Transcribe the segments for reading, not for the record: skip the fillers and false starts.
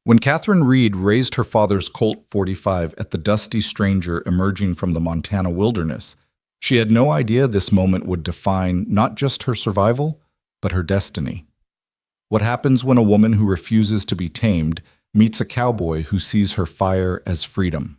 When Catherine Reed raised her father's Colt 45 at the dusty stranger emerging from the Montana wilderness, she had no idea this moment would define not just her survival, but her destiny. What happens when a woman who refuses to be tamed meets a cowboy who sees her fire as freedom?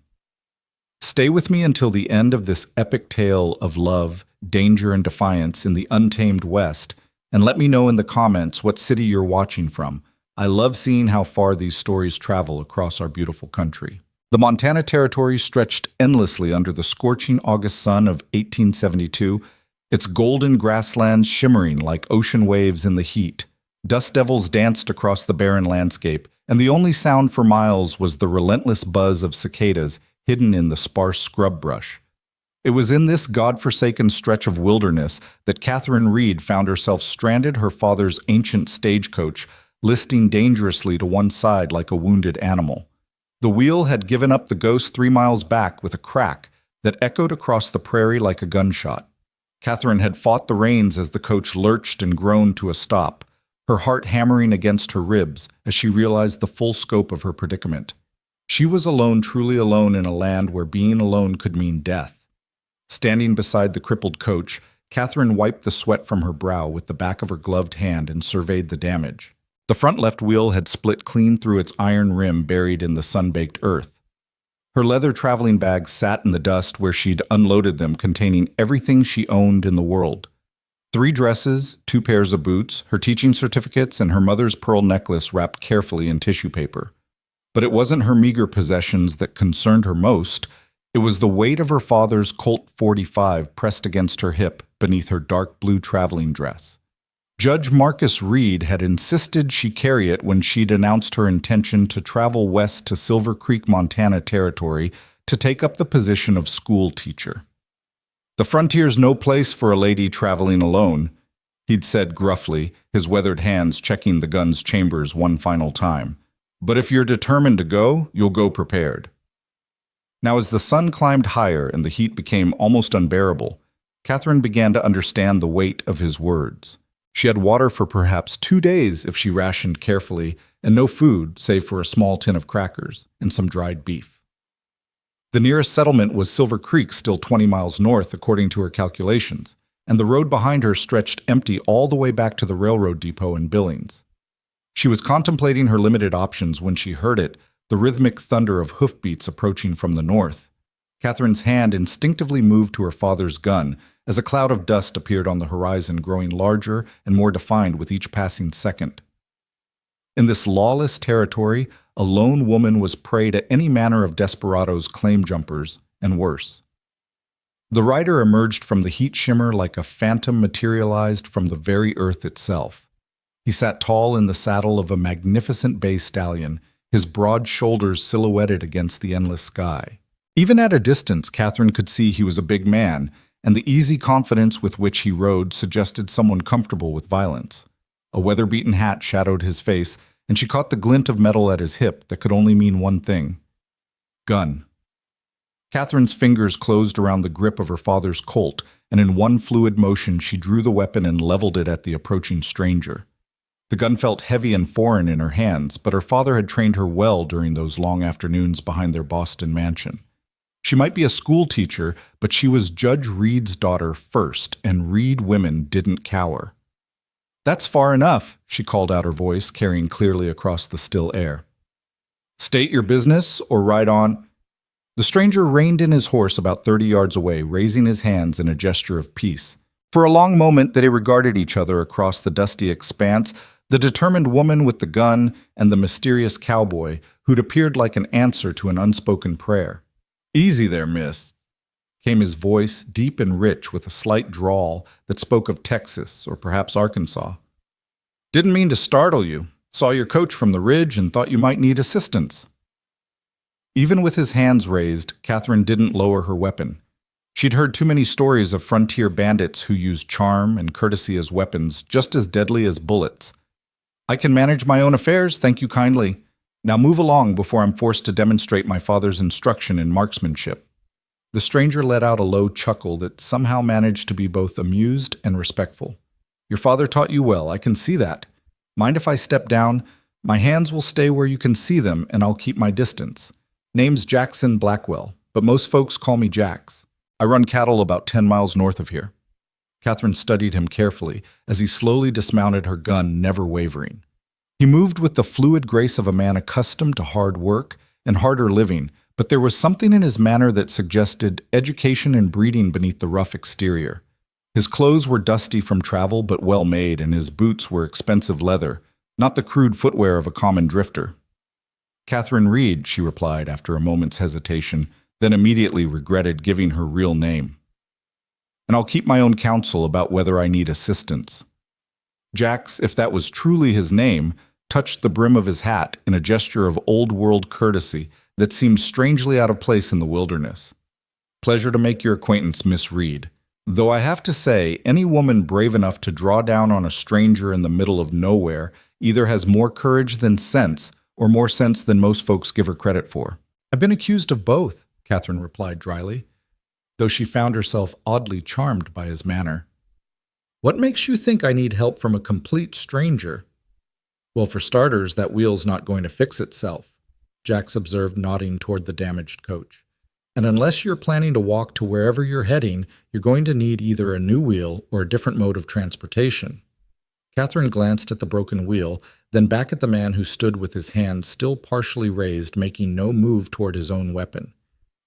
Stay with me until the end of this epic tale of love, danger, and defiance in the untamed West, and let me know in the comments what city you're watching from. I love seeing how far these stories travel across our beautiful country. The Montana Territory stretched endlessly under the scorching August sun of 1872, its golden grasslands shimmering like ocean waves in the heat. Dust devils danced across the barren landscape, and the only sound for miles was the relentless buzz of cicadas hidden in the sparse scrub brush. It was in this God-forsaken stretch of wilderness that Catherine Reed found herself stranded, her father's ancient stagecoach listing dangerously to one side like a wounded animal. The wheel had given up the ghost 3 miles back with a crack that echoed across the prairie like a gunshot. Catherine had fought the reins as the coach lurched and groaned to a stop, her heart hammering against her ribs as she realized the full scope of her predicament. She was alone, truly alone, in a land where being alone could mean death. Standing beside the crippled coach, Catherine wiped the sweat from her brow with the back of her gloved hand and surveyed the damage. The front left wheel had split clean through its iron rim buried in the sun-baked earth. Her leather traveling bags sat in the dust where she'd unloaded them, containing everything she owned in the world. 3 dresses, 2 pairs of boots, her teaching certificates, and her mother's pearl necklace wrapped carefully in tissue paper. But it wasn't her meager possessions that concerned her most. It was the weight of her father's Colt 45 pressed against her hip beneath her dark blue traveling dress. Judge Marcus Reed had insisted she carry it when she'd announced her intention to travel west to Silver Creek, Montana Territory to take up the position of school teacher. "The frontier's no place for a lady traveling alone," he'd said gruffly, his weathered hands checking the gun's chambers one final time. "But if you're determined to go, you'll go prepared." Now, as the sun climbed higher and the heat became almost unbearable, Catherine began to understand the weight of his words. She had water for perhaps 2 days if she rationed carefully, and no food save for a small tin of crackers and some dried beef. The nearest settlement was Silver Creek, still 20 miles north according to her calculations, and the road behind her stretched empty all the way back to the railroad depot in Billings. She was contemplating her limited options when she heard it, the rhythmic thunder of hoofbeats approaching from the north. Catherine's hand instinctively moved to her father's gun as a cloud of dust appeared on the horizon, growing larger and more defined with each passing second. In this lawless territory, a lone woman was prey to any manner of desperados, claim jumpers, and worse. The rider emerged from the heat shimmer like a phantom materialized from the very earth itself. He sat tall in the saddle of a magnificent bay stallion, his broad shoulders silhouetted against the endless sky. Even at a distance, Catherine could see he was a big man, and the easy confidence with which he rode suggested someone comfortable with violence. A weather-beaten hat shadowed his face, and she caught the glint of metal at his hip that could only mean one thing: gun. Catherine's fingers closed around the grip of her father's Colt, and in one fluid motion she drew the weapon and leveled it at the approaching stranger. The gun felt heavy and foreign in her hands, but her father had trained her well during those long afternoons behind their Boston mansion. She might be a school teacher, but she was Judge Reed's daughter first, and Reed women didn't cower. "That's far enough," she called out, her voice carrying clearly across the still air. "State your business or ride on." The stranger reined in his horse about 30 yards away, raising his hands in a gesture of peace. For a long moment they regarded each other across the dusty expanse, the determined woman with the gun and the mysterious cowboy who'd appeared like an answer to an unspoken prayer. "Easy there, miss," came his voice, deep and rich with a slight drawl that spoke of Texas or perhaps Arkansas. "Didn't mean to startle you. Saw your coach from the ridge and thought you might need assistance." Even with his hands raised, Catherine didn't lower her weapon. She'd heard too many stories of frontier bandits who used charm and courtesy as weapons, just as deadly as bullets. "I can manage my own affairs, thank you kindly. Now move along before I'm forced to demonstrate my father's instruction in marksmanship." The stranger let out a low chuckle that somehow managed to be both amused and respectful. "Your father taught you well, I can see that. Mind if I step down? My hands will stay where you can see them, and I'll keep my distance. Name's Jackson Blackwell, but most folks call me Jax. I run cattle about 10 miles north of here. Catherine studied him carefully as he slowly dismounted her gun, never wavering. He moved with the fluid grace of a man accustomed to hard work and harder living, but there was something in his manner that suggested education and breeding beneath the rough exterior. His clothes were dusty from travel but well made, and his boots were expensive leather, not the crude footwear of a common drifter. Catherine Reed, she replied after a moment's hesitation, then immediately regretted giving her real name. And I'll keep my own counsel about whether I need assistance. Jax, if that was truly his name, touched the brim of his hat in a gesture of old-world courtesy that seemed strangely out of place in the wilderness. Pleasure to make your acquaintance, Miss Reed. Though I have to say, any woman brave enough to draw down on a stranger in the middle of nowhere either has more courage than sense, or more sense than most folks give her credit for. I've been accused of both, Catherine replied dryly, though she found herself oddly charmed by his manner. What makes you think I need help from a complete stranger? Well, for starters, that wheel's not going to fix itself, Jax observed, nodding toward the damaged coach. And unless you're planning to walk to wherever you're heading, you're going to need either a new wheel or a different mode of transportation. Catherine glanced at the broken wheel, then back at the man who stood with his hand still partially raised, making no move toward his own weapon.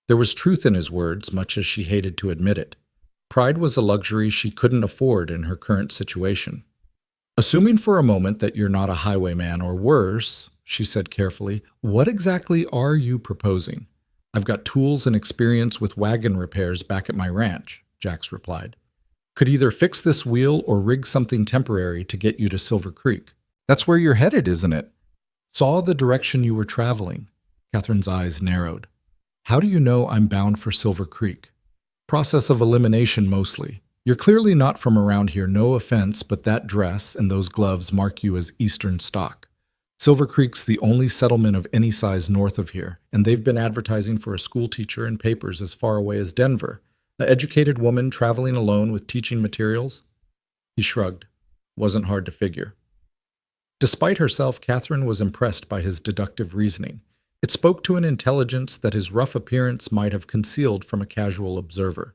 There was truth in his words, much as she hated to admit it. Pride was a luxury she couldn't afford in her current situation. Assuming for a moment that you're not a highwayman or worse, she said carefully, what exactly are you proposing? I've got tools and experience with wagon repairs back at my ranch, Jax replied. Could either fix this wheel or rig something temporary to get you to Silver Creek. That's where you're headed, isn't it? Saw the direction you were traveling. Catherine's eyes narrowed. How do you know I'm bound for Silver Creek? Process of elimination mostly. You're clearly not from around here, no offense, but that dress and those gloves mark you as Eastern stock. Silver Creek's the only settlement of any size north of here, and they've been advertising for a school teacher in papers as far away as Denver. An educated woman traveling alone with teaching materials? He shrugged. Wasn't hard to figure. Despite herself, Catherine was impressed by his deductive reasoning. It spoke to an intelligence that his rough appearance might have concealed from a casual observer.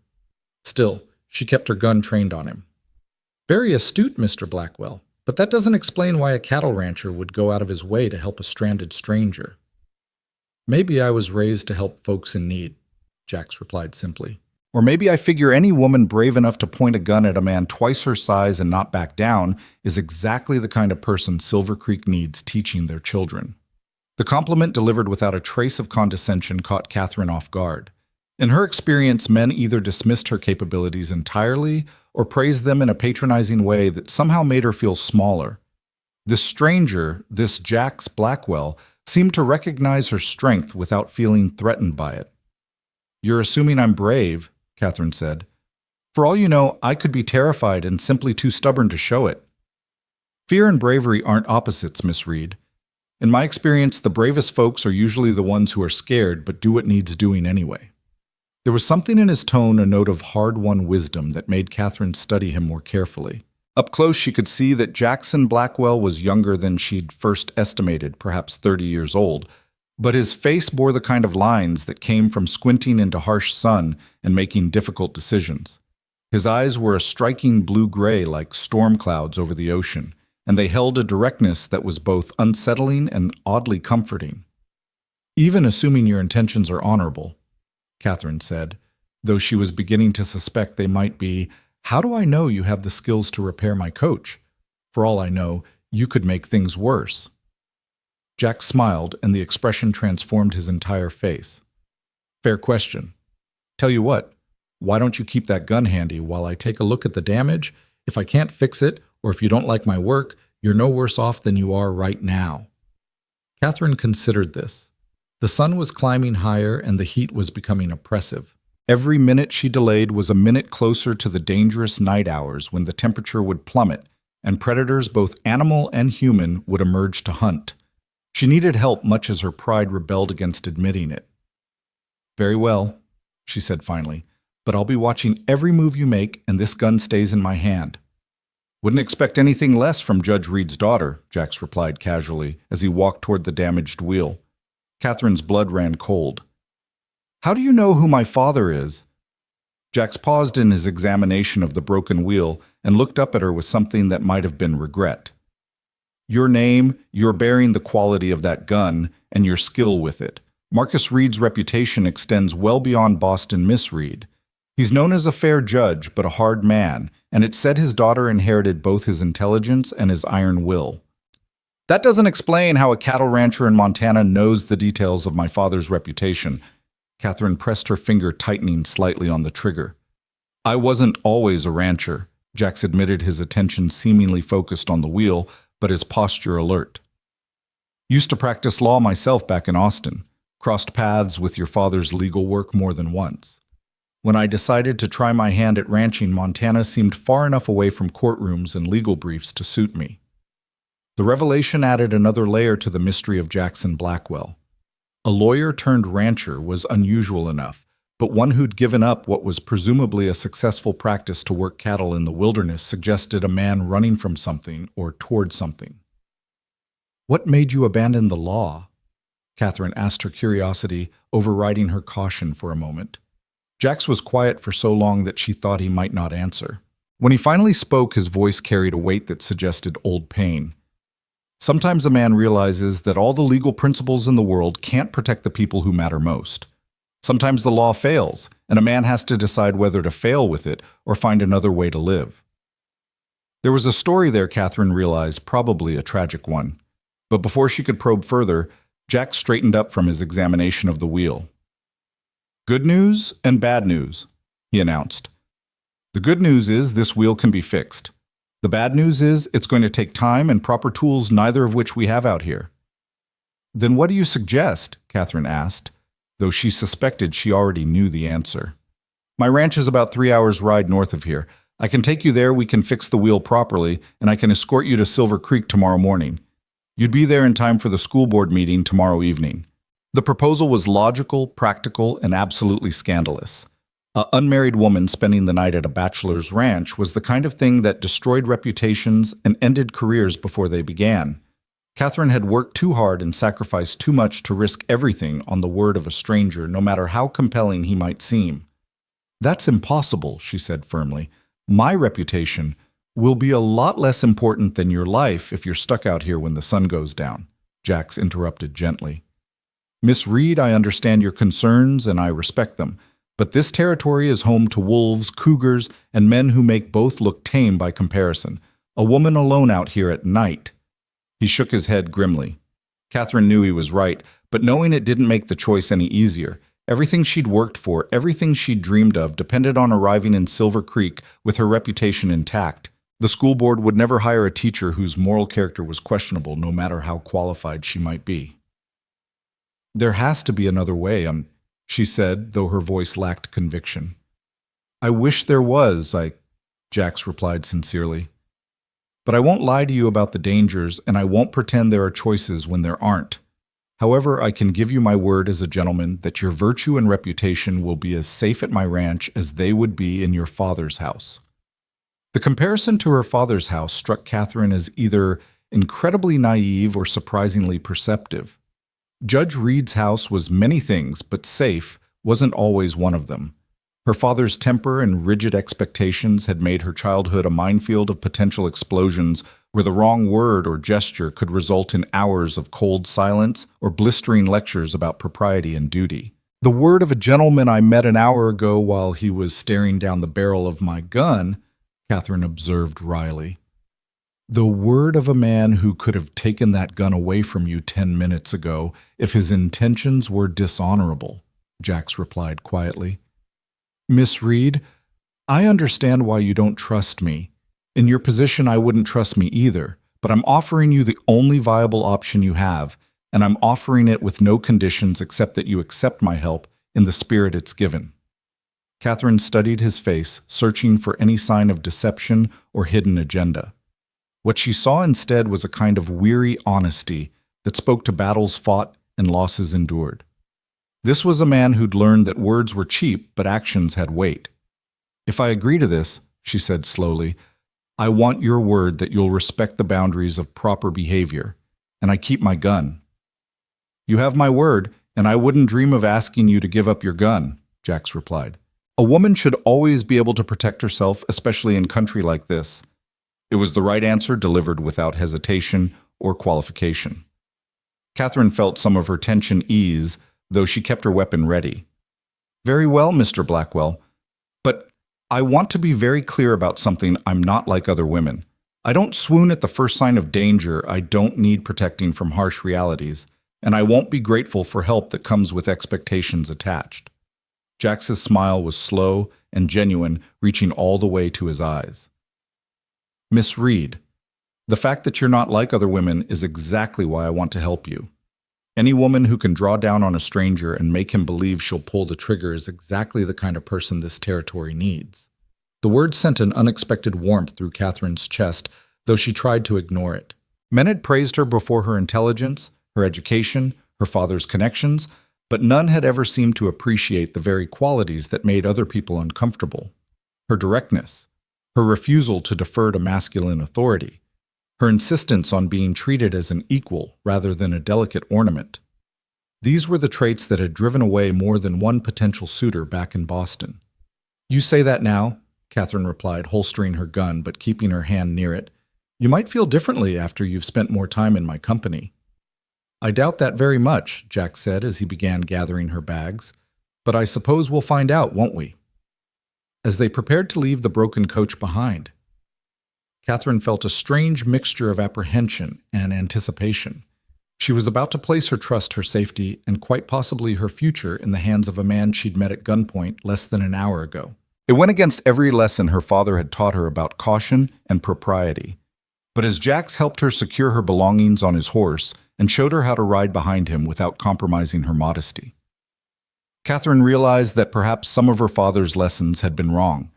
Still, she kept her gun trained on him. Very astute, Mr. Blackwell, but that doesn't explain why a cattle rancher would go out of his way to help a stranded stranger. Maybe I was raised to help folks in need, Jax replied simply. Or maybe I figure any woman brave enough to point a gun at a man twice her size and not back down is exactly the kind of person Silver Creek needs teaching their children. The compliment delivered without a trace of condescension caught Catherine off guard. In her experience, men either dismissed her capabilities entirely or praised them in a patronizing way that somehow made her feel smaller. This stranger, this Jax Blackwell, seemed to recognize her strength without feeling threatened by it. You're assuming I'm brave, Catherine said. For all you know, I could be terrified and simply too stubborn to show it. Fear and bravery aren't opposites, Miss Reed. In my experience, the bravest folks are usually the ones who are scared but do what needs doing anyway. There was something in his tone, a note of hard-won wisdom that made Catherine study him more carefully. Up close, she could see that Jackson Blackwell was younger than she'd first estimated, perhaps 30 years old, but his face bore the kind of lines that came from squinting into harsh sun and making difficult decisions. His eyes were a striking blue-gray like storm clouds over the ocean, and they held a directness that was both unsettling and oddly comforting. Even assuming your intentions are honorable, Catherine said, though she was beginning to suspect they might be, how do I know you have the skills to repair my coach? For all I know, you could make things worse. Jack smiled, and the expression transformed his entire face. Fair question. Tell you what, why don't you keep that gun handy while I take a look at the damage? If I can't fix it, or if you don't like my work, you're no worse off than you are right now. Catherine considered this. The sun was climbing higher, and the heat was becoming oppressive. Every minute she delayed was a minute closer to the dangerous night hours when the temperature would plummet, and predators, both animal and human, would emerge to hunt. She needed help much as her pride rebelled against admitting it. Very well, she said finally, but I'll be watching every move you make, and this gun stays in my hand. Wouldn't expect anything less from Judge Reed's daughter, Jax replied casually as he walked toward the damaged wheel. Catherine's blood ran cold. How do you know who my father is? Jax paused in his examination of the broken wheel and looked up at her with something that might have been regret. Your name, you're bearing the quality of that gun, and your skill with it. Marcus Reed's reputation extends well beyond Boston Miss Reed. He's known as a fair judge, but a hard man, and it's said his daughter inherited both his intelligence and his iron will. That doesn't explain how a cattle rancher in Montana knows the details of my father's reputation. Catherine pressed her finger, tightening slightly on the trigger. I wasn't always a rancher. Jax admitted, his attention seemingly focused on the wheel, but his posture alert. Used to practice law myself back in Austin. Crossed paths with your father's legal work more than once. When I decided to try my hand at ranching, Montana seemed far enough away from courtrooms and legal briefs to suit me. The revelation added another layer to the mystery of Jackson Blackwell. A lawyer turned rancher was unusual enough, but one who'd given up what was presumably a successful practice to work cattle in the wilderness suggested a man running from something or toward something. What made you abandon the law? Catherine asked, her curiosity overriding her caution for a moment. Jax was quiet for so long that she thought he might not answer. When he finally spoke, his voice carried a weight that suggested old pain. Sometimes a man realizes that all the legal principles in the world can't protect the people who matter most. Sometimes the law fails, and a man has to decide whether to fail with it or find another way to live. There was a story there, Catherine realized, probably a tragic one. But before she could probe further, Jax straightened up from his examination of the wheel. Good news and bad news, he announced. The good news is this wheel can be fixed. The bad news is it's going to take time and proper tools, neither of which we have out here. Then what do you suggest? Catherine asked, though she suspected she already knew the answer. My ranch is about 3 hours' ride north of here. I can take you there, we can fix the wheel properly, and I can escort you to Silver Creek tomorrow morning. You'd be there in time for the school board meeting tomorrow evening. The proposal was logical, practical, and absolutely scandalous. An unmarried woman spending the night at a bachelor's ranch was the kind of thing that destroyed reputations and ended careers before they began. Catherine had worked too hard and sacrificed too much to risk everything on the word of a stranger, no matter how compelling he might seem. That's impossible, she said firmly. My reputation will be a lot less important than your life if you're stuck out here when the sun goes down, Jax interrupted gently. Miss Reed, I understand your concerns and I respect them, but this territory is home to wolves, cougars, and men who make both look tame by comparison. A woman alone out here at night. He shook his head grimly. Catherine knew he was right, but knowing it didn't make the choice any easier. Everything she'd worked for, everything she'd dreamed of, depended on arriving in Silver Creek with her reputation intact. The school board would never hire a teacher whose moral character was questionable, no matter how qualified she might be. There has to be another way, she said, though her voice lacked conviction. I wish there was, Jax replied sincerely. But I won't lie to you about the dangers, and I won't pretend there are choices when there aren't. However, I can give you my word as a gentleman that your virtue and reputation will be as safe at my ranch as they would be in your father's house. The comparison to her father's house struck Catherine as either incredibly naive or surprisingly perceptive. Judge Reed's house was many things, but safe wasn't always one of them. Her father's temper and rigid expectations had made her childhood a minefield of potential explosions where the wrong word or gesture could result in hours of cold silence or blistering lectures about propriety and duty. The word of a gentleman I met an hour ago while he was staring down the barrel of my gun, Catherine observed wryly. The word of a man who could have taken that gun away from you 10 minutes ago if his intentions were dishonorable, Jax replied quietly. Miss Reed, I understand why you don't trust me. In your position, I wouldn't trust me either, but I'm offering you the only viable option you have, and I'm offering it with no conditions except that you accept my help in the spirit it's given. Catherine studied his face, searching for any sign of deception or hidden agenda. What she saw instead was a kind of weary honesty that spoke to battles fought and losses endured. This was a man who'd learned that words were cheap, but actions had weight. If I agree to this, she said slowly, I want your word that you'll respect the boundaries of proper behavior, and I keep my gun." "You have my word, and I wouldn't dream of asking you to give up your gun," Jax replied. "A woman should always be able to protect herself, especially in country like this." It was the right answer, delivered without hesitation or qualification. Catherine felt some of her tension ease, though she kept her weapon ready. "Very well, Mr. Blackwell, but I want to be very clear about something. I'm not like other women. I don't swoon at the first sign of danger. I don't need protecting from harsh realities, and I won't be grateful for help that comes with expectations attached." Jax's smile was slow and genuine, reaching all the way to his eyes. "Miss Reed, the fact that you're not like other women is exactly why I want to help you. Any woman who can draw down on a stranger and make him believe she'll pull the trigger is exactly the kind of person this territory needs." The words sent an unexpected warmth through Catherine's chest, though she tried to ignore it. Men had praised her before her intelligence, her education, her father's connections, but none had ever seemed to appreciate the very qualities that made other people uncomfortable. Her directness, her refusal to defer to masculine authority, her insistence on being treated as an equal rather than a delicate ornament. These were the traits that had driven away more than one potential suitor back in Boston. "You say that now," Catherine replied, holstering her gun but keeping her hand near it. "You might feel differently after you've spent more time in my company." "I doubt that very much," Jack said as he began gathering her bags. "But I suppose we'll find out, won't we?" As they prepared to leave the broken coach behind, Catherine felt a strange mixture of apprehension and anticipation. She was about to place her trust, her safety, and quite possibly her future in the hands of a man she'd met at gunpoint less than an hour ago. It went against every lesson her father had taught her about caution and propriety. But as Jax helped her secure her belongings on his horse and showed her how to ride behind him without compromising her modesty, Catherine realized that perhaps some of her father's lessons had been wrong.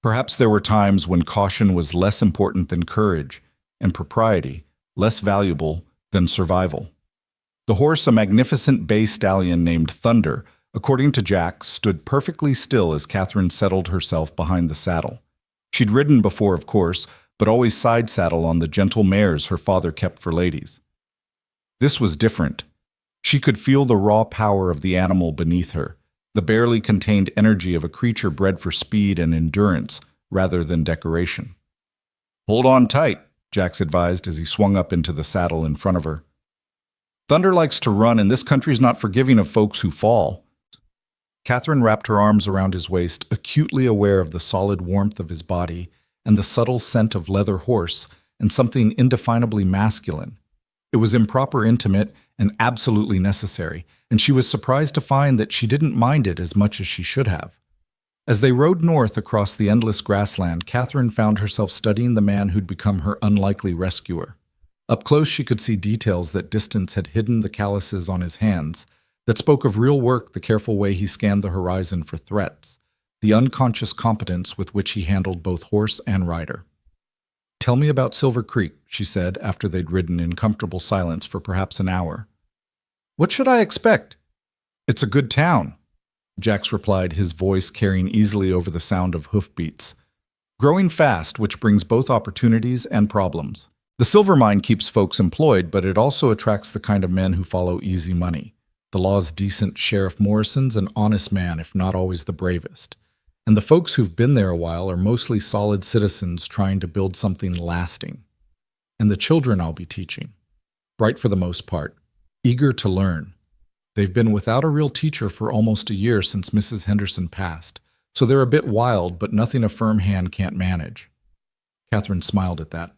Perhaps there were times when caution was less important than courage, and propriety less valuable than survival. The horse, a magnificent bay stallion named Thunder, according to Jax, stood perfectly still as Catherine settled herself behind the saddle. She'd ridden before, of course, but always side saddle on the gentle mares her father kept for ladies. This was different. She could feel the raw power of the animal beneath her, the barely contained energy of a creature bred for speed and endurance rather than decoration. "Hold on tight," Jax advised as he swung up into the saddle in front of her. "Thunder likes to run, and this country's not forgiving of folks who fall." Catherine wrapped her arms around his waist, acutely aware of the solid warmth of his body and the subtle scent of leather horse and something indefinably masculine. It was improper, intimate, and absolutely necessary, and she was surprised to find that she didn't mind it as much as she should have. As they rode north across the endless grassland, Catherine found herself studying the man who'd become her unlikely rescuer. Up close, she could see details that distance had hidden: the calluses on his hands, that spoke of real work, the careful way he scanned the horizon for threats, the unconscious competence with which he handled both horse and rider. "Tell me about Silver Creek," she said, after they'd ridden in comfortable silence for perhaps an hour. "What should I expect?" "It's a good town," Jax replied, his voice carrying easily over the sound of hoofbeats. "Growing fast, which brings both opportunities and problems. The silver mine keeps folks employed, but it also attracts the kind of men who follow easy money. The law's decent. Sheriff Morrison's an honest man, if not always the bravest. And the folks who've been there a while are mostly solid citizens trying to build something lasting. And the children I'll be teaching, bright for the most part, eager to learn. They've been without a real teacher for almost a year since Mrs. Henderson passed, so they're a bit wild, but nothing a firm hand can't manage." Catherine smiled at that.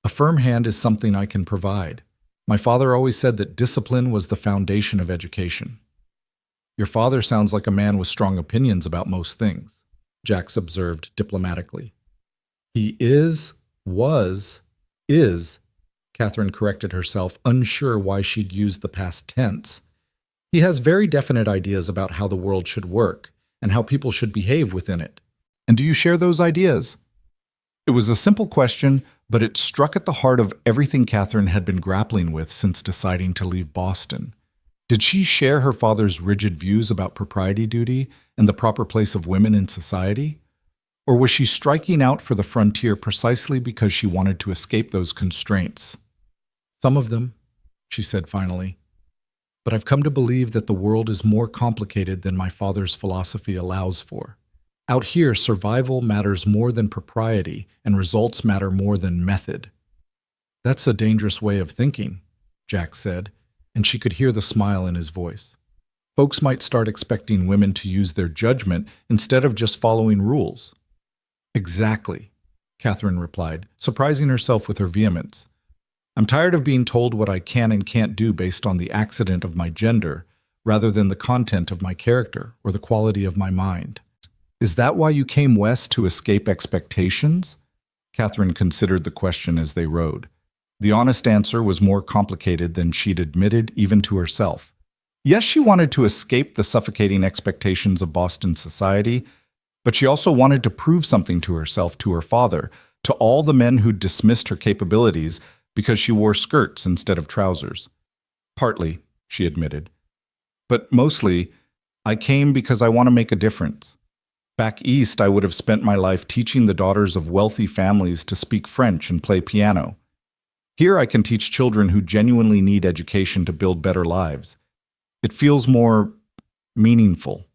"A firm hand is something I can provide. My father always said that discipline was the foundation of education." "Your father sounds like a man with strong opinions about most things," Jax observed diplomatically. "He is, Catherine corrected herself, unsure why she'd used the past tense. "He has very definite ideas about how the world should work and how people should behave within it. And do you share those ideas?" It was a simple question, but it struck at the heart of everything Catherine had been grappling with since deciding to leave Boston. Did she share her father's rigid views about propriety duty and the proper place of women in society? Or was she striking out for the frontier precisely because she wanted to escape those constraints? Some of them, she said finally. But I've come to believe that the world is more complicated than my father's philosophy allows for. Out here, survival matters more than propriety, and results matter more than method. That's a dangerous way of thinking, Jack said, and she could hear the smile in his voice. Folks might start expecting women to use their judgment instead of just following rules. Exactly, Catherine replied, surprising herself with her vehemence. I'm tired of being told what I can and can't do based on the accident of my gender, rather than the content of my character or the quality of my mind. Is that why you came west, to escape expectations? Catherine considered the question as they rode. The honest answer was more complicated than she'd admitted even to herself. Yes, she wanted to escape the suffocating expectations of Boston society, but she also wanted to prove something to herself, to her father, to all the men who'd dismissed her capabilities because she wore skirts instead of trousers. Partly, she admitted. But mostly, I came because I want to make a difference. Back east, I would have spent my life teaching the daughters of wealthy families to speak French and play piano. Here I can teach children who genuinely need education to build better lives. It feels more meaningful.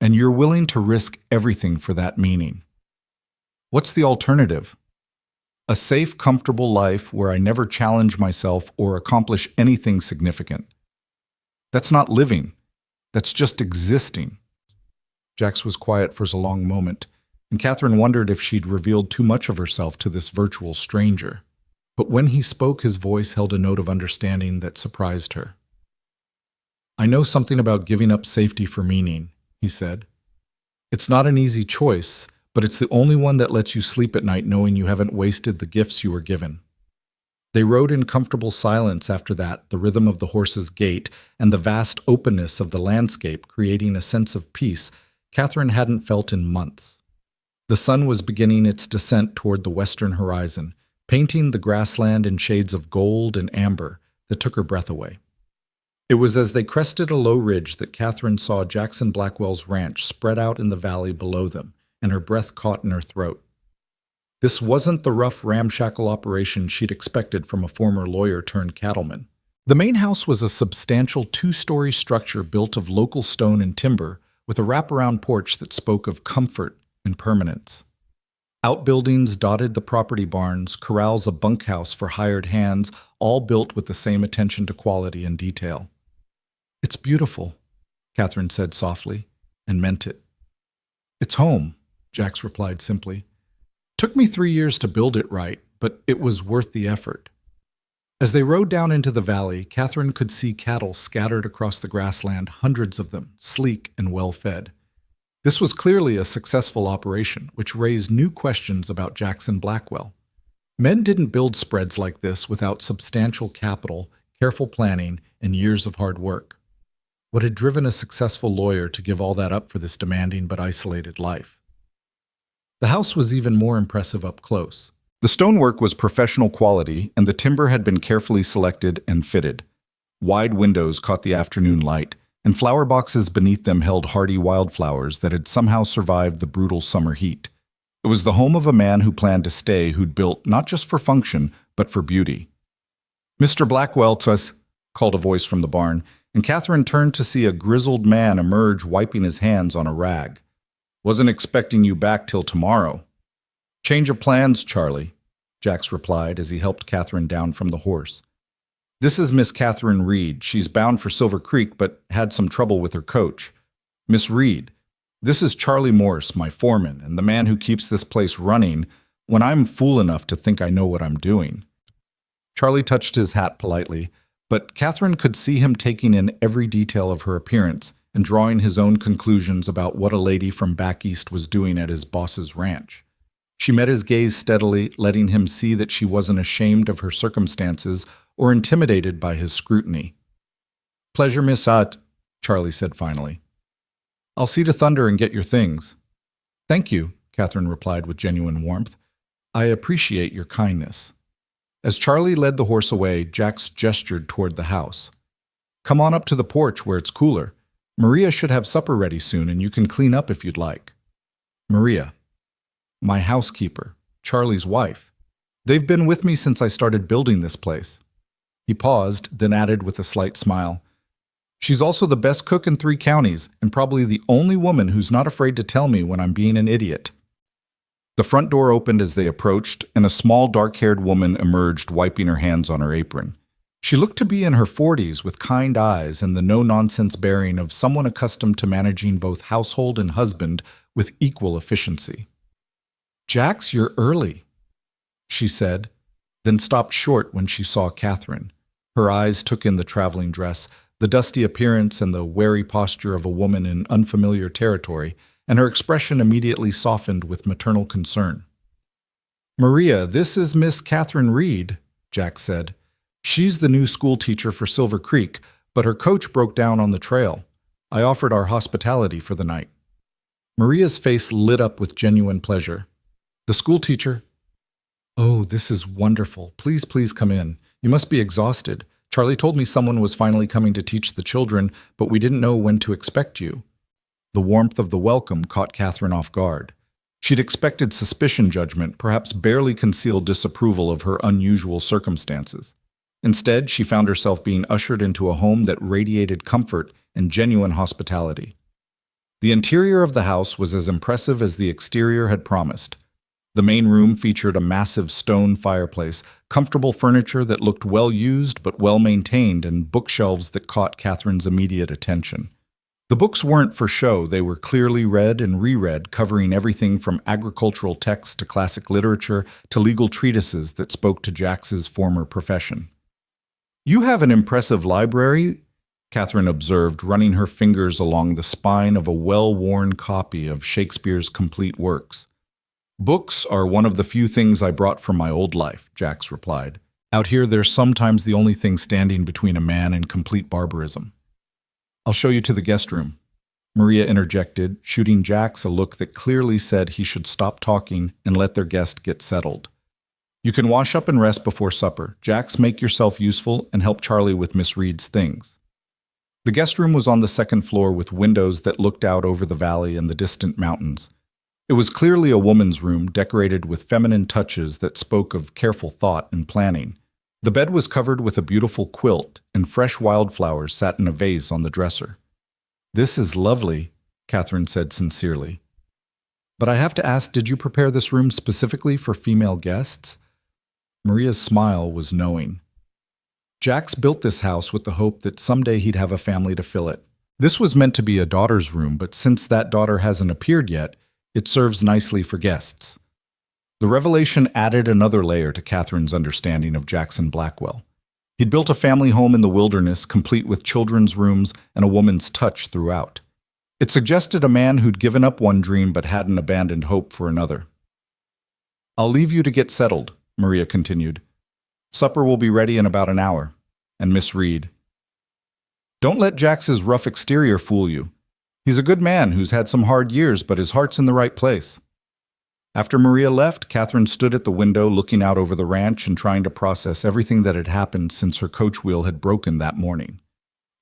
And you're willing to risk everything for that meaning. What's the alternative? A safe, comfortable life where I never challenge myself or accomplish anything significant. That's not living. That's just existing. Jax was quiet for a long moment, and Catherine wondered if she'd revealed too much of herself to this virtual stranger. But when he spoke, his voice held a note of understanding that surprised her. I know something about giving up safety for meaning, he said. It's not an easy choice, but it's the only one that lets you sleep at night knowing you haven't wasted the gifts you were given. They rode in comfortable silence after that, the rhythm of the horse's gait and the vast openness of the landscape creating a sense of peace Catherine hadn't felt in months. The sun was beginning its descent toward the western horizon, painting the grassland in shades of gold and amber that took her breath away. It was as they crested a low ridge that Catherine saw Jackson Blackwell's ranch spread out in the valley below them, and her breath caught in her throat. This wasn't the rough, ramshackle operation she'd expected from a former lawyer-turned-cattleman. The main house was a substantial two-story structure built of local stone and timber, with a wraparound porch that spoke of comfort and permanence. Outbuildings dotted the property barns, corrals a bunkhouse for hired hands, all built with the same attention to quality and detail. It's beautiful, Catherine said softly, and meant it. It's home, Jax replied simply. Took me 3 years to build it right, but it was worth the effort. As they rode down into the valley, Catherine could see cattle scattered across the grassland, hundreds of them, sleek and well-fed. This was clearly a successful operation, which raised new questions about Jackson Blackwell. Men didn't build spreads like this without substantial capital, careful planning, and years of hard work. What had driven a successful lawyer to give all that up for this demanding but isolated life? The house was even more impressive up close. The stonework was professional quality, and the timber had been carefully selected and fitted. Wide windows caught the afternoon light, and flower boxes beneath them held hardy wildflowers that had somehow survived the brutal summer heat. It was the home of a man who planned to stay, who'd built not just for function, but for beauty. "Mr. Blackwell, 'twas," called a voice from the barn, and Catherine turned to see a grizzled man emerge wiping his hands on a rag. "Wasn't expecting you back till tomorrow." "Change of plans, Charlie," Jax replied as he helped Catherine down from the horse. "This is Miss Catherine Reed. She's bound for Silver Creek, but had some trouble with her coach. Miss Reed, this is Charlie Morse, my foreman, and the man who keeps this place running when I'm fool enough to think I know what I'm doing." Charlie touched his hat politely, but Catherine could see him taking in every detail of her appearance and drawing his own conclusions about what a lady from back east was doing at his boss's ranch. She met his gaze steadily, letting him see that she wasn't ashamed of her circumstances or intimidated by his scrutiny. "Pleasure, Miss Ott," Charlie said finally. "I'll see to Thunder and get your things." "Thank you," Catherine replied with genuine warmth. "I appreciate your kindness." As Charlie led the horse away, Jax gestured toward the house. "Come on up to the porch where it's cooler. Maria should have supper ready soon, and you can clean up if you'd like." Maria. My housekeeper, Charlie's wife. They've been with me since I started building this place." He paused, then added with a slight smile, "She's also the best cook in 3 counties, and probably the only woman who's not afraid to tell me when I'm being an idiot." The front door opened as they approached, and a small dark-haired woman emerged, wiping her hands on her apron. She looked to be in her 40s with kind eyes and the no-nonsense bearing of someone accustomed to managing both household and husband with equal efficiency. "Jax, you're early," she said, then stopped short when she saw Catherine. Her eyes took in the traveling dress, the dusty appearance and the wary posture of a woman in unfamiliar territory, and her expression immediately softened with maternal concern. "Maria, this is Miss Catherine Reed," Jack said. "She's the new school teacher for Silver Creek, but her coach broke down on the trail. I offered our hospitality for the night." Maria's face lit up with genuine pleasure. "The school teacher? Oh, this is wonderful. Please, please come in. You must be exhausted. Charlie told me someone was finally coming to teach the children, but we didn't know when to expect you." The warmth of the welcome caught Catherine off guard. She'd expected suspicion judgment, perhaps barely concealed disapproval of her unusual circumstances. Instead, she found herself being ushered into a home that radiated comfort and genuine hospitality. The interior of the house was as impressive as the exterior had promised. The main room featured a massive stone fireplace, comfortable furniture that looked well used but well maintained, and bookshelves that caught Catherine's immediate attention. The books weren't for show, they were clearly read and reread, covering everything from agricultural texts to classic literature to legal treatises that spoke to Jax's former profession. "You have an impressive library," Catherine observed, running her fingers along the spine of a well-worn copy of Shakespeare's complete works. "Books are one of the few things I brought from my old life," Jax replied. "Out here, they're sometimes the only thing standing between a man and complete barbarism." "I'll show you to the guest room," Maria interjected, shooting Jax a look that clearly said he should stop talking and let their guest get settled. "You can wash up and rest before supper. Jax, make yourself useful and help Charlie with Miss Reed's things." The guest room was on the second floor with windows that looked out over the valley and the distant mountains. It was clearly a woman's room, decorated with feminine touches that spoke of careful thought and planning. The bed was covered with a beautiful quilt, and fresh wildflowers sat in a vase on the dresser. "This is lovely," Catherine said sincerely. "But I have to ask, did you prepare this room specifically for female guests?" Maria's smile was knowing. Jax built this house with the hope that someday he'd have a family to fill it. This was meant to be a daughter's room, but since that daughter hasn't appeared yet, it serves nicely for guests. The revelation added another layer to Catherine's understanding of Jackson Blackwell. He'd built a family home in the wilderness, complete with children's rooms and a woman's touch throughout. It suggested a man who'd given up one dream but hadn't abandoned hope for another. "I'll leave you to get settled," Maria continued. "Supper will be ready in about an hour. And Miss Reed, don't let Jax's rough exterior fool you. He's a good man who's had some hard years, but his heart's in the right place." After Maria left, Catherine stood at the window looking out over the ranch and trying to process everything that had happened since her coach wheel had broken that morning.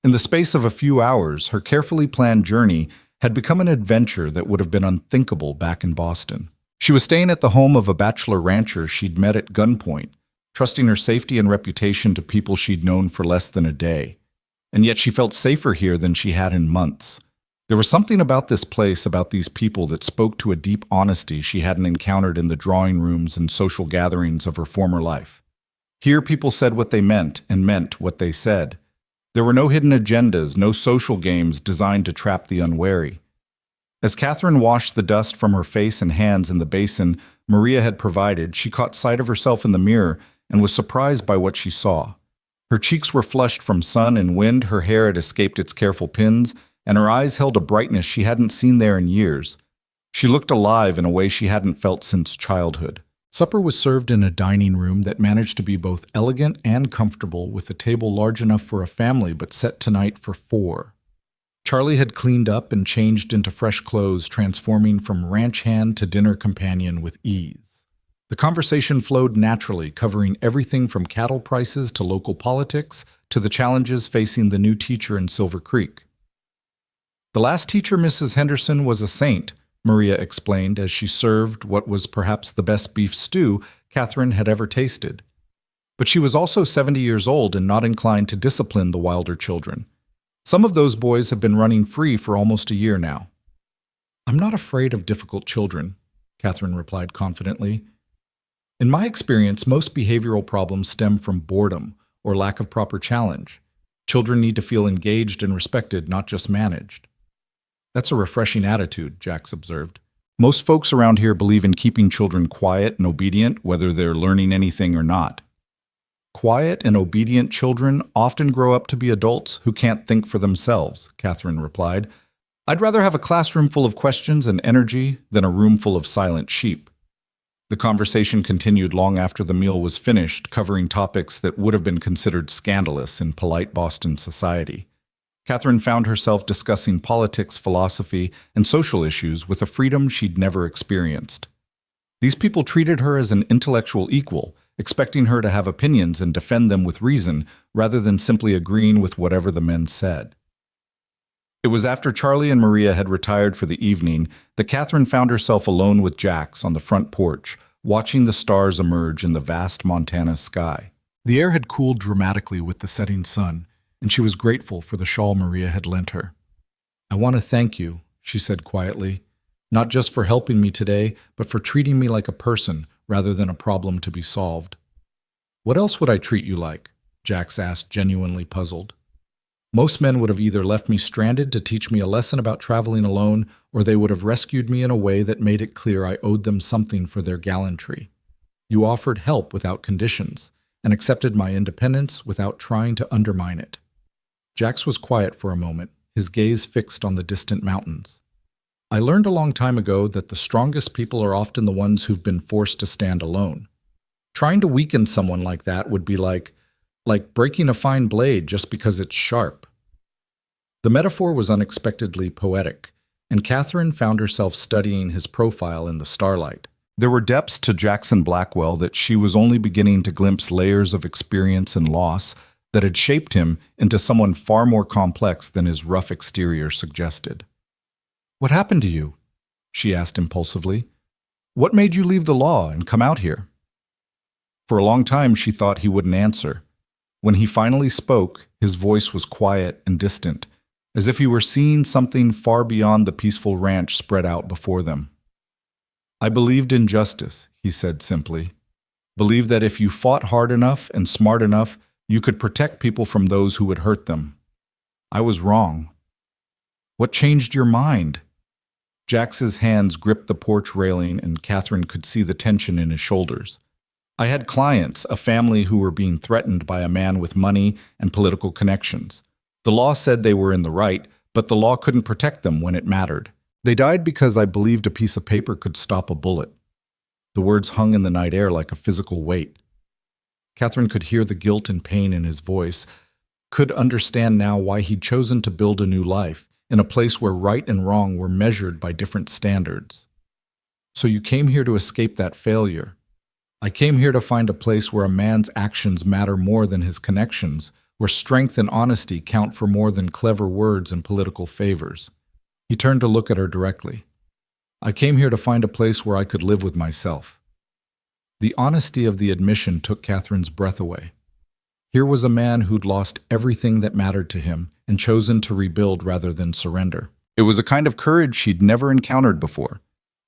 In the space of a few hours, her carefully planned journey had become an adventure that would have been unthinkable back in Boston. She was staying at the home of a bachelor rancher she'd met at gunpoint, trusting her safety and reputation to people she'd known for less than a day. And yet she felt safer here than she had in months. There was something about this place, about these people, that spoke to a deep honesty she hadn't encountered in the drawing rooms and social gatherings of her former life. Here people said what they meant and meant what they said. There were no hidden agendas, no social games designed to trap the unwary. As Catherine washed the dust from her face and hands in the basin Maria had provided, she caught sight of herself in the mirror and was surprised by what she saw. Her cheeks were flushed from sun and wind, her hair had escaped its careful pins, and her eyes held a brightness she hadn't seen there in years. She looked alive in a way she hadn't felt since childhood. Supper was served in a dining room that managed to be both elegant and comfortable, with a table large enough for a family but set tonight for 4. Charlie had cleaned up and changed into fresh clothes, transforming from ranch hand to dinner companion with ease. The conversation flowed naturally, covering everything from cattle prices to local politics to the challenges facing the new teacher in Silver Creek. "The last teacher, Mrs. Henderson, was a saint," Maria explained as she served what was perhaps the best beef stew Catherine had ever tasted. But she was also 70 years old and not inclined to discipline the wilder children. Some of those boys have been running free for almost a year now. "I'm not afraid of difficult children," Catherine replied confidently. "In my experience, most behavioral problems stem from boredom or lack of proper challenge. Children need to feel engaged and respected, not just managed." "That's a refreshing attitude," Jax observed. "Most folks around here believe in keeping children quiet and obedient, whether they're learning anything or not." "Quiet and obedient children often grow up to be adults who can't think for themselves," Catherine replied. "I'd rather have a classroom full of questions and energy than a room full of silent sheep." The conversation continued long after the meal was finished, covering topics that would have been considered scandalous in polite Boston society. Catherine found herself discussing politics, philosophy, and social issues with a freedom she'd never experienced. These people treated her as an intellectual equal, expecting her to have opinions and defend them with reason, rather than simply agreeing with whatever the men said. It was after Charlie and Maria had retired for the evening that Catherine found herself alone with Jax on the front porch, watching the stars emerge in the vast Montana sky. The air had cooled dramatically with the setting sun, and she was grateful for the shawl Maria had lent her. "I want to thank you," she said quietly, "not just for helping me today, but for treating me like a person rather than a problem to be solved." "What else would I treat you like?" Jax asked, genuinely puzzled. "Most men would have either left me stranded to teach me a lesson about traveling alone, or they would have rescued me in a way that made it clear I owed them something for their gallantry. You offered help without conditions, and accepted my independence without trying to undermine it." Jax was quiet for a moment, his gaze fixed on the distant mountains. "I learned a long time ago that the strongest people are often the ones who've been forced to stand alone. Trying to weaken someone like that would be like breaking a fine blade just because it's sharp." The metaphor was unexpectedly poetic, and Catherine found herself studying his profile in the starlight. There were depths to Jackson Blackwell that she was only beginning to glimpse, layers of experience and loss that had shaped him into someone far more complex than his rough exterior suggested. "What happened to you?" she asked impulsively. "What made you leave the law and come out here?" For a long time she thought he wouldn't answer. When he finally spoke, his voice was quiet and distant, as if he were seeing something far beyond the peaceful ranch spread out before them. "I believed in justice," he said simply. "Believed that if you fought hard enough and smart enough, you could protect people from those who would hurt them. I was wrong." "What changed your mind?" Jax's hands gripped the porch railing, and Catherine could see the tension in his shoulders. "I had clients, a family who were being threatened by a man with money and political connections. The law said they were in the right, but the law couldn't protect them when it mattered. They died because I believed a piece of paper could stop a bullet." The words hung in the night air like a physical weight. Catherine could hear the guilt and pain in his voice, could understand now why he'd chosen to build a new life, in a place where right and wrong were measured by different standards. "So you came here to escape that failure?" "I came here to find a place where a man's actions matter more than his connections, where strength and honesty count for more than clever words and political favors." He turned to look at her directly. "I came here to find a place where I could live with myself." The honesty of the admission took Catherine's breath away. Here was a man who'd lost everything that mattered to him and chosen to rebuild rather than surrender. It was a kind of courage she'd never encountered before.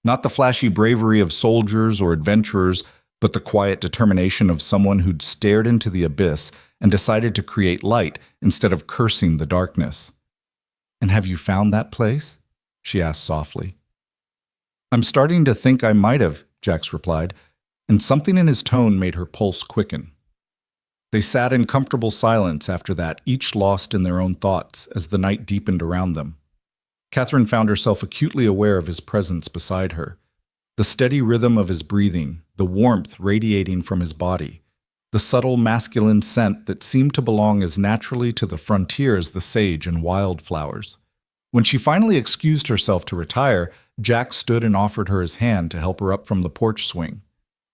Not the flashy bravery of soldiers or adventurers, but the quiet determination of someone who'd stared into the abyss and decided to create light instead of cursing the darkness. "And have you found that place?" she asked softly. "I'm starting to think I might have," Jax replied, and something in his tone made her pulse quicken. They sat in comfortable silence after that, each lost in their own thoughts as the night deepened around them. Catherine found herself acutely aware of his presence beside her. The steady rhythm of his breathing, the warmth radiating from his body, the subtle masculine scent that seemed to belong as naturally to the frontier as the sage and wildflowers. When she finally excused herself to retire, Jack stood and offered her his hand to help her up from the porch swing.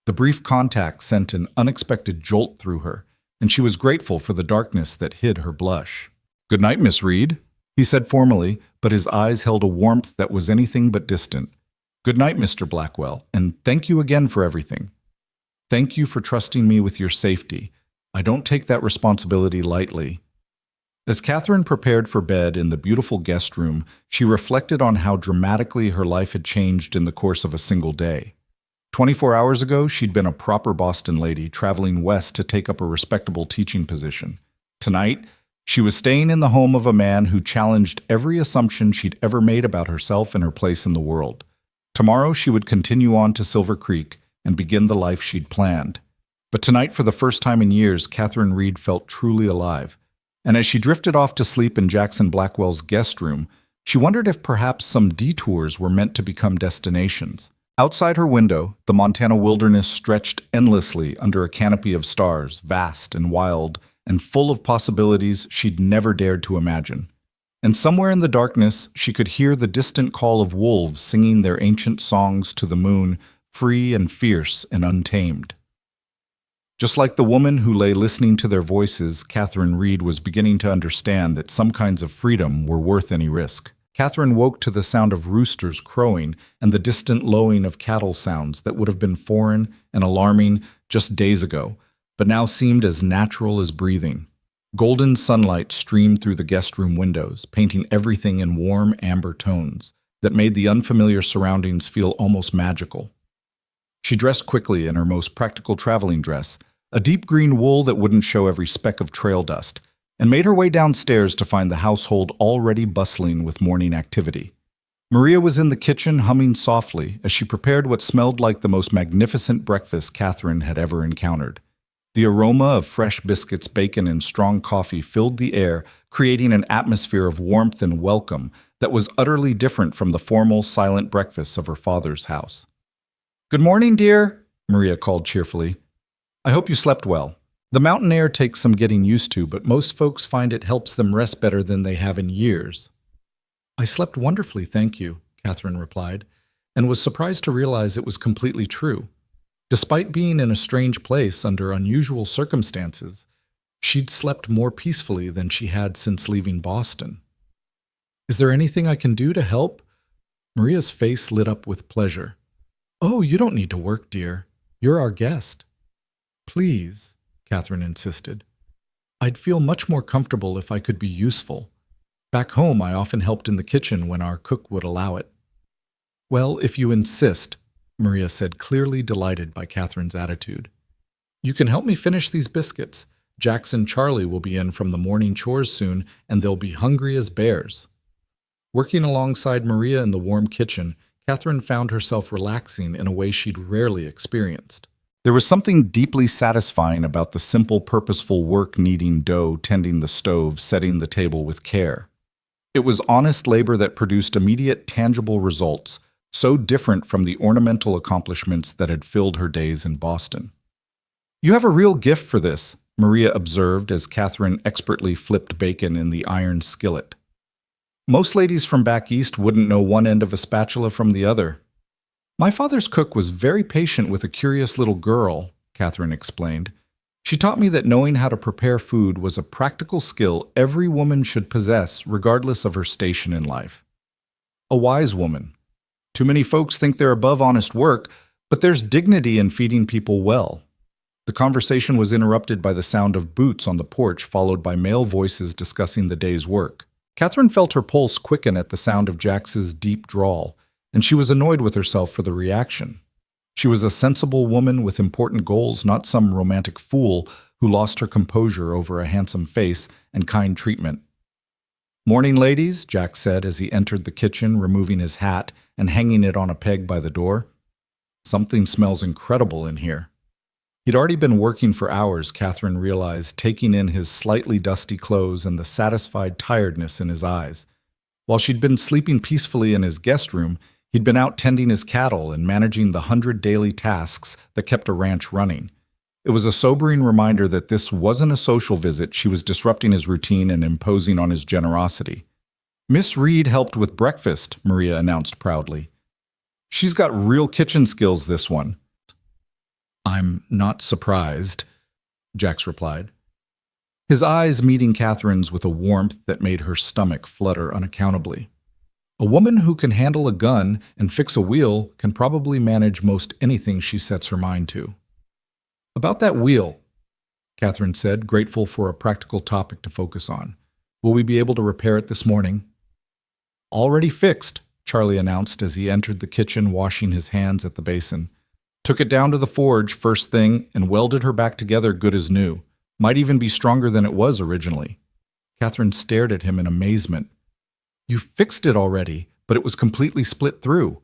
The brief contact sent an unexpected jolt through her, and she was grateful for the darkness that hid her blush. "Good night, Miss Reed," he said formally, but his eyes held a warmth that was anything but distant. Good night, Mr. Blackwell, and thank you again for everything. Thank you for trusting me with your safety. I don't take that responsibility lightly. As Catherine prepared for bed in the beautiful guest room, she reflected on how dramatically her life had changed in the course of a single day. 24 hours ago, she'd been a proper Boston lady traveling west to take up a respectable teaching position. Tonight, she was staying in the home of a man who challenged every assumption she'd ever made about herself and her place in the world. Tomorrow, she would continue on to Silver Creek and begin the life she'd planned. But tonight, for the first time in years, Catherine Reed felt truly alive. And as she drifted off to sleep in Jackson Blackwell's guest room, she wondered if perhaps some detours were meant to become destinations. Outside her window, the Montana wilderness stretched endlessly under a canopy of stars, vast and wild, and full of possibilities she'd never dared to imagine. And somewhere in the darkness, she could hear the distant call of wolves singing their ancient songs to the moon, free and fierce and untamed. Just like the woman who lay listening to their voices, Catherine Reed was beginning to understand that some kinds of freedom were worth any risk. Catherine woke to the sound of roosters crowing and the distant lowing of cattle sounds that would have been foreign and alarming just days ago, but now seemed as natural as breathing. Golden sunlight streamed through the guest room windows, painting everything in warm amber tones that made the unfamiliar surroundings feel almost magical. She dressed quickly in her most practical traveling dress, a deep green wool that wouldn't show every speck of trail dust, and made her way downstairs to find the household already bustling with morning activity. Maria was in the kitchen humming softly as she prepared what smelled like the most magnificent breakfast Catherine had ever encountered. The aroma of fresh biscuits, bacon, and strong coffee filled the air, creating an atmosphere of warmth and welcome that was utterly different from the formal, silent breakfasts of her father's house. "Good morning, dear," Maria called cheerfully. "I hope you slept well. The mountain air takes some getting used to, but most folks find it helps them rest better than they have in years." "I slept wonderfully, thank you," Catherine replied, and was surprised to realize it was completely true. Despite being in a strange place under unusual circumstances, she'd slept more peacefully than she had since leaving Boston. "Is there anything I can do to help?" Maria's face lit up with pleasure. "Oh, you don't need to work, dear. You're our guest." "Please," Catherine insisted. "I'd feel much more comfortable if I could be useful. Back home, I often helped in the kitchen when our cook would allow it." "Well, if you insist," Maria said, clearly delighted by Catherine's attitude. "You can help me finish these biscuits. Jax and Charlie will be in from the morning chores soon, and they'll be hungry as bears." Working alongside Maria in the warm kitchen, Catherine found herself relaxing in a way she'd rarely experienced. There was something deeply satisfying about the simple, purposeful work kneading dough, tending the stove, setting the table with care. It was honest labor that produced immediate, tangible results, so different from the ornamental accomplishments that had filled her days in Boston. "You have a real gift for this," Maria observed as Catherine expertly flipped bacon in the iron skillet. "Most ladies from back east wouldn't know one end of a spatula from the other." "My father's cook was very patient with a curious little girl," Catherine explained. "She taught me that knowing how to prepare food was a practical skill every woman should possess regardless of her station in life." A wise woman. Too many folks think they're above honest work, but there's dignity in feeding people well. The conversation was interrupted by the sound of boots on the porch, followed by male voices discussing the day's work. Catherine felt her pulse quicken at the sound of Jax's deep drawl, and she was annoyed with herself for the reaction. She was a sensible woman with important goals, not some romantic fool who lost her composure over a handsome face and kind treatment. "Morning, ladies," Jax said as he entered the kitchen, removing his hat and hanging it on a peg by the door. "Something smells incredible in here." He'd already been working for hours, Catherine realized, taking in his slightly dusty clothes and the satisfied tiredness in his eyes. While she'd been sleeping peacefully in his guest room, he'd been out tending his cattle and managing the 100 daily tasks that kept a ranch running. It was a sobering reminder that this wasn't a social visit. She was disrupting his routine and imposing on his generosity. "Miss Reed helped with breakfast," Maria announced proudly. "She's got real kitchen skills, this one." "I'm not surprised," Jax replied, his eyes meeting Catherine's with a warmth that made her stomach flutter unaccountably. A woman who can handle a gun and fix a wheel can probably manage most anything she sets her mind to. About that wheel, Catherine said, grateful for a practical topic to focus on. Will we be able to repair it this morning? Already fixed, Charlie announced as he entered the kitchen, washing his hands at the basin. Took it down to the forge first thing and welded her back together good as new. Might even be stronger than it was originally. Catherine stared at him in amazement. You fixed it already, but it was completely split through.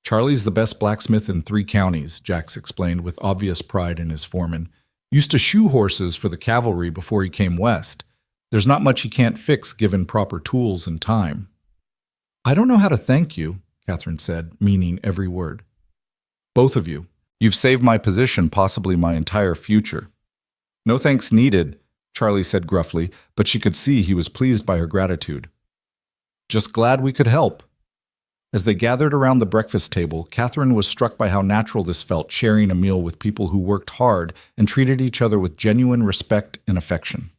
Charlie's the best blacksmith in 3 counties, Jax explained with obvious pride in his foreman. Used to shoe horses for the cavalry before he came west. There's not much he can't fix given proper tools and time. I don't know how to thank you, Catherine said, meaning every word. Both of you. You've saved my position, possibly my entire future. No thanks needed, Charlie said gruffly, but she could see he was pleased by her gratitude. Just glad we could help. As they gathered around the breakfast table, Catherine was struck by how natural this felt, sharing a meal with people who worked hard and treated each other with genuine respect and affection.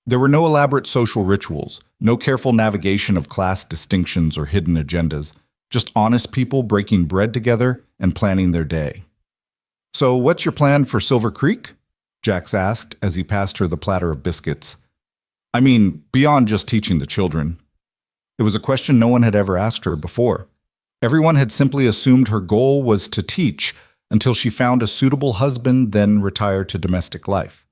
There were no elaborate social rituals, no careful navigation of class distinctions or hidden agendas, just honest people breaking bread together and planning their day. So what's your plan for Silver Creek? Jax asked as he passed her the platter of biscuits. I mean, beyond just teaching the children. It was a question no one had ever asked her before. Everyone had simply assumed her goal was to teach until she found a suitable husband, then retired to domestic life.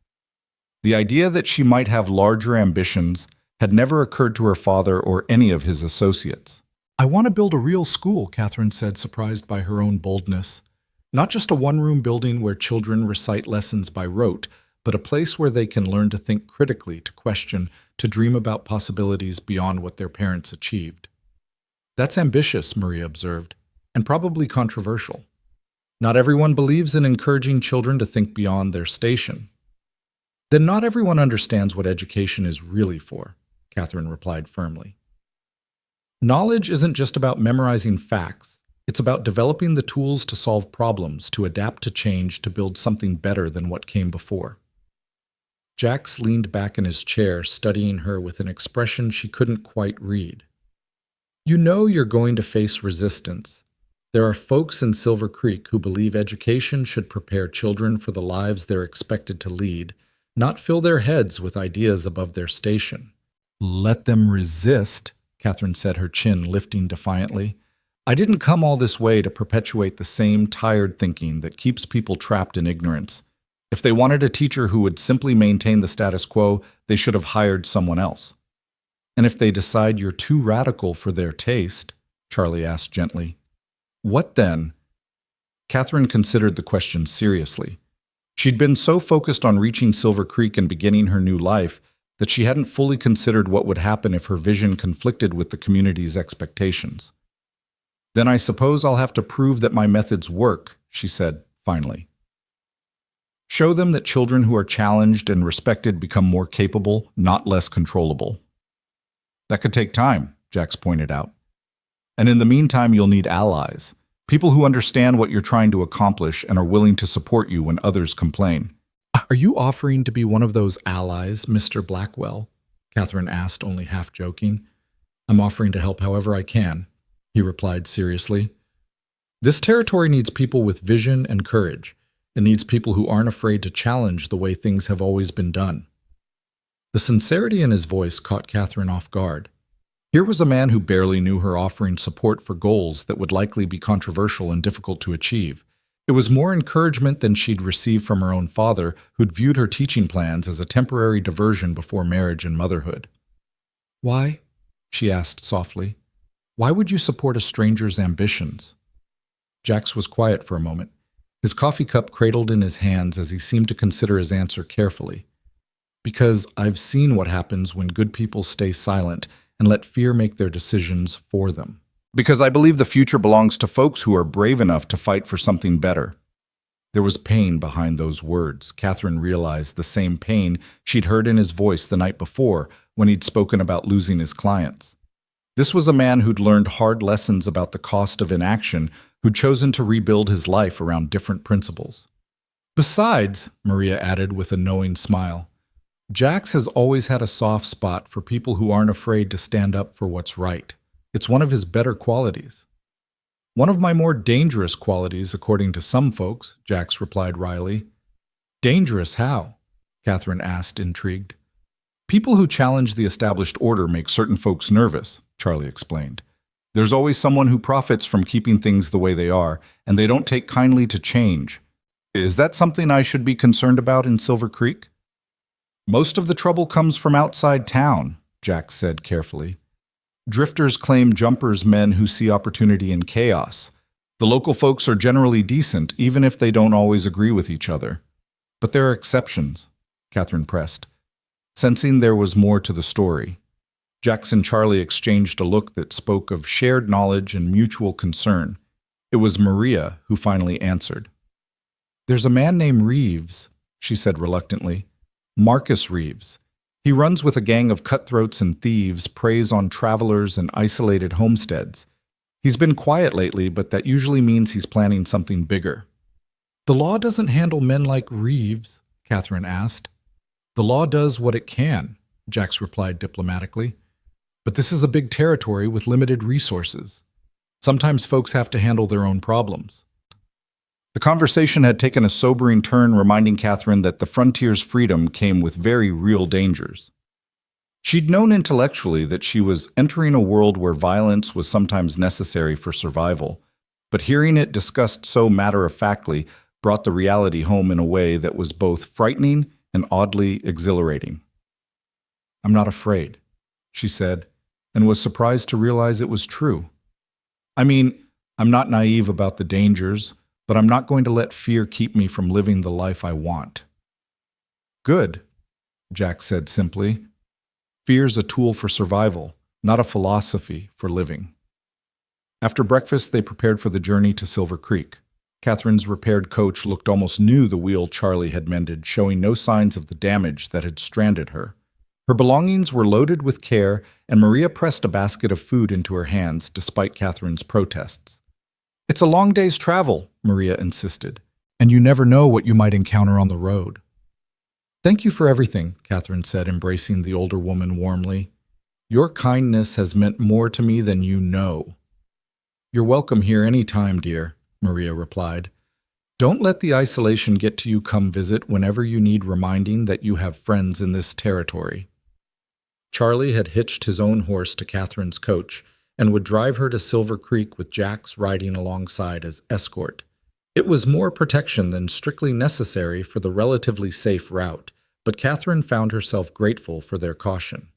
The idea that she might have larger ambitions had never occurred to her father or any of his associates. I want to build a real school, Catherine said, surprised by her own boldness. Not just a one-room building where children recite lessons by rote, but a place where they can learn to think critically, to question, to dream about possibilities beyond what their parents achieved. That's ambitious, Maria observed, and probably controversial. Not everyone believes in encouraging children to think beyond their station. Then not everyone understands what education is really for, Catherine replied firmly. Knowledge isn't just about memorizing facts. It's about developing the tools to solve problems, to adapt to change, to build something better than what came before. Jax leaned back in his chair, studying her with an expression she couldn't quite read. You know you're going to face resistance. There are folks in Silver Creek who believe education should prepare children for the lives they're expected to lead, not fill their heads with ideas above their station. Let them resist, Catherine said, her chin lifting defiantly. I didn't come all this way to perpetuate the same tired thinking that keeps people trapped in ignorance. If they wanted a teacher who would simply maintain the status quo, they should have hired someone else. And if they decide you're too radical for their taste, Charlie asked gently, what then? Catherine considered the question seriously. She'd been so focused on reaching Silver Creek and beginning her new life that she hadn't fully considered what would happen if her vision conflicted with the community's expectations. Then I suppose I'll have to prove that my methods work, she said, finally. Show them that children who are challenged and respected become more capable, not less controllable. That could take time, Jax pointed out. And in the meantime, you'll need allies, people who understand what you're trying to accomplish and are willing to support you when others complain. Are you offering to be one of those allies, Mr. Blackwell? Catherine asked, only half joking. I'm offering to help however I can, he replied seriously. This territory needs people with vision and courage. It needs people who aren't afraid to challenge the way things have always been done. The sincerity in his voice caught Catherine off guard. Here was a man who barely knew her offering support for goals that would likely be controversial and difficult to achieve. It was more encouragement than she'd received from her own father, who'd viewed her teaching plans as a temporary diversion before marriage and motherhood. Why? She asked softly. Why would you support a stranger's ambitions? Jax was quiet for a moment. His coffee cup cradled in his hands as he seemed to consider his answer carefully. Because I've seen what happens when good people stay silent and let fear make their decisions for them. Because I believe the future belongs to folks who are brave enough to fight for something better. There was pain behind those words. Catherine realized the same pain she'd heard in his voice the night before when he'd spoken about losing his clients. This was a man who'd learned hard lessons about the cost of inaction, who'd chosen to rebuild his life around different principles. Besides, Maria added with a knowing smile, Jax has always had a soft spot for people who aren't afraid to stand up for what's right. It's one of his better qualities. One of my more dangerous qualities, according to some folks, Jax replied wryly. Dangerous how? Catherine asked, intrigued. People who challenge the established order make certain folks nervous, Charlie explained. There's always someone who profits from keeping things the way they are, and they don't take kindly to change. Is that something I should be concerned about in Silver Creek? Most of the trouble comes from outside town, Jax said carefully. Drifters claim jumpers men who see opportunity in chaos. The local folks are generally decent, even if they don't always agree with each other. But there are exceptions, Catherine pressed, sensing there was more to the story. Jax and Charlie exchanged a look that spoke of shared knowledge and mutual concern. It was Maria who finally answered. There's a man named Reeves, she said reluctantly. Marcus Reeves. He runs with a gang of cutthroats and thieves, preys on travelers and isolated homesteads. He's been quiet lately, but that usually means he's planning something bigger. The law doesn't handle men like Reeves, Catherine asked. The law does what it can, Jax replied diplomatically. But this is a big territory with limited resources. Sometimes folks have to handle their own problems. The conversation had taken a sobering turn, reminding Catherine that the frontier's freedom came with very real dangers. She'd known intellectually that she was entering a world where violence was sometimes necessary for survival, but hearing it discussed so matter-of-factly brought the reality home in a way that was both frightening and oddly exhilarating. I'm not afraid, she said, and was surprised to realize it was true. I mean, I'm not naive about the dangers, but I'm not going to let fear keep me from living the life I want. Good, Jack said simply. Fear's a tool for survival, not a philosophy for living. After breakfast, they prepared for the journey to Silver Creek. Catherine's repaired coach looked almost new, the wheel Charlie had mended, showing no signs of the damage that had stranded her. Her belongings were loaded with care, and Maria pressed a basket of food into her hands, despite Catherine's protests. It's a long day's travel, Maria insisted, and you never know what you might encounter on the road. Thank you for everything, Catherine said, embracing the older woman warmly. Your kindness has meant more to me than you know. You're welcome here any time, dear, Maria replied. Don't let the isolation get to you. Come visit whenever you need reminding that you have friends in this territory. Charlie had hitched his own horse to Catherine's coach and would drive her to Silver Creek with Jax riding alongside as escort. It was more protection than strictly necessary for the relatively safe route, but Catherine found herself grateful for their caution.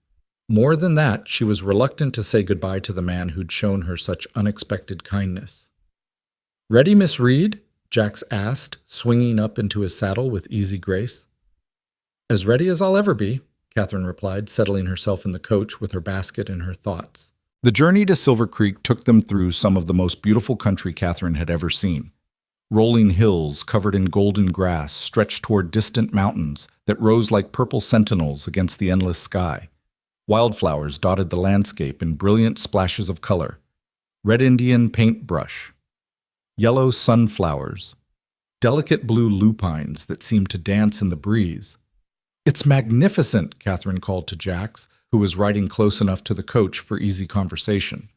More than that, she was reluctant to say goodbye to the man who'd shown her such unexpected kindness. Ready, Miss Reed? Jax asked, swinging up into his saddle with easy grace. As ready as I'll ever be, Catherine replied, settling herself in the coach with her basket and her thoughts. The journey to Silver Creek took them through some of the most beautiful country Catherine had ever seen. Rolling hills covered in golden grass stretched toward distant mountains that rose like purple sentinels against the endless sky. Wildflowers dotted the landscape in brilliant splashes of color. Red Indian paintbrush, yellow sunflowers, delicate blue lupines that seemed to dance in the breeze. It's magnificent, Catherine called to Jax, who was riding close enough to the coach for easy conversation.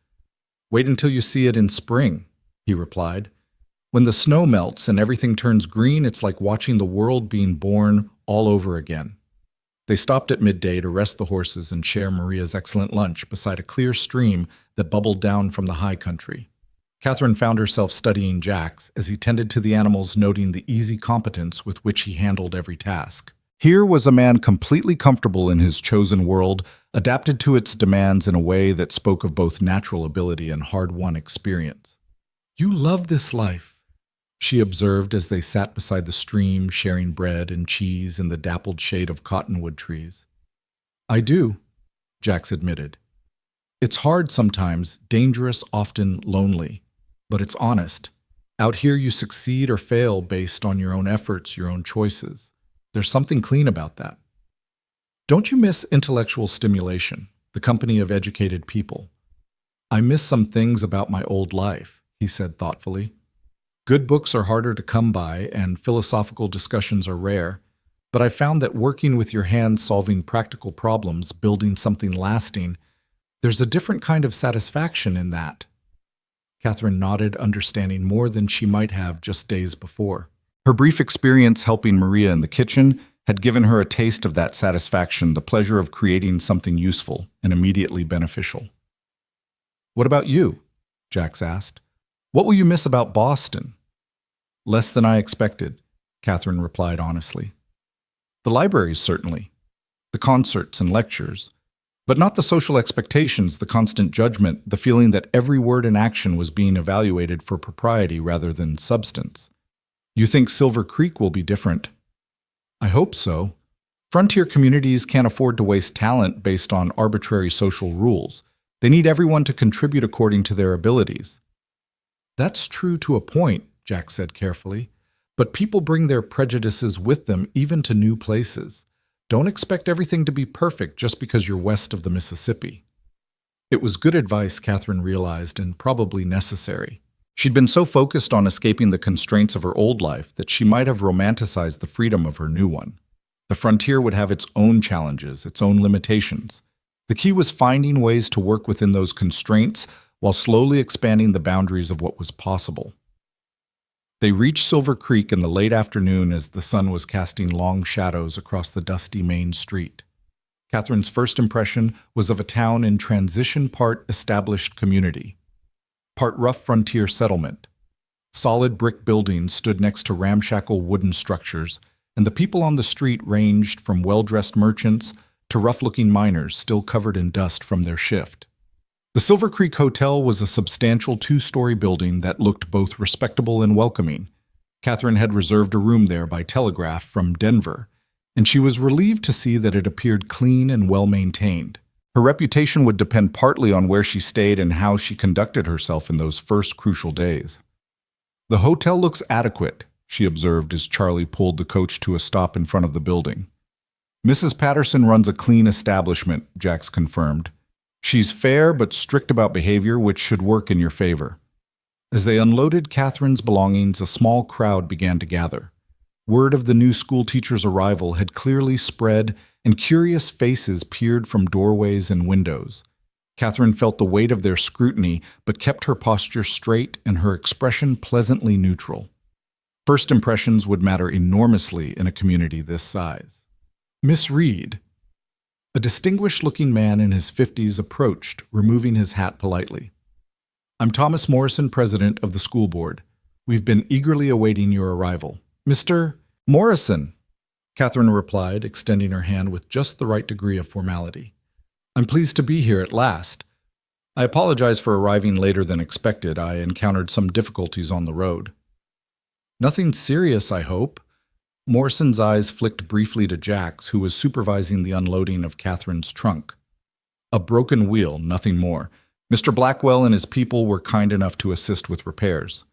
Wait until you see it in spring, he replied. When the snow melts and everything turns green, it's like watching the world being born all over again. They stopped at midday to rest the horses and share Maria's excellent lunch beside a clear stream that bubbled down from the high country. Catherine found herself studying Jax as he tended to the animals, noting the easy competence with which he handled every task. Here was a man completely comfortable in his chosen world, adapted to its demands in a way that spoke of both natural ability and hard-won experience. You love this life, she observed as they sat beside the stream, sharing bread and cheese in the dappled shade of cottonwood trees. I do, Jax admitted. It's hard sometimes, dangerous, often lonely, but it's honest. Out here you succeed or fail based on your own efforts, your own choices. There's something clean about that. Don't you miss intellectual stimulation, the company of educated people? I miss some things about my old life, he said thoughtfully. Good books are harder to come by, and philosophical discussions are rare, but I found that working with your hands, solving practical problems, building something lasting, There's a different kind of satisfaction in that. Catherine nodded, understanding more than she might have just days before. Her brief experience helping Maria in the kitchen had given her a taste of that satisfaction, the pleasure of creating something useful and immediately beneficial. "What about you?" Jax asked. "What will you miss about Boston?" "Less than I expected," Catherine replied honestly. "The libraries, certainly. The concerts and lectures. But not the social expectations, the constant judgment, the feeling that every word and action was being evaluated for propriety rather than substance. You think Silver Creek will be different?" "I hope so. Frontier communities can't afford to waste talent based on arbitrary social rules. They need everyone to contribute according to their abilities." "That's true to a point," Jack said carefully. "But people bring their prejudices with them even to new places. Don't expect everything to be perfect just because you're west of the Mississippi." It was good advice, Catherine realized, and probably necessary. She'd been so focused on escaping the constraints of her old life that she might have romanticized the freedom of her new one. The frontier would have its own challenges, its own limitations. The key was finding ways to work within those constraints while slowly expanding the boundaries of what was possible. They reached Silver Creek in the late afternoon as the sun was casting long shadows across the dusty main street. Catherine's first impression was of a town in transition, part established community, part rough frontier settlement. Solid brick buildings stood next to ramshackle wooden structures, and the people on the street ranged from well-dressed merchants to rough-looking miners still covered in dust from their shift. The Silver Creek Hotel was a substantial two-story building that looked both respectable and welcoming. Catherine had reserved a room there by telegraph from Denver, and she was relieved to see that it appeared clean and well-maintained. Her reputation would depend partly on where she stayed and how she conducted herself in those first crucial days. "The hotel looks adequate," she observed as Charlie pulled the coach to a stop in front of the building. "Mrs. Patterson runs a clean establishment," Jax confirmed. "She's fair but strict about behavior, which should work in your favor." As they unloaded Catherine's belongings, a small crowd began to gather. Word of the new school teacher's arrival had clearly spread, and curious faces peered from doorways and windows. Catherine felt the weight of their scrutiny, but kept her posture straight and her expression pleasantly neutral. First impressions would matter enormously in a community this size. "Miss Reed." A distinguished-looking man in his 50s approached, removing his hat politely. "I'm Thomas Morrison, president of the school board. We've been eagerly awaiting your arrival." "Mr. Morrison," Catherine replied, extending her hand with just the right degree of formality. "I'm pleased to be here at last. I apologize for arriving later than expected. I encountered some difficulties on the road." "Nothing serious, I hope." Morrison's eyes flicked briefly to Jax, who was supervising the unloading of Catherine's trunk. "A broken wheel, nothing more. Mr. Blackwell and his people were kind enough to assist with repairs."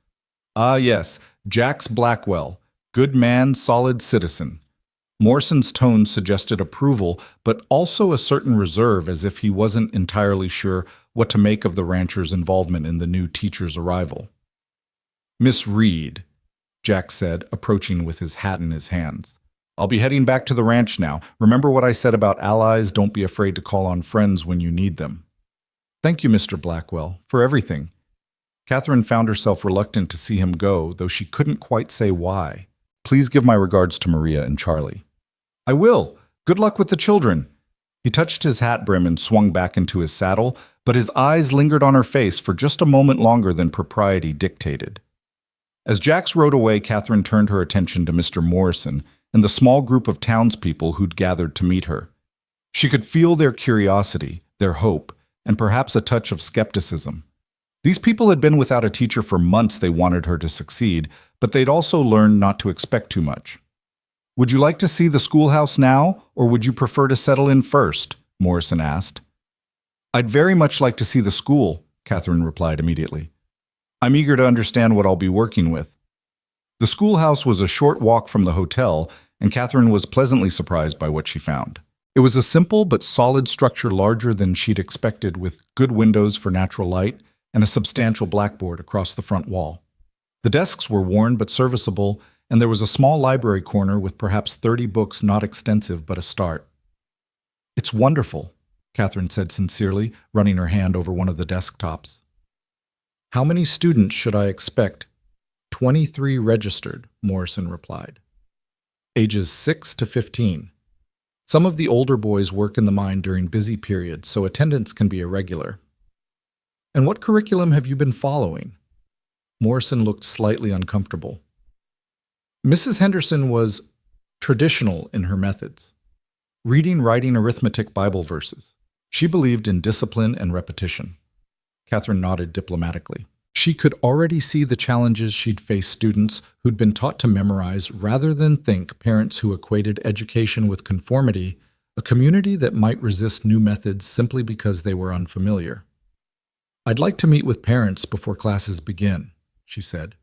"Ah, yes, Jax Blackwell. Good man, solid citizen." Morrison's tone suggested approval, but also a certain reserve, as if he wasn't entirely sure what to make of the rancher's involvement in the new teacher's arrival. "Miss Reed," Jack said, approaching with his hat in his hands. "I'll be heading back to the ranch now. Remember what I said about allies? Don't be afraid to call on friends when you need them." "Thank you, Mr. Blackwell, for everything." Catherine found herself reluctant to see him go, though she couldn't quite say why. "Please give my regards to Maria and Charlie." "I will. Good luck with the children." He touched his hat brim and swung back into his saddle, but his eyes lingered on her face for just a moment longer than propriety dictated. As Jax rode away, Catherine turned her attention to Mr. Morrison and the small group of townspeople who'd gathered to meet her. She could feel their curiosity, their hope, and perhaps a touch of skepticism. These people had been without a teacher for months. They wanted her to succeed, but they'd also learned not to expect too much. "Would you like to see the schoolhouse now, or would you prefer to settle in first?" Morrison asked. "I'd very much like to see the school," Catherine replied immediately. "I'm eager to understand what I'll be working with." The schoolhouse was a short walk from the hotel, and Catherine was pleasantly surprised by what she found. It was a simple but solid structure, larger than she'd expected, with good windows for natural light and a substantial blackboard across the front wall. The desks were worn but serviceable, and there was a small library corner with perhaps 30 books, not extensive but a start. "It's wonderful," Catherine said sincerely, running her hand over one of the desktops. How many students should I expect? 23 registered, Morrison replied. Ages 6 to 15. Some of the older boys work in the mine during busy periods, so attendance can be irregular. And what curriculum have you been following? Morrison looked slightly uncomfortable. Mrs. Henderson was traditional in her methods. Reading, writing, arithmetic, Bible verses. She believed in discipline and repetition. Catherine nodded diplomatically. She could already see the challenges she'd face students who'd been taught to memorize rather than think, parents who equated education with conformity, a community that might resist new methods simply because they were unfamiliar. I'd like to meet with parents before classes begin, she said.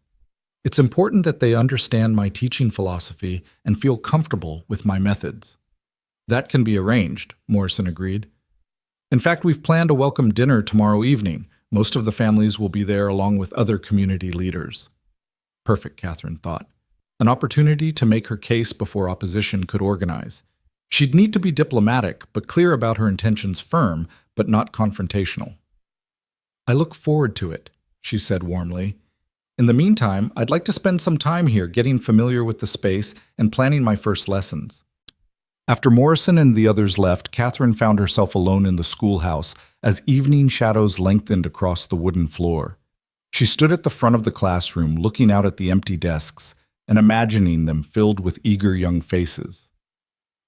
It's important that they understand my teaching philosophy and feel comfortable with my methods. That can be arranged, Morrison agreed. In fact, we've planned a welcome dinner tomorrow evening. Most of the families will be there along with other community leaders. Perfect, Catherine thought. An opportunity to make her case before opposition could organize. She'd need to be diplomatic, but clear about her intentions, firm, but not confrontational. I look forward to it, she said warmly. In the meantime, I'd like to spend some time here getting familiar with the space and planning my first lessons. After Morrison and the others left, Catherine found herself alone in the schoolhouse as evening shadows lengthened across the wooden floor. She stood at the front of the classroom, looking out at the empty desks and imagining them filled with eager young faces.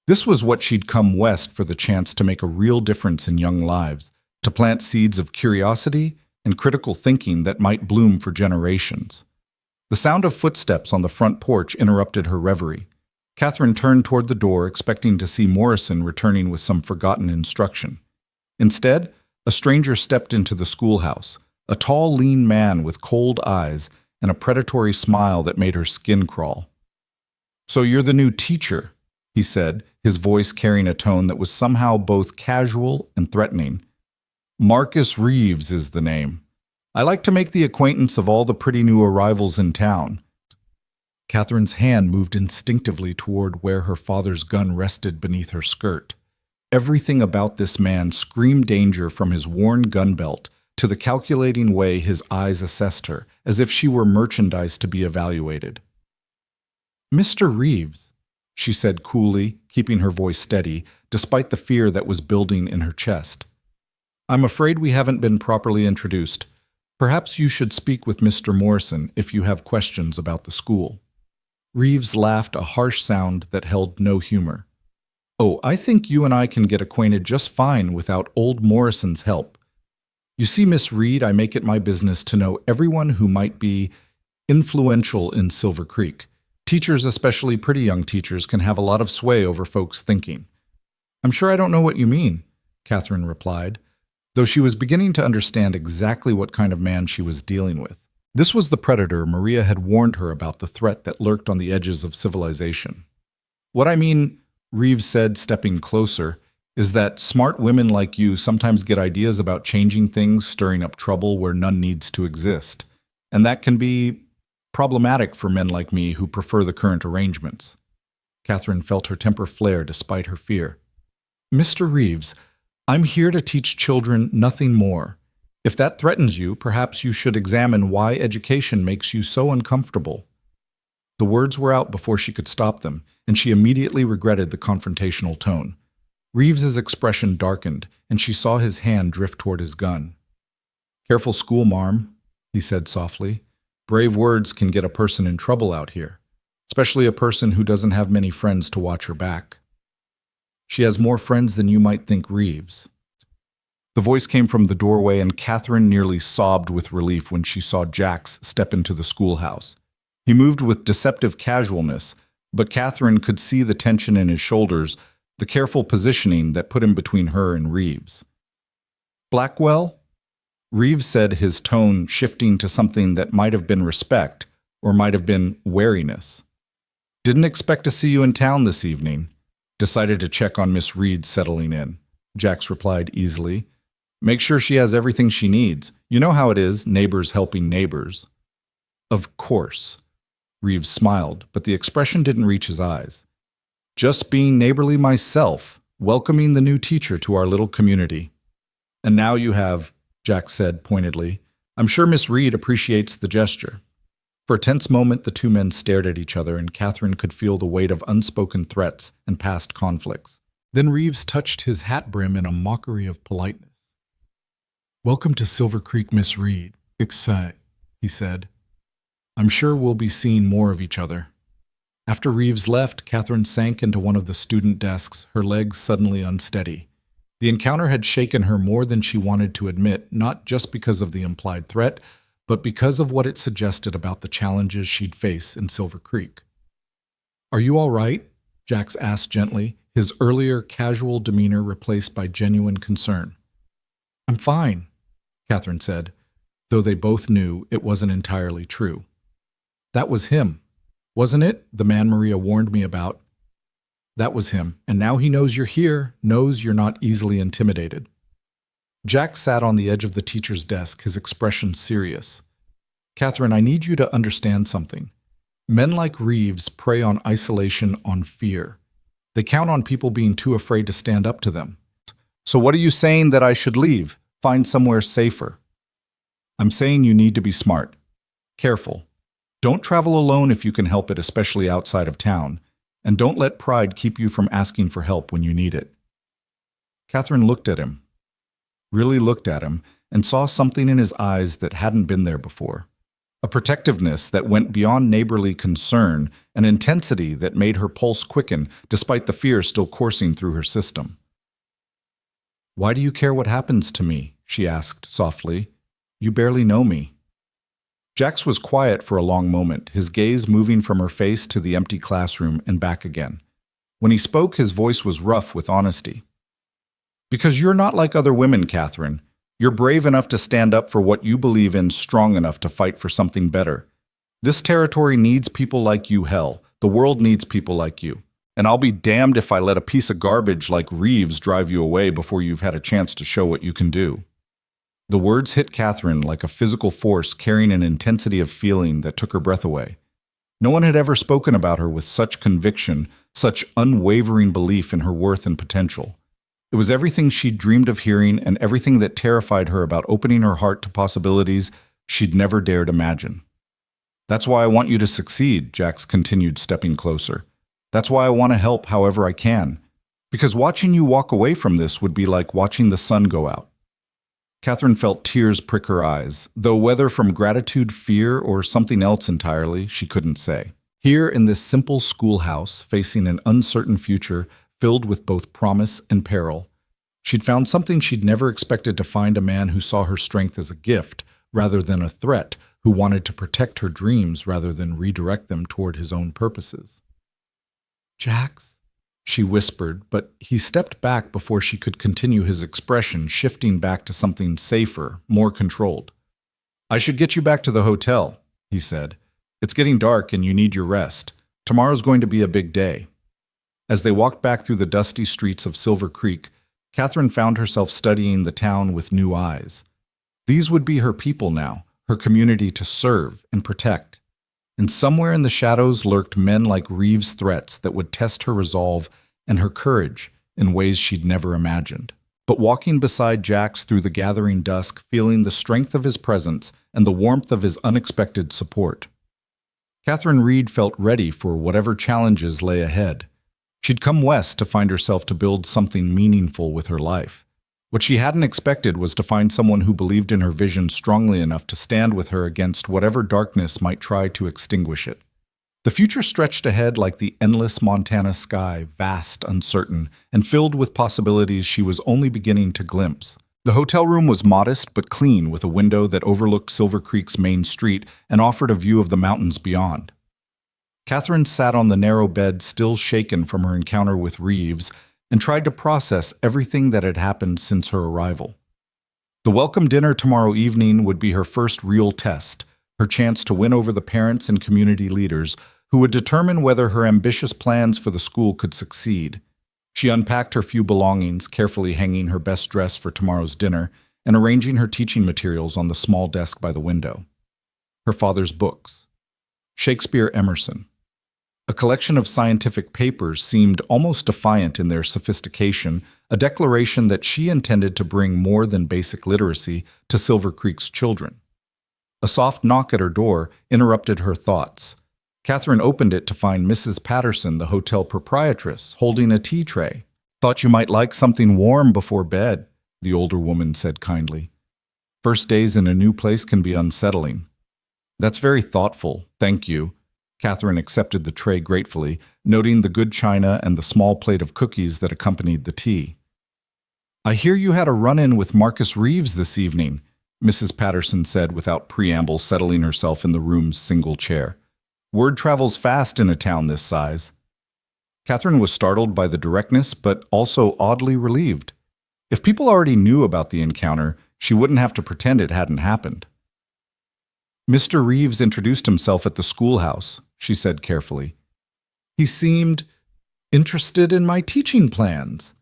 This was what she'd come west for, the chance to make a real difference in young lives, to plant seeds of curiosity and critical thinking that might bloom for generations. The sound of footsteps on the front porch interrupted her reverie. Catherine turned toward the door, expecting to see Morrison returning with some forgotten instruction. Instead, a stranger stepped into the schoolhouse, a tall, lean man with cold eyes and a predatory smile that made her skin crawl. "So you're the new teacher," he said, his voice carrying a tone that was somehow both casual and threatening. "Marcus Reeves is the name. I like to make the acquaintance of all the pretty new arrivals in town." Catherine's hand moved instinctively toward where her father's gun rested beneath her skirt. Everything about this man screamed danger, from his worn gun belt to the calculating way his eyes assessed her, as if she were merchandise to be evaluated. "Mr. Reeves," she said coolly, keeping her voice steady, despite the fear that was building in her chest. "I'm afraid we haven't been properly introduced. Perhaps you should speak with Mr. Morrison if you have questions about the school." Reeves laughed, a harsh sound that held no humor. "Oh, I think you and I can get acquainted just fine without old Morrison's help. You see, Miss Reed, I make it my business to know everyone who might be influential in Silver Creek. Teachers, especially pretty young teachers, can have a lot of sway over folks' thinking." "I'm sure I don't know what you mean," Catherine replied, though she was beginning to understand exactly what kind of man she was dealing with. This was the predator Maria had warned her about, the threat that lurked on the edges of civilization. "What I mean," Reeves said, stepping closer, "is that smart women like you sometimes get ideas about changing things, stirring up trouble where none needs to exist. And that can be problematic for men like me who prefer the current arrangements." Catherine felt her temper flare despite her fear. "Mr. Reeves, I'm here to teach children, nothing more. If that threatens you, perhaps you should examine why education makes you so uncomfortable." The words were out before she could stop them, and she immediately regretted the confrontational tone. Reeves's expression darkened, and she saw his hand drift toward his gun. "Careful school, marm," he said softly. "Brave words can get a person in trouble out here, especially a person who doesn't have many friends to watch her back." "She has more friends than you might think, Reeves." The voice came from the doorway, and Catherine nearly sobbed with relief when she saw Jax step into the schoolhouse. He moved with deceptive casualness, but Catherine could see the tension in his shoulders, the careful positioning that put him between her and Reeves. "Blackwell?" Reeves said, his tone shifting to something that might have been respect or might have been wariness. "Didn't expect to see you in town this evening. Decided to check on Miss Reed settling in," Jax replied easily. "Make sure she has everything she needs. You know how it is, neighbors helping neighbors." "Of course." Reeves smiled, but the expression didn't reach his eyes. "Just being neighborly myself," welcoming the new teacher to our little community. And now you have, Jack said pointedly. I'm sure Miss Reed appreciates the gesture. For a tense moment, the two men stared at each other, and Catherine could feel the weight of unspoken threats and past conflicts. Then Reeves touched his hat brim in a mockery of politeness. Welcome to Silver Creek, Miss Reed, he said. I'm sure we'll be seeing more of each other. After Reeves left, Catherine sank into one of the student desks, her legs suddenly unsteady. The encounter had shaken her more than she wanted to admit, not just because of the implied threat, but because of what it suggested about the challenges she'd face in Silver Creek. Are you all right? Jax asked gently, his earlier casual demeanor replaced by genuine concern. I'm fine, Catherine said, though they both knew it wasn't entirely true. That was him, wasn't it? The man Maria warned me about. That was him, and now he knows you're here, knows you're not easily intimidated. Jack sat on the edge of the teacher's desk, his expression serious. Catherine, I need you to understand something. Men like Reeves prey on isolation, on fear. They count on people being too afraid to stand up to them. So what are you saying that I should leave? Find somewhere safer? I'm saying you need to be smart. Careful. Don't travel alone if you can help it, especially outside of town. And don't let pride keep you from asking for help when you need it. Catherine looked at him, really looked at him, and saw something in his eyes that hadn't been there before. A protectiveness that went beyond neighborly concern, an intensity that made her pulse quicken despite the fear still coursing through her system. Why do you care what happens to me? She asked softly. You barely know me. Jax was quiet for a long moment, his gaze moving from her face to the empty classroom and back again. When he spoke, his voice was rough with honesty. Because you're not like other women, Catherine. You're brave enough to stand up for what you believe in, strong enough to fight for something better. This territory needs people like you, hell. The world needs people like you. And I'll be damned if I let a piece of garbage like Reeves drive you away before you've had a chance to show what you can do. The words hit Catherine like a physical force carrying an intensity of feeling that took her breath away. No one had ever spoken about her with such conviction, such unwavering belief in her worth and potential. It was everything she'd dreamed of hearing and everything that terrified her about opening her heart to possibilities she'd never dared imagine. That's why I want you to succeed, Jax continued, stepping closer. That's why I want to help however I can. Because watching you walk away from this would be like watching the sun go out. Catherine felt tears prick her eyes, though whether from gratitude, fear, or something else entirely, she couldn't say. Here in this simple schoolhouse, facing an uncertain future filled with both promise and peril, she'd found something she'd never expected to find: a man who saw her strength as a gift rather than a threat, who wanted to protect her dreams rather than redirect them toward his own purposes. Jax? She whispered, but he stepped back before she could continue, his expression shifting back to something safer, more controlled. I should get you back to the hotel, he said. It's getting dark and you need your rest. Tomorrow's going to be a big day. As they walked back through the dusty streets of Silver Creek, Catherine found herself studying the town with new eyes. These would be her people now, her community to serve and protect. And somewhere in the shadows lurked men like Reeves' threats that would test her resolve and her courage in ways she'd never imagined. But walking beside Jax through the gathering dusk, feeling the strength of his presence and the warmth of his unexpected support, Catherine Reed felt ready for whatever challenges lay ahead. She'd come west to find herself to build something meaningful with her life. What she hadn't expected was to find someone who believed in her vision strongly enough to stand with her against whatever darkness might try to extinguish it. The future stretched ahead like the endless Montana sky, vast, uncertain, and filled with possibilities she was only beginning to glimpse. The hotel room was modest but clean, with a window that overlooked Silver Creek's main street and offered a view of the mountains beyond. Catherine sat on the narrow bed, still shaken from her encounter with Reeves, and tried to process everything that had happened since her arrival. The welcome dinner tomorrow evening would be her first real test, her chance to win over the parents and community leaders who would determine whether her ambitious plans for the school could succeed. She unpacked her few belongings, carefully hanging her best dress for tomorrow's dinner and arranging her teaching materials on the small desk by the window. Her father's books. Shakespeare, Emerson. A collection of scientific papers seemed almost defiant in their sophistication, a declaration that she intended to bring more than basic literacy to Silver Creek's children. A soft knock at her door interrupted her thoughts. Catherine opened it to find Mrs. Patterson, the hotel proprietress, holding a tea tray. "Thought you might like something warm before bed," the older woman said kindly. "First days in a new place can be unsettling." "That's very thoughtful, thank you." Catherine accepted the tray gratefully, noting the good china and the small plate of cookies that accompanied the tea. "I hear you had a run-in with Marcus Reeves this evening," Mrs. Patterson said without preamble, settling herself in the room's single chair. "Word travels fast in a town this size." Catherine was startled by the directness, but also oddly relieved. If people already knew about the encounter, she wouldn't have to pretend it hadn't happened. "Mr. Reeves introduced himself at the schoolhouse," she said carefully. "He seemed interested in my teaching plans."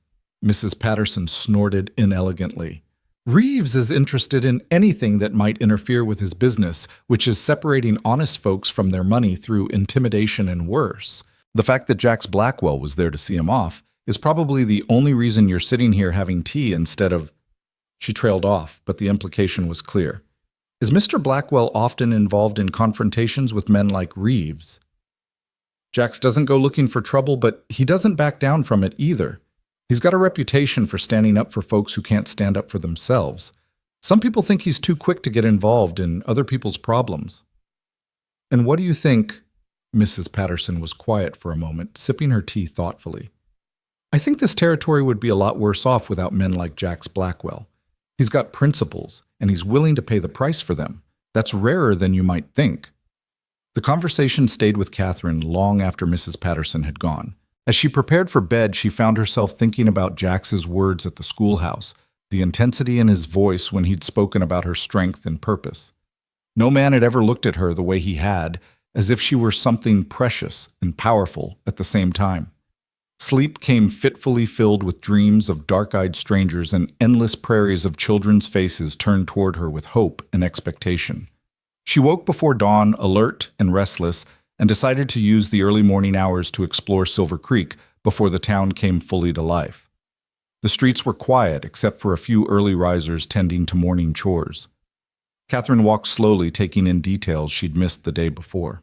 Mrs. Patterson snorted inelegantly. "Reeves is interested in anything that might interfere with his business, which is separating honest folks from their money through intimidation and worse. The fact that Jax Blackwell was there to see him off is probably the only reason you're sitting here having tea instead of—" She trailed off, but the implication was clear. "Is Mr. Blackwell often involved in confrontations with men like Reeves?" "Jax doesn't go looking for trouble, but he doesn't back down from it either. He's got a reputation for standing up for folks who can't stand up for themselves. Some people think he's too quick to get involved in other people's problems." "And what do you think?" Mrs. Patterson was quiet for a moment, sipping her tea thoughtfully. "I think this territory would be a lot worse off without men like Jax Blackwell. He's got principles, and he's willing to pay the price for them. That's rarer than you might think." The conversation stayed with Catherine long after Mrs. Patterson had gone. As she prepared for bed, she found herself thinking about Jax's words at the schoolhouse, the intensity in his voice when he'd spoken about her strength and purpose. No man had ever looked at her the way he had, as if she were something precious and powerful at the same time. Sleep came fitfully filled with dreams of dark-eyed strangers and endless prairies of children's faces turned toward her with hope and expectation. She woke before dawn, alert and restless, and decided to use the early morning hours to explore Silver Creek before the town came fully to life. The streets were quiet except for a few early risers tending to morning chores. Catherine walked slowly, taking in details she'd missed the day before.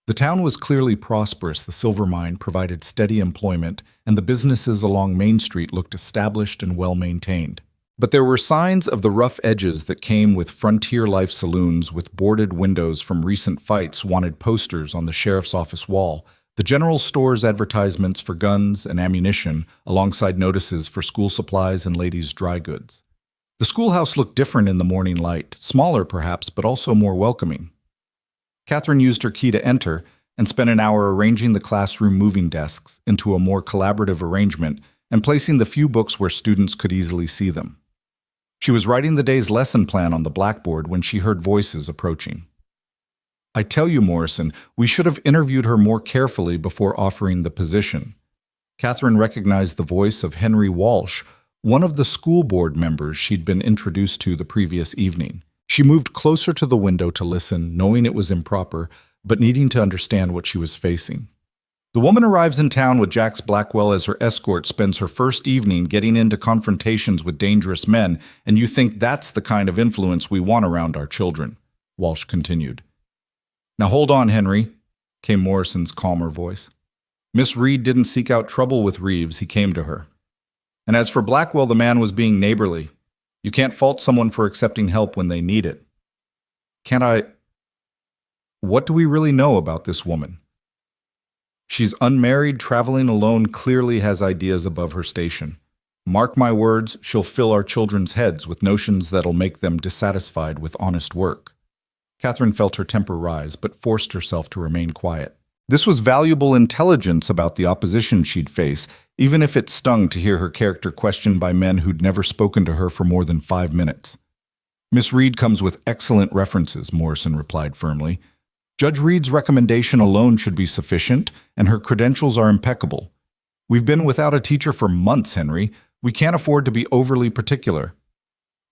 The town was clearly prosperous. The silver mine provided steady employment, and the businesses along Main Street looked established and well-maintained. But there were signs of the rough edges that came with frontier-life saloons with boarded windows from recent fights wanted posters on the sheriff's office wall, the general store's advertisements for guns and ammunition, alongside notices for school supplies and ladies' dry goods. The schoolhouse looked different in the morning light, smaller perhaps, but also more welcoming. Catherine used her key to enter and spent an hour arranging the classroom moving desks into a more collaborative arrangement and placing the few books where students could easily see them. She was writing the day's lesson plan on the blackboard when she heard voices approaching. "I tell you, Morrison, we should have interviewed her more carefully before offering the position." Catherine recognized the voice of Henry Walsh, one of the school board members she'd been introduced to the previous evening. She moved closer to the window to listen, knowing it was improper, but needing to understand what she was facing. "The woman arrives in town with Jax Blackwell as her escort, spends her first evening getting into confrontations with dangerous men, and you think that's the kind of influence we want around our children," Walsh continued. "Now hold on, Henry," came Morrison's calmer voice. "Miss Reed didn't seek out trouble with Reeves, he came to her. And as for Blackwell, the man was being neighborly. You can't fault someone for accepting help when they need it." "Can't I? What do we really know about this woman?" "She's unmarried, traveling alone, clearly has ideas above her station. Mark my words, she'll fill our children's heads with notions that'll make them dissatisfied with honest work." Catherine felt her temper rise, but forced herself to remain quiet. This was valuable intelligence about the opposition she'd face, even if it stung to hear her character questioned by men who'd never spoken to her for more than 5 minutes. "Miss Reed comes with excellent references," Morrison replied firmly. "Judge Reed's recommendation alone should be sufficient, and her credentials are impeccable. We've been without a teacher for months, Henry. We can't afford to be overly particular."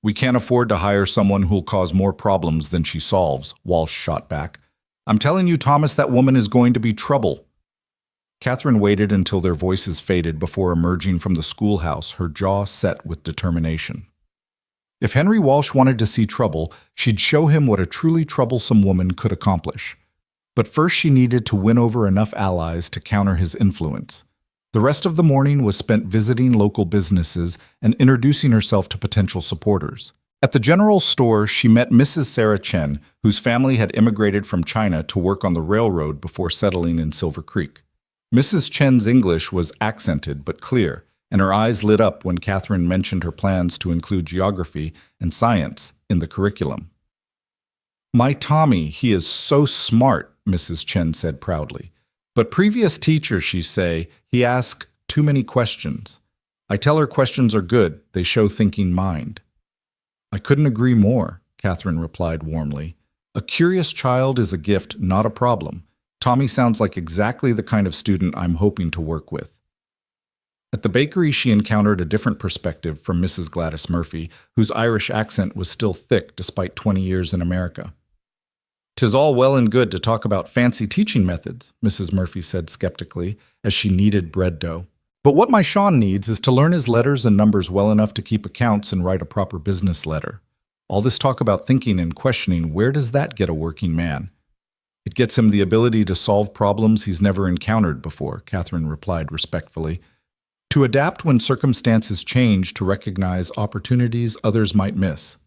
"We can't afford to hire someone who'll cause more problems than she solves," Walsh shot back. "I'm telling you, Thomas, that woman is going to be trouble. Catherine waited until their voices faded before emerging from the schoolhouse, her jaw set with determination. If Henry Walsh wanted to see trouble, she'd show him what a truly troublesome woman could accomplish. But first she needed to win over enough allies to counter his influence. The rest of the morning was spent visiting local businesses and introducing herself to potential supporters. At the general store, she met Mrs. Sarah Chen, whose family had immigrated from China to work on the railroad before settling in Silver Creek. Mrs. Chen's English was accented but clear, and her eyes lit up when Catherine mentioned her plans to include geography and science in the curriculum. "My Tommy, he is so smart," Mrs. Chen said proudly. "But previous teachers, she say, he ask too many questions. I tell her questions are good, they show thinking mind." "I couldn't agree more," Catherine replied warmly. "A curious child is a gift, not a problem. Tommy sounds like exactly the kind of student I'm hoping to work with." At the bakery, she encountered a different perspective from Mrs. Gladys Murphy, whose Irish accent was still thick despite 20 years in America. "'Tis all well and good to talk about fancy teaching methods," Mrs. Murphy said skeptically, as she kneaded bread dough. "But what my Sean needs is to learn his letters and numbers well enough to keep accounts and write a proper business letter. All this talk about thinking and questioning, where does that get a working man?" "It gets him the ability to solve problems he's never encountered before," Catherine replied respectfully. "To adapt when circumstances change, to recognize opportunities others might miss.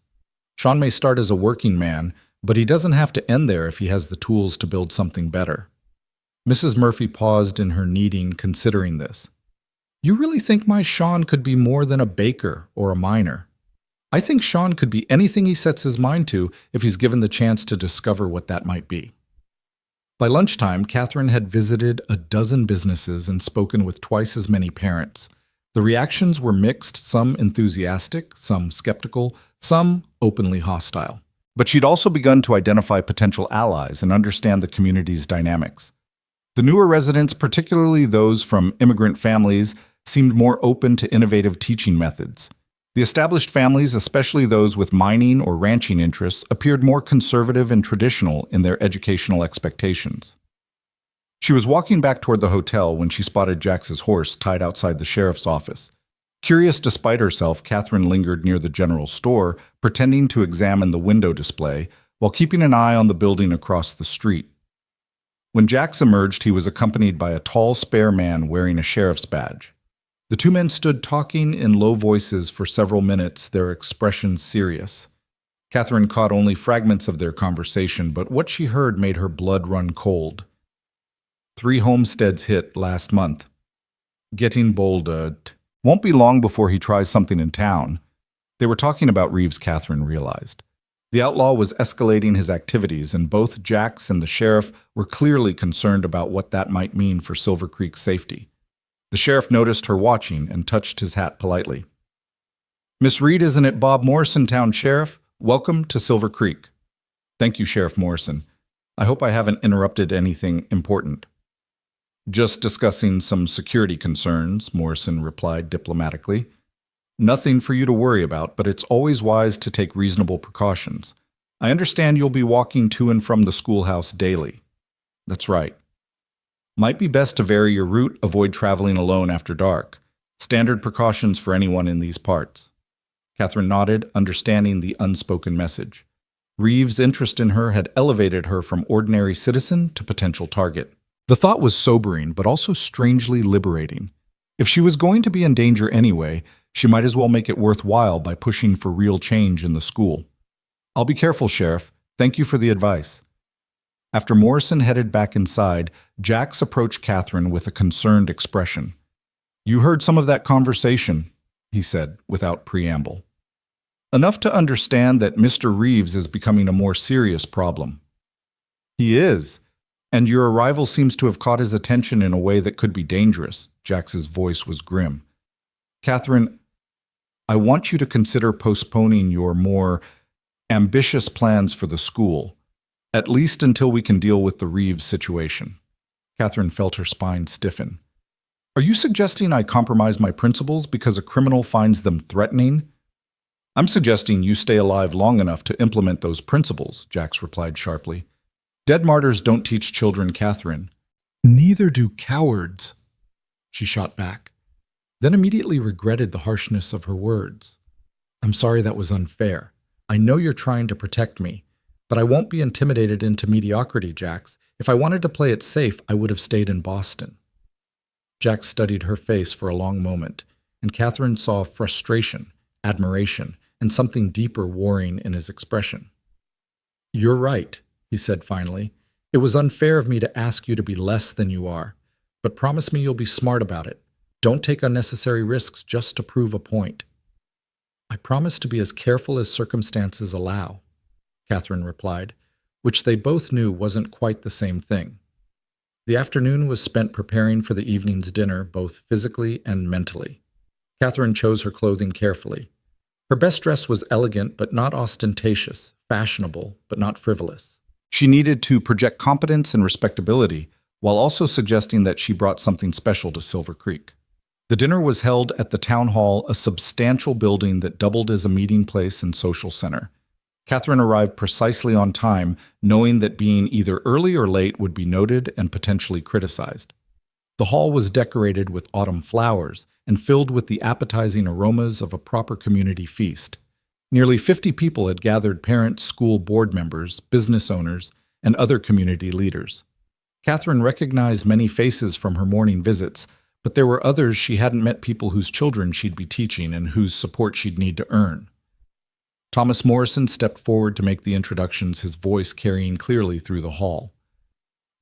Sean may start as a working man, but he doesn't have to end there if he has the tools to build something better." Mrs. Murphy paused in her kneading, considering this. "You really think my Sean could be more than a baker or a miner?" "I think Sean could be anything he sets his mind to if he's given the chance to discover what that might be." By lunchtime, Catherine had visited a dozen businesses and spoken with twice as many parents. The reactions were mixed, some enthusiastic, some skeptical, some openly hostile. But she'd also begun to identify potential allies and understand the community's dynamics. The newer residents, particularly those from immigrant families, seemed more open to innovative teaching methods. The established families, especially those with mining or ranching interests, appeared more conservative and traditional in their educational expectations. She was walking back toward the hotel when she spotted Jax's horse tied outside the sheriff's office. Curious despite herself, Catherine lingered near the general store, pretending to examine the window display while keeping an eye on the building across the street. When Jax emerged, he was accompanied by a tall, spare man wearing a sheriff's badge. The two men stood talking in low voices for several minutes, their expressions serious. Catherine caught only fragments of their conversation, but what she heard made her blood run cold. 3 homesteads hit last month. Getting bold, won't be long before he tries something in town. They were talking about Reeves, Catherine realized. The outlaw was escalating his activities, and both Jax and the sheriff were clearly concerned about what that might mean for Silver Creek's safety. The sheriff noticed her watching and touched his hat politely. "Miss Reed, isn't it Bob Morrison, Town Sheriff? Welcome to Silver Creek." "Thank you, Sheriff Morrison. I hope I haven't interrupted anything important." "Just discussing some security concerns," Morrison replied diplomatically. "Nothing for you to worry about, but it's always wise to take reasonable precautions. I understand you'll be walking to and from the schoolhouse daily." "That's right." "Might be best to vary your route, avoid traveling alone after dark. Standard precautions for anyone in these parts." Catherine nodded, understanding the unspoken message. Reeves' interest in her had elevated her from ordinary citizen to potential target. The thought was sobering, but also strangely liberating. If she was going to be in danger anyway, she might as well make it worthwhile by pushing for real change in the school. "I'll be careful, Sheriff. Thank you for the advice." After Morrison headed back inside, Jax approached Catherine with a concerned expression. "You heard some of that conversation," he said, without preamble. "Enough to understand that Mr. Reeves is becoming a more serious problem." "He is. And your arrival seems to have caught his attention in a way that could be dangerous." Jax's voice was grim. "Catherine, I want you to consider postponing your more ambitious plans for the school, at least until we can deal with the Reeves situation." Catherine felt her spine stiffen. "Are you suggesting I compromise my principles because a criminal finds them threatening?" "I'm suggesting you stay alive long enough to implement those principles," Jax replied sharply. "Dead martyrs don't teach children, Catherine. Neither do cowards, she shot back, then immediately regretted the harshness of her words. I'm sorry that was unfair. I know you're trying to protect me, but I won't be intimidated into mediocrity, Jax. If I wanted to play it safe, I would have stayed in Boston. Jax studied her face for a long moment, and Catherine saw frustration, admiration, and something deeper warring in his expression. You're right, he said finally. It was unfair of me to ask you to be less than you are, but promise me you'll be smart about it. Don't take unnecessary risks just to prove a point. I promise to be as careful as circumstances allow, Catherine replied, which they both knew wasn't quite the same thing. The afternoon was spent preparing for the evening's dinner, both physically and mentally. Catherine chose her clothing carefully. Her best dress was elegant but not ostentatious, fashionable but not frivolous. She needed to project competence and respectability, while also suggesting that she brought something special to Silver Creek. The dinner was held at the town hall, a substantial building that doubled as a meeting place and social center. Catherine arrived precisely on time, knowing that being either early or late would be noted and potentially criticized. The hall was decorated with autumn flowers and filled with the appetizing aromas of a proper community feast. Nearly 50 people had gathered: parents, school board members, business owners, and other community leaders. Catherine recognized many faces from her morning visits, but there were others she hadn't met, people whose children she'd be teaching and whose support she'd need to earn. Thomas Morrison stepped forward to make the introductions, his voice carrying clearly through the hall.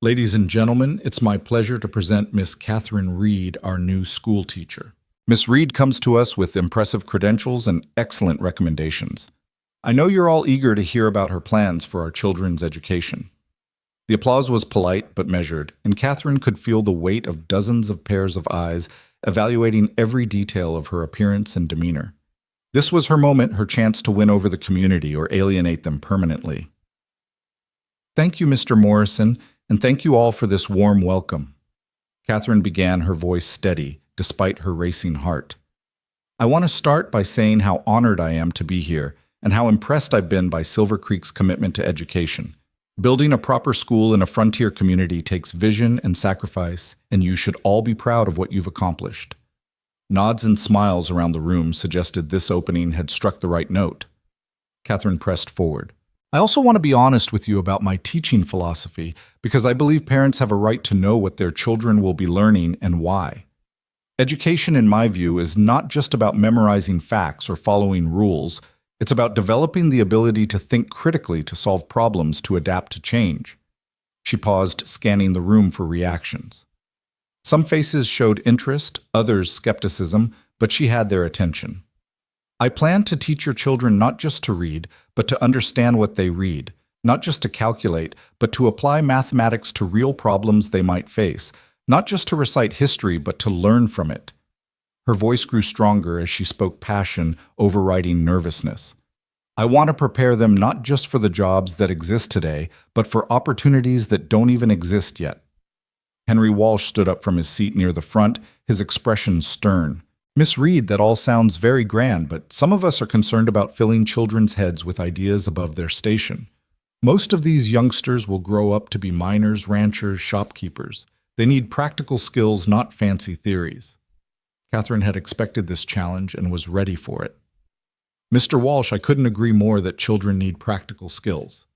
Ladies and gentlemen, it's my pleasure to present Miss Catherine Reed, our new school teacher. Miss Reed comes to us with impressive credentials and excellent recommendations. I know you're all eager to hear about her plans for our children's education. The applause was polite but measured, and Catherine could feel the weight of dozens of pairs of eyes evaluating every detail of her appearance and demeanor. This was her moment, her chance to win over the community or alienate them permanently. Thank you, Mr. Morrison, and thank you all for this warm welcome. Catherine began, her voice steady, despite her racing heart. I want to start by saying how honored I am to be here and how impressed I've been by Silver Creek's commitment to education. Building a proper school in a frontier community takes vision and sacrifice, and you should all be proud of what you've accomplished. Nods and smiles around the room suggested this opening had struck the right note. Catherine pressed forward. I also want to be honest with you about my teaching philosophy, because I believe parents have a right to know what their children will be learning and why. Education, in my view, is not just about memorizing facts or following rules. It's about developing the ability to think critically, to solve problems, to adapt to change. She paused, scanning the room for reactions. Some faces showed interest, others skepticism, but she had their attention. I plan to teach your children not just to read, but to understand what they read, not just to calculate, but to apply mathematics to real problems they might face, not just to recite history, but to learn from it. Her voice grew stronger as she spoke, passion overriding nervousness. I want to prepare them not just for the jobs that exist today, but for opportunities that don't even exist yet. Henry Walsh stood up from his seat near the front, his expression stern. Miss Reed, that all sounds very grand, but some of us are concerned about filling children's heads with ideas above their station. Most of these youngsters will grow up to be miners, ranchers, shopkeepers. They need practical skills, not fancy theories. Catherine had expected this challenge and was ready for it. Mr. Walsh, I couldn't agree more that children need practical skills.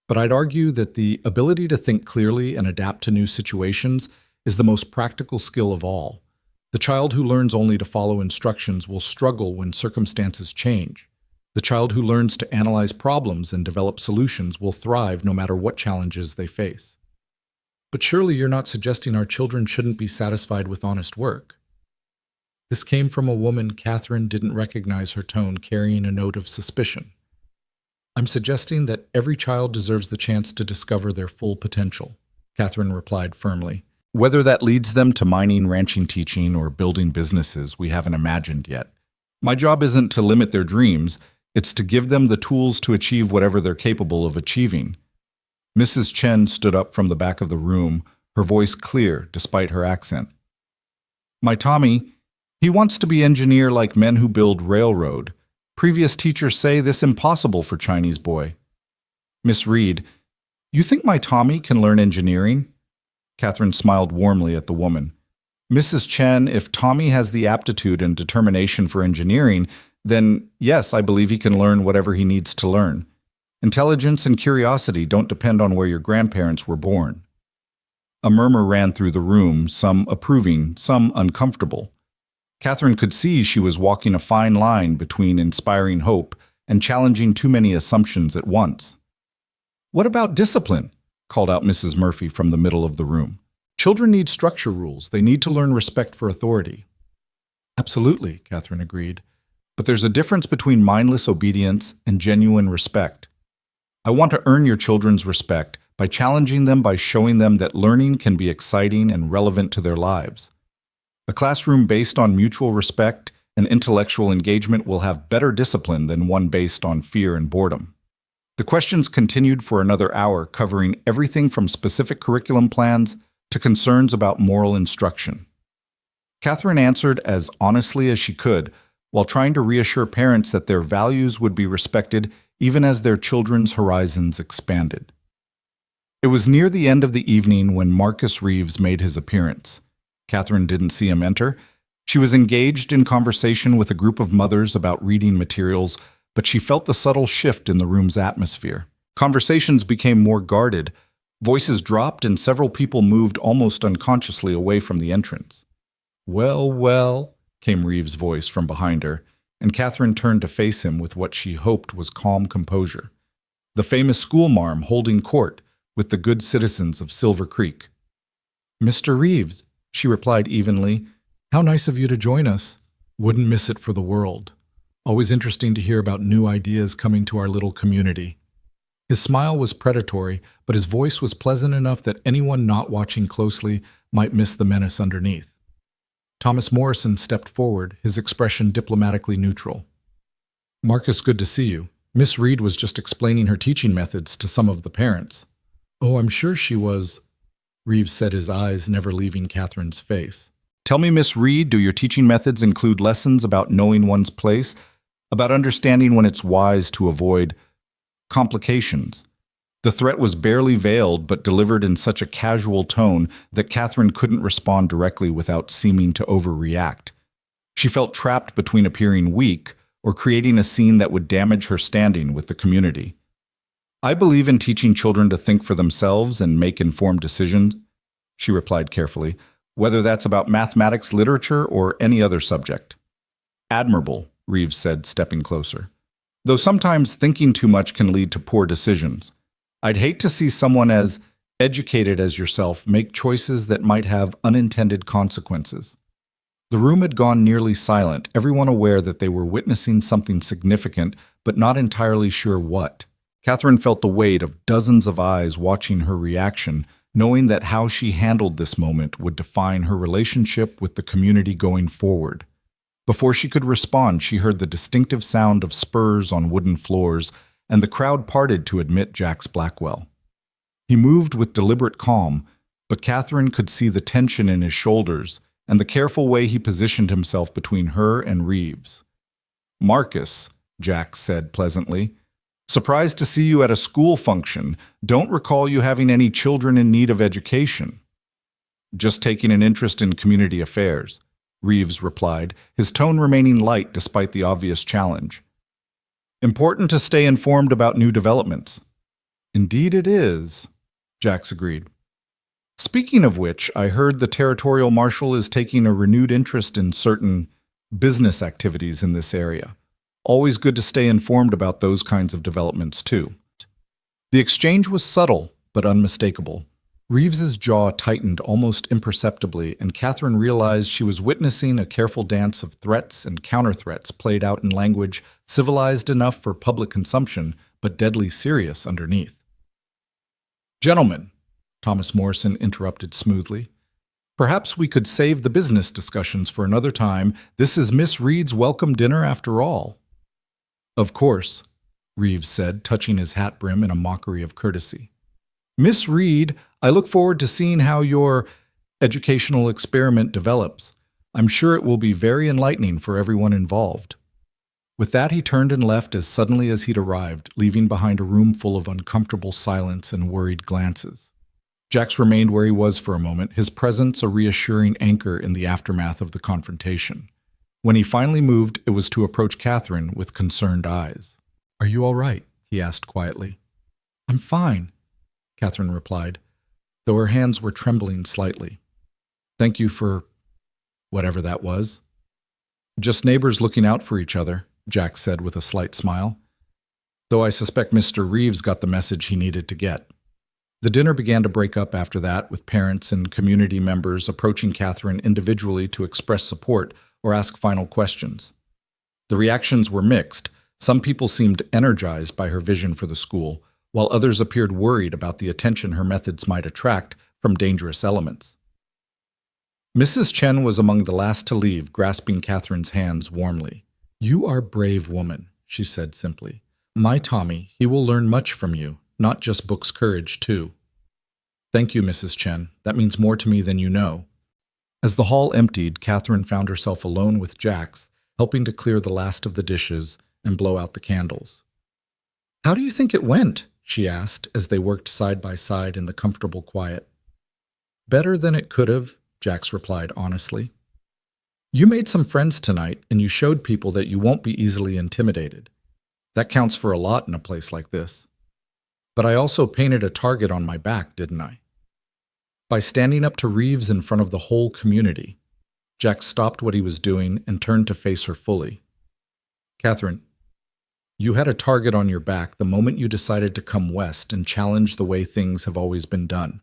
But I'd argue that the ability to think clearly and adapt to new situations is the most practical skill of all. The child who learns only to follow instructions will struggle when circumstances change. The child who learns to analyze problems and develop solutions will thrive no matter what challenges they face. But surely you're not suggesting our children shouldn't be satisfied with honest work. This came from a woman. Catherine didn't recognize her tone, carrying a note of suspicion. I'm suggesting that every child deserves the chance to discover their full potential, Catherine replied firmly. Whether that leads them to mining, ranching, teaching, or building businesses we haven't imagined yet. My job isn't to limit their dreams, it's to give them the tools to achieve whatever they're capable of achieving. Mrs. Chen stood up from the back of the room, her voice clear despite her accent. My Tommy, he wants to be engineer like men who build railroad. Previous teachers say this impossible for Chinese boy. Miss Reed, you think my Tommy can learn engineering? Catherine smiled warmly at the woman. Mrs. Chen, if Tommy has the aptitude and determination for engineering, then yes, I believe he can learn whatever he needs to learn. Intelligence and curiosity don't depend on where your grandparents were born. A murmur ran through the room, some approving, some uncomfortable. Catherine could see she was walking a fine line between inspiring hope and challenging too many assumptions at once. "What about discipline?" called out Mrs. Murphy from the middle of the room. "Children need structure rules. They need to learn respect for authority." "Absolutely," Catherine agreed. "But there's a difference between mindless obedience and genuine respect. I want to earn your children's respect by challenging them, by showing them that learning can be exciting and relevant to their lives. A classroom based on mutual respect and intellectual engagement will have better discipline than one based on fear and boredom." The questions continued for another hour, covering everything from specific curriculum plans to concerns about moral instruction. Catherine answered as honestly as she could, while trying to reassure parents that their values would be respected even as their children's horizons expanded. It was near the end of the evening when Marcus Reeves made his appearance. Catherine didn't see him enter. She was engaged in conversation with a group of mothers about reading materials, but she felt the subtle shift in the room's atmosphere. Conversations became more guarded, voices dropped, and several people moved almost unconsciously away from the entrance. "Well, well," came Reeves' voice from behind her, and Catherine turned to face him with what she hoped was calm composure. The famous schoolmarm holding court with the good citizens of Silver Creek. "Mr. Reeves," she replied evenly, "how nice of you to join us. Wouldn't miss it for the world. Always interesting to hear about new ideas coming to our little community." His smile was predatory, but his voice was pleasant enough that anyone not watching closely might miss the menace underneath. Thomas Morrison stepped forward, his expression diplomatically neutral. "Marcus, good to see you. Miss Reed was just explaining her teaching methods to some of the parents." "Oh, I'm sure she was," Reeves said, his eyes never leaving Catherine's face. "Tell me, Miss Reed, do your teaching methods include lessons about knowing one's place, about understanding when it's wise to avoid complications?" The threat was barely veiled, but delivered in such a casual tone that Catherine couldn't respond directly without seeming to overreact. She felt trapped between appearing weak or creating a scene that would damage her standing with the community. "I believe in teaching children to think for themselves and make informed decisions," she replied carefully, "whether that's about mathematics, literature, or any other subject." "Admirable," Reeves said, stepping closer. "Though sometimes thinking too much can lead to poor decisions. I'd hate to see someone as educated as yourself make choices that might have unintended consequences." The room had gone nearly silent, everyone aware that they were witnessing something significant, but not entirely sure what. Catherine felt the weight of dozens of eyes watching her reaction, knowing that how she handled this moment would define her relationship with the community going forward. Before she could respond, she heard the distinctive sound of spurs on wooden floors, and the crowd parted to admit Jax Blackwell. He moved with deliberate calm, but Catherine could see the tension in his shoulders and the careful way he positioned himself between her and Reeves. "Marcus," Jax said pleasantly, "surprised to see you at a school function. Don't recall you having any children in need of education." "Just taking an interest in community affairs," Reeves replied, his tone remaining light despite the obvious challenge. "Important to stay informed about new developments." "Indeed it is," Jax agreed. "Speaking of which, I heard the territorial marshal is taking a renewed interest in certain business activities in this area. Always good to stay informed about those kinds of developments, too." The exchange was subtle, but unmistakable. Reeves's jaw tightened almost imperceptibly, and Catherine realized she was witnessing a careful dance of threats and counter-threats played out in language civilized enough for public consumption, but deadly serious underneath. "Gentlemen," Thomas Morrison interrupted smoothly, "perhaps we could save the business discussions for another time. This is Miss Reed's welcome dinner after all." "Of course," Reeves said, touching his hat brim in a mockery of courtesy. "Miss Reed, I look forward to seeing how your educational experiment develops. I'm sure it will be very enlightening for everyone involved." With that, he turned and left as suddenly as he'd arrived, leaving behind a room full of uncomfortable silence and worried glances. Jax remained where he was for a moment, his presence a reassuring anchor in the aftermath of the confrontation. When he finally moved, it was to approach Catherine with concerned eyes. "Are you all right?" he asked quietly. "I'm fine," Catherine replied, though her hands were trembling slightly. "Thank you for whatever that was." "Just neighbors looking out for each other," Jax said with a slight smile. "Though I suspect Mr. Reeves got the message he needed to get." The dinner began to break up after that, with parents and community members approaching Catherine individually to express support or ask final questions. The reactions were mixed. Some people seemed energized by her vision for the school, while others appeared worried about the attention her methods might attract from dangerous elements. Mrs. Chen was among the last to leave, grasping Catherine's hands warmly. "You are a brave woman," she said simply. "My Tommy, he will learn much from you, not just book's courage, too." "Thank you, Mrs. Chen. That means more to me than you know." As the hall emptied, Catherine found herself alone with Jax, helping to clear the last of the dishes and blow out the candles. "How do you think it went?" she asked as they worked side by side in the comfortable quiet. "Better than it could have," Jax replied honestly. "You made some friends tonight, and you showed people that you won't be easily intimidated. That counts for a lot in a place like this. But I also painted a target on my back, didn't I? By standing up to Reeves in front of the whole community." Jax stopped what he was doing and turned to face her fully. "Catherine, you had a target on your back the moment you decided to come west and challenge the way things have always been done.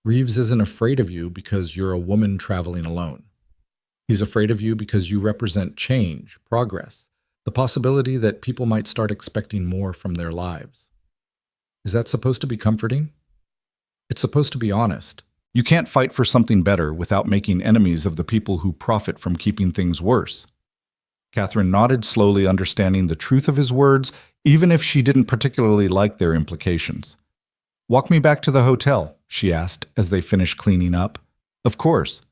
Reeves isn't afraid of you because you're a woman traveling alone. He's afraid of you because you represent change, progress, the possibility that people might start expecting more from their lives. Is that supposed to be comforting? It's supposed to be honest. You can't fight for something better without making enemies of the people who profit from keeping things worse." Catherine nodded slowly, understanding the truth of his words, even if she didn't particularly like their implications. "Walk me back to the hotel," she asked as they finished cleaning up. "Of course."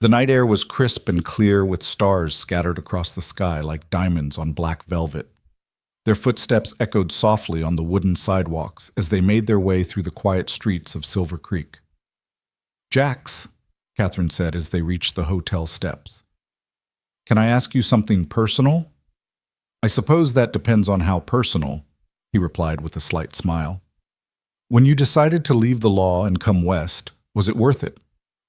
The night air was crisp and clear, with stars scattered across the sky like diamonds on black velvet. Their footsteps echoed softly on the wooden sidewalks as they made their way through the quiet streets of Silver Creek. "Jax," Catherine said as they reached the hotel steps. "Can I ask you something personal?" "I suppose that depends on how personal," he replied with a slight smile. "When you decided to leave the law and come west, was it worth it?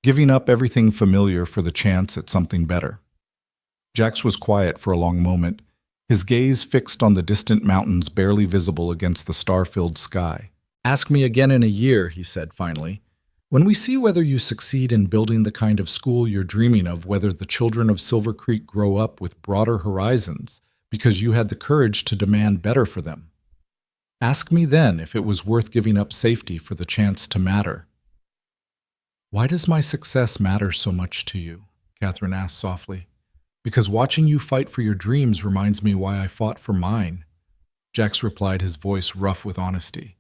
Giving up everything familiar for the chance at something better?" Jax was quiet for a long moment, his gaze fixed on the distant mountains barely visible against the star-filled sky. "Ask me again in a year," he said finally. "When we see whether you succeed in building the kind of school you're dreaming of, whether the children of Silver Creek grow up with broader horizons because you had the courage to demand better for them. Ask me then if it was worth giving up safety for the chance to matter." "Why does my success matter so much to you?" Catherine asked softly. "Because watching you fight for your dreams reminds me why I fought for mine," Jax replied, his voice rough with honesty.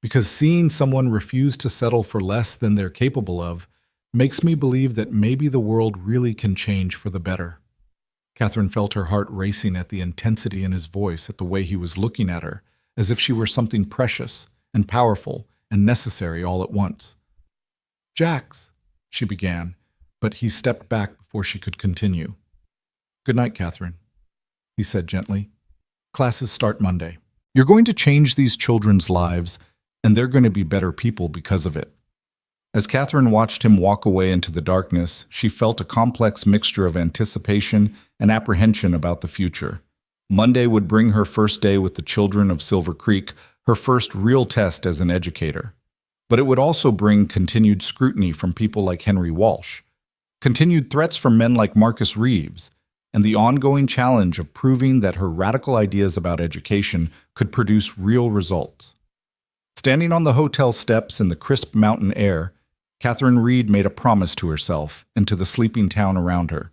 "Because seeing someone refuse to settle for less than they're capable of makes me believe that maybe the world really can change for the better." Catherine felt her heart racing at the intensity in his voice, at the way he was looking at her, as if she were something precious and powerful and necessary all at once. "Jax," she began, but he stepped back before she could continue. "Good night, Catherine," he said gently. "Classes start Monday. You're going to change these children's lives, and they're going to be better people because of it." As Catherine watched him walk away into the darkness, she felt a complex mixture of anticipation and apprehension about the future. Monday would bring her first day with the children of Silver Creek, her first real test as an educator. But it would also bring continued scrutiny from people like Henry Walsh, continued threats from men like Marcus Reeves, and the ongoing challenge of proving that her radical ideas about education could produce real results. Standing on the hotel steps in the crisp mountain air, Catherine Reed made a promise to herself and to the sleeping town around her.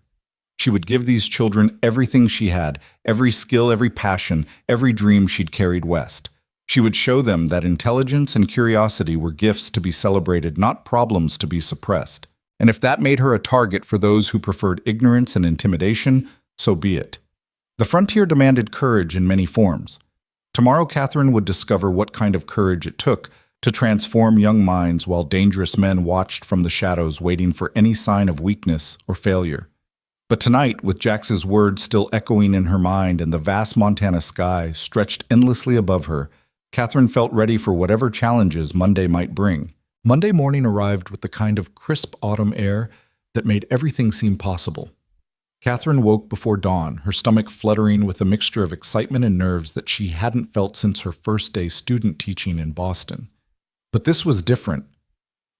She would give these children everything she had, every skill, every passion, every dream she'd carried west. She would show them that intelligence and curiosity were gifts to be celebrated, not problems to be suppressed. And if that made her a target for those who preferred ignorance and intimidation, so be it. The frontier demanded courage in many forms. Tomorrow, Catherine would discover what kind of courage it took, to transform young minds while dangerous men watched from the shadows waiting for any sign of weakness or failure. But tonight, with Jax's words still echoing in her mind and the vast Montana sky stretched endlessly above her, Catherine felt ready for whatever challenges Monday might bring. Monday morning arrived with the kind of crisp autumn air that made everything seem possible. Catherine woke before dawn, her stomach fluttering with a mixture of excitement and nerves that she hadn't felt since her first day student teaching in Boston. But this was different.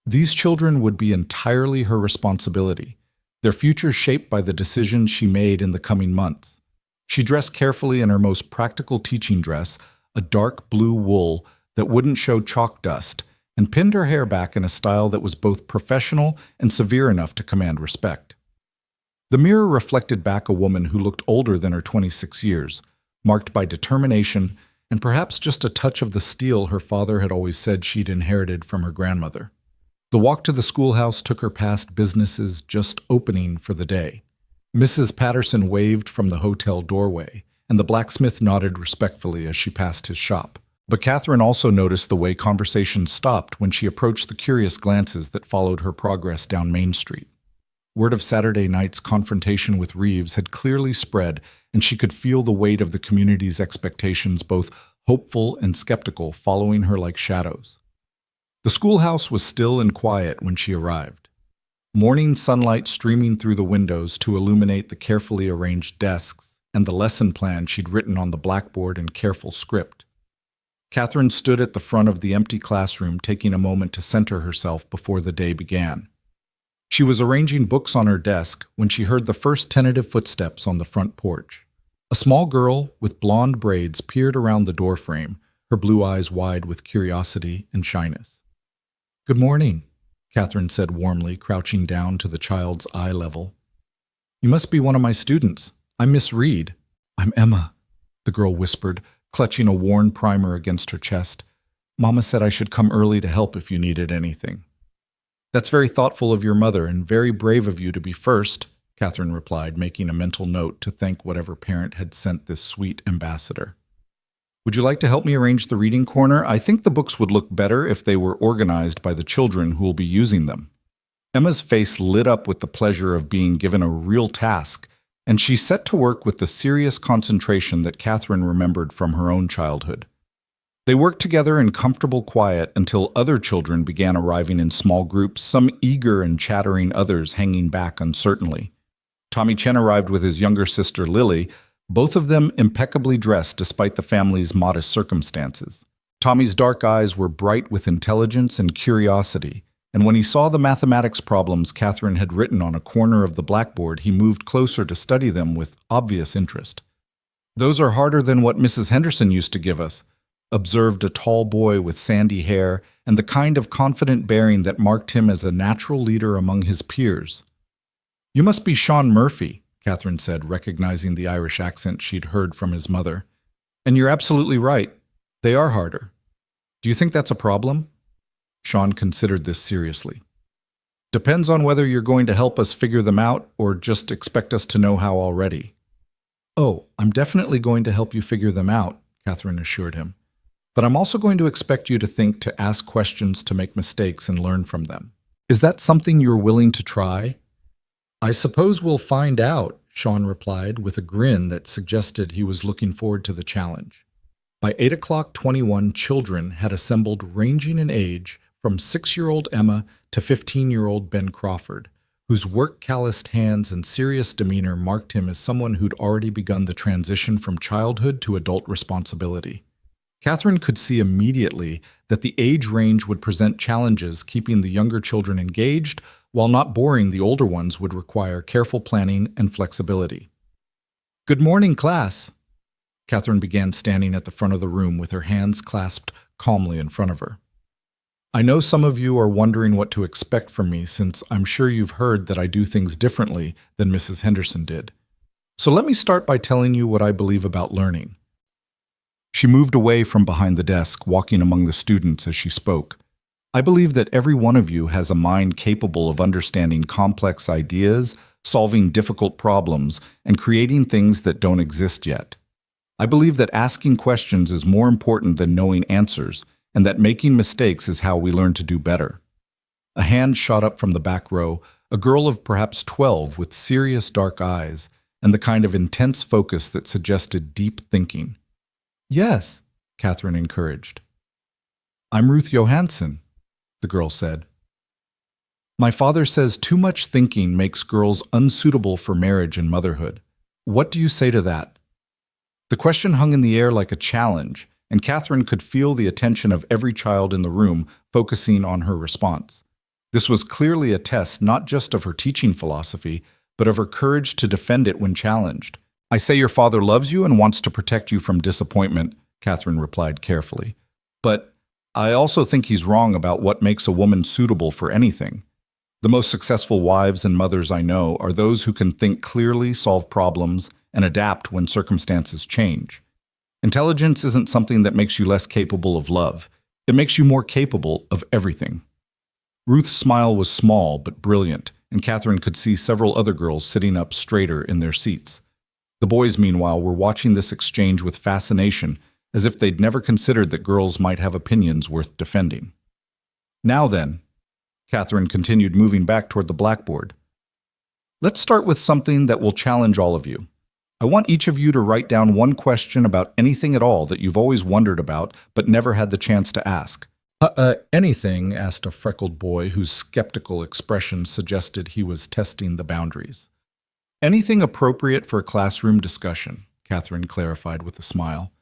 These children would be entirely her responsibility, their future shaped by the decisions she made in the coming months. She dressed carefully in her most practical teaching dress, a dark blue wool that wouldn't show chalk dust, and pinned her hair back in a style that was both professional and severe enough to command respect. The mirror reflected back a woman who looked older than her 26 years, marked by determination and perhaps just a touch of the steel her father had always said she'd inherited from her grandmother. The walk to the schoolhouse took her past businesses just opening for the day. Mrs. Patterson waved from the hotel doorway, and the blacksmith nodded respectfully as she passed his shop. But Catherine also noticed the way conversation stopped when she approached the curious glances that followed her progress down Main Street. Word of Saturday night's confrontation with Reeves had clearly spread, and she could feel the weight of the community's expectations, both hopeful and skeptical, following her like shadows. The schoolhouse was still and quiet when she arrived. Morning sunlight streaming through the windows to illuminate the carefully arranged desks and the lesson plan she'd written on the blackboard in careful script. Catherine stood at the front of the empty classroom, taking a moment to center herself before the day began. She was arranging books on her desk when she heard the first tentative footsteps on the front porch. A small girl with blonde braids peered around the doorframe, her blue eyes wide with curiosity and shyness. "Good morning," Catherine said warmly, crouching down to the child's eye level. "You must be one of my students. I'm Miss Reed." "I'm Emma," the girl whispered, clutching a worn primer against her chest. "Mama said I should come early to help if you needed anything." "That's very thoughtful of your mother and very brave of you to be first," Catherine replied, making a mental note to thank whatever parent had sent this sweet ambassador. "Would you like to help me arrange the reading corner? I think the books would look better if they were organized by the children who will be using them." Emma's face lit up with the pleasure of being given a real task, and she set to work with the serious concentration that Catherine remembered from her own childhood. They worked together in comfortable quiet until other children began arriving in small groups, some eager and chattering, others hanging back uncertainly. Tommy Chen arrived with his younger sister Lily, both of them impeccably dressed despite the family's modest circumstances. Tommy's dark eyes were bright with intelligence and curiosity, and when he saw the mathematics problems Catherine had written on a corner of the blackboard, he moved closer to study them with obvious interest. "Those are harder than what Mrs. Henderson used to give us," observed a tall boy with sandy hair and the kind of confident bearing that marked him as a natural leader among his peers. "You must be Sean Murphy," Catherine said, recognizing the Irish accent she'd heard from his mother. "And you're absolutely right. They are harder. Do you think that's a problem?" Sean considered this seriously. "Depends on whether you're going to help us figure them out or just expect us to know how already." "Oh, I'm definitely going to help you figure them out," Catherine assured him. "But I'm also going to expect you to think, to ask questions, to make mistakes, and learn from them. Is that something you're willing to try?" "I suppose we'll find out," Sean replied with a grin that suggested he was looking forward to the challenge. By 8:00, 21 children had assembled, ranging in age from 6-year-old Emma to 15-year-old Ben Crawford, whose work-calloused hands and serious demeanor marked him as someone who'd already begun the transition from childhood to adult responsibility. Catherine could see immediately that the age range would present challenges, keeping the younger children engaged, while not boring the older ones would require careful planning and flexibility. "Good morning, class." Catherine began standing at the front of the room with her hands clasped calmly in front of her. "I know some of you are wondering what to expect from me, since I'm sure you've heard that I do things differently than Mrs. Henderson did. So let me start by telling you what I believe about learning." She moved away from behind the desk, walking among the students as she spoke. "I believe that every one of you has a mind capable of understanding complex ideas, solving difficult problems, and creating things that don't exist yet. I believe that asking questions is more important than knowing answers, and that making mistakes is how we learn to do better. A hand shot up from the back row, a girl of perhaps 12 with serious dark eyes and the kind of intense focus that suggested deep thinking. Yes, Catherine encouraged. I'm Ruth Johansson, the girl said. My father says too much thinking makes girls unsuitable for marriage and motherhood. What do you say to that? The question hung in the air like a challenge, and Catherine could feel the attention of every child in the room focusing on her response. This was clearly a test not just of her teaching philosophy, but of her courage to defend it when challenged. I say your father loves you and wants to protect you from disappointment, Catherine replied carefully. But I also think he's wrong about what makes a woman suitable for anything. The most successful wives and mothers I know are those who can think clearly, solve problems, and adapt when circumstances change. Intelligence isn't something that makes you less capable of love. It makes you more capable of everything. Ruth's smile was small but brilliant, and Catherine could see several other girls sitting up straighter in their seats. The boys, meanwhile, were watching this exchange with fascination, as if they'd never considered that girls might have opinions worth defending. Now then, Catherine continued, moving back toward the blackboard. Let's start with something that will challenge all of you. I want each of you to write down one question about anything at all that you've always wondered about but never had the chance to ask. Anything, asked a freckled boy whose skeptical expression suggested he was testing the boundaries. Anything appropriate for a classroom discussion, Catherine clarified with a smile.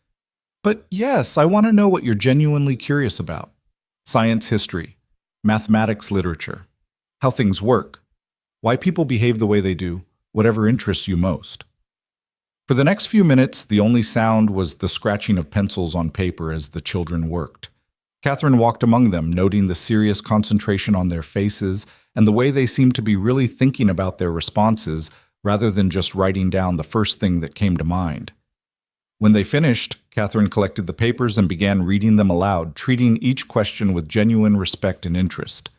But yes, I want to know what you're genuinely curious about. Science history, mathematics literature, how things work, why people behave the way they do, whatever interests you most. For the next few minutes, the only sound was the scratching of pencils on paper as the children worked. Catherine walked among them, noting the serious concentration on their faces and the way they seemed to be really thinking about their responses rather than just writing down the first thing that came to mind. When they finished, Catherine collected the papers and began reading them aloud, treating each question with genuine respect and interest.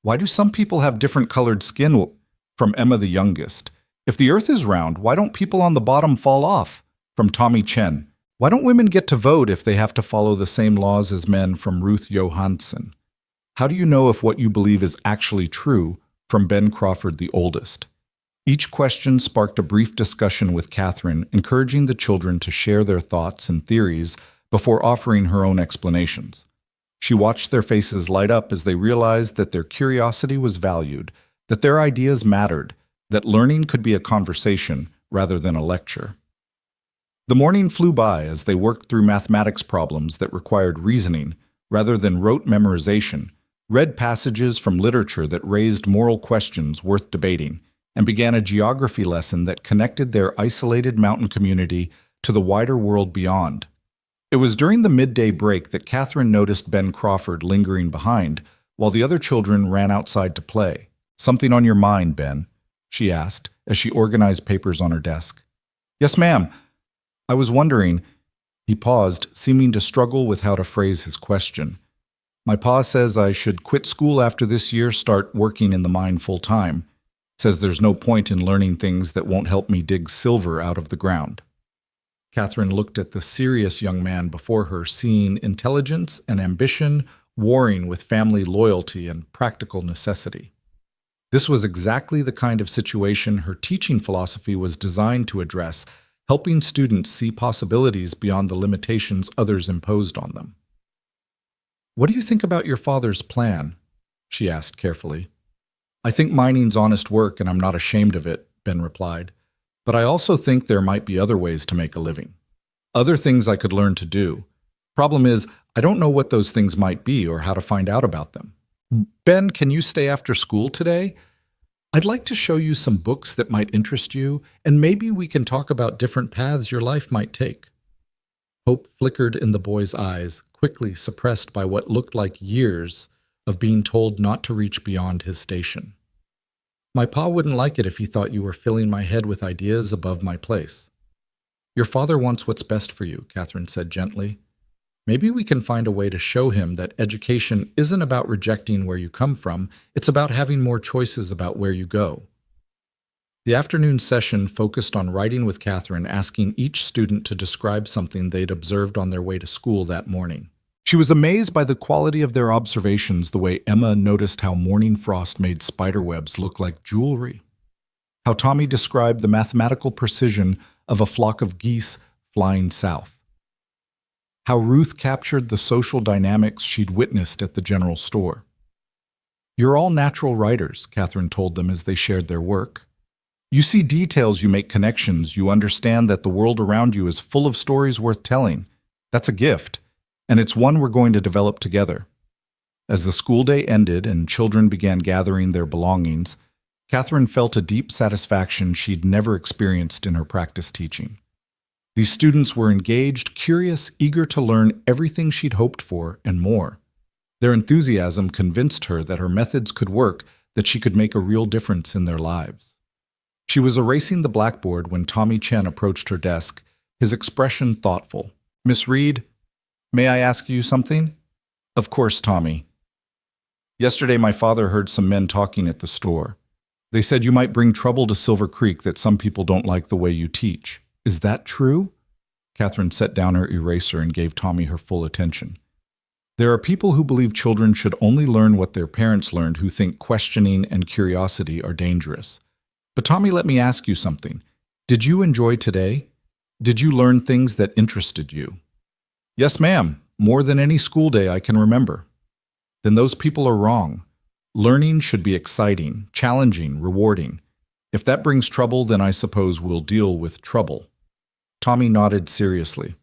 Why do some people have different colored skin? From Emma the youngest. If the earth is round, why don't people on the bottom fall off? From Tommy Chen. Why don't women get to vote if they have to follow the same laws as men? From Ruth Johansson. How do you know if what you believe is actually true? From Ben Crawford the oldest. Each question sparked a brief discussion with Catherine, encouraging the children to share their thoughts and theories before offering her own explanations. She watched their faces light up as they realized that their curiosity was valued, that their ideas mattered, that learning could be a conversation rather than a lecture. The morning flew by as they worked through mathematics problems that required reasoning rather than rote memorization, read passages from literature that raised moral questions worth debating, and began a geography lesson that connected their isolated mountain community to the wider world beyond. It was during the midday break that Catherine noticed Ben Crawford lingering behind, while the other children ran outside to play. Something on your mind, Ben? She asked, as she organized papers on her desk. Yes, ma'am. I was wondering. He paused, seeming to struggle with how to phrase his question. My pa says I should quit school after this year, start working in the mine full-time. Says there's no point in learning things that won't help me dig silver out of the ground. Catherine looked at the serious young man before her, seeing intelligence and ambition warring with family loyalty and practical necessity. This was exactly the kind of situation her teaching philosophy was designed to address, helping students see possibilities beyond the limitations others imposed on them. What do you think about your father's plan? She asked carefully. I think mining's honest work and I'm not ashamed of it, Ben replied. But I also think there might be other ways to make a living. Other things I could learn to do. Problem is, I don't know what those things might be or how to find out about them. Ben, can you stay after school today? I'd like to show you some books that might interest you, and maybe we can talk about different paths your life might take. Hope flickered in the boy's eyes, quickly suppressed by what looked like years of being told not to reach beyond his station. My pa wouldn't like it if he thought you were filling my head with ideas above my place. Your father wants what's best for you, Catherine said gently. Maybe we can find a way to show him that education isn't about rejecting where you come from, it's about having more choices about where you go. The afternoon session focused on writing with Catherine, asking each student to describe something they'd observed on their way to school that morning. She was amazed by the quality of their observations, the way Emma noticed how morning frost made spiderwebs look like jewelry, how Tommy described the mathematical precision of a flock of geese flying south, how Ruth captured the social dynamics she'd witnessed at the general store. "You're all natural writers," Catherine told them as they shared their work. "You see details, you make connections, you understand that the world around you is full of stories worth telling. That's a gift, and it's one we're going to develop together." As the school day ended and children began gathering their belongings, Catherine felt a deep satisfaction she'd never experienced in her practice teaching. These students were engaged, curious, eager to learn everything she'd hoped for and more. Their enthusiasm convinced her that her methods could work, that she could make a real difference in their lives. She was erasing the blackboard when Tommy Chen approached her desk, his expression thoughtful. "Miss Reed, may I ask you something?" "Of course, Tommy." "Yesterday my father heard some men talking at the store. They said you might bring trouble to Silver Creek, that some people don't like the way you teach. Is that true?" Catherine set down her eraser and gave Tommy her full attention. "There are people who believe children should only learn what their parents learned, who think questioning and curiosity are dangerous. But Tommy, let me ask you something. Did you enjoy today? Did you learn things that interested you?" "Yes, ma'am, more than any school day I can remember." "Then those people are wrong. Learning should be exciting, challenging, rewarding. If that brings trouble, then I suppose we'll deal with trouble." Tommy nodded seriously.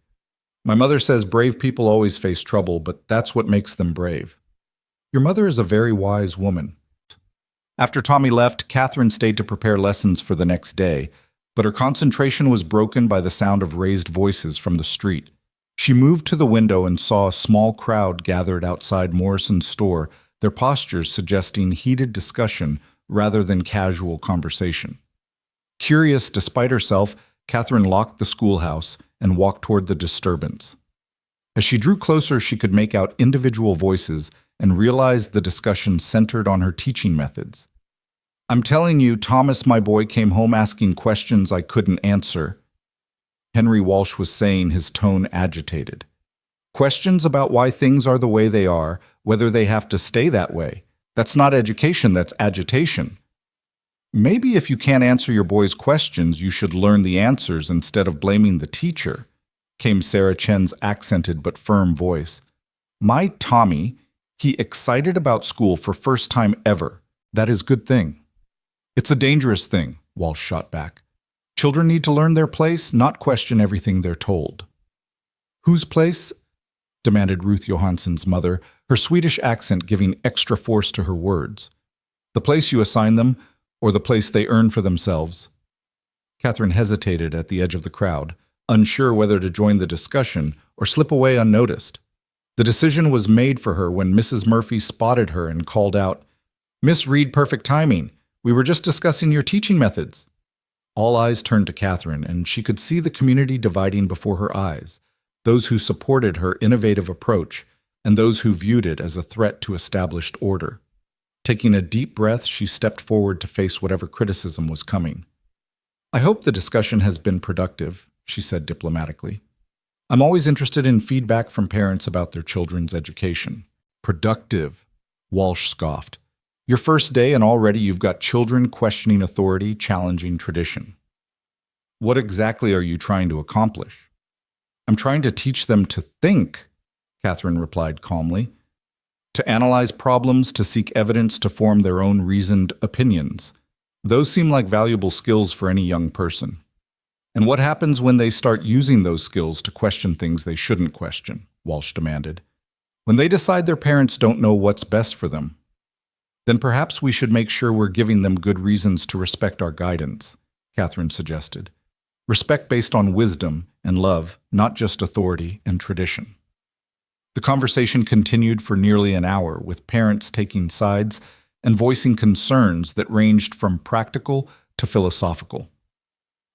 "My mother says brave people always face trouble, but that's what makes them brave." "Your mother is a very wise woman." After Tommy left, Catherine stayed to prepare lessons for the next day, but her concentration was broken by the sound of raised voices from the street. She moved to the window and saw a small crowd gathered outside Morrison's store, their postures suggesting heated discussion rather than casual conversation. Curious despite herself, Catherine locked the schoolhouse and walked toward the disturbance. As she drew closer, she could make out individual voices and realized the discussion centered on her teaching methods. "I'm telling you, Thomas, my boy, came home asking questions I couldn't answer," Henry Walsh was saying, his tone agitated. "Questions about why things are the way they are, whether they have to stay that way. That's not education, that's agitation. Maybe if you can't answer your boy's questions, you should learn the answers instead of blaming the teacher," came Sarah Chen's accented but firm voice. "My Tommy, he excited about school for first time ever. That is good thing." "It's a dangerous thing," Walsh shot back. "Children need to learn their place, not question everything they're told." "Whose place?" demanded Ruth Johansson's mother, her Swedish accent giving extra force to her words. "The place you assign them, or the place they earn for themselves?" Catherine hesitated at the edge of the crowd, unsure whether to join the discussion or slip away unnoticed. The decision was made for her when Mrs. Murphy spotted her and called out, "Miss Reed, perfect timing. We were just discussing your teaching methods." All eyes turned to Catherine, and she could see the community dividing before her eyes, those who supported her innovative approach and those who viewed it as a threat to established order. Taking a deep breath, she stepped forward to face whatever criticism was coming. "I hope the discussion has been productive," she said diplomatically. "I'm always interested in feedback from parents about their children's education." "Productive," Walsh scoffed. "Your first day and already you've got children questioning authority, challenging tradition. What exactly are you trying to accomplish?" "I'm trying to teach them to think," Catherine replied calmly. "To analyze problems, to seek evidence, to form their own reasoned opinions. Those seem like valuable skills for any young person." "And what happens when they start using those skills to question things they shouldn't question?" Walsh demanded. "When they decide their parents don't know what's best for them? Then perhaps we should make sure we're giving them good reasons to respect our guidance," Catherine suggested. "Respect based on wisdom and love, not just authority and tradition." The conversation continued for nearly an hour, with parents taking sides and voicing concerns that ranged from practical to philosophical.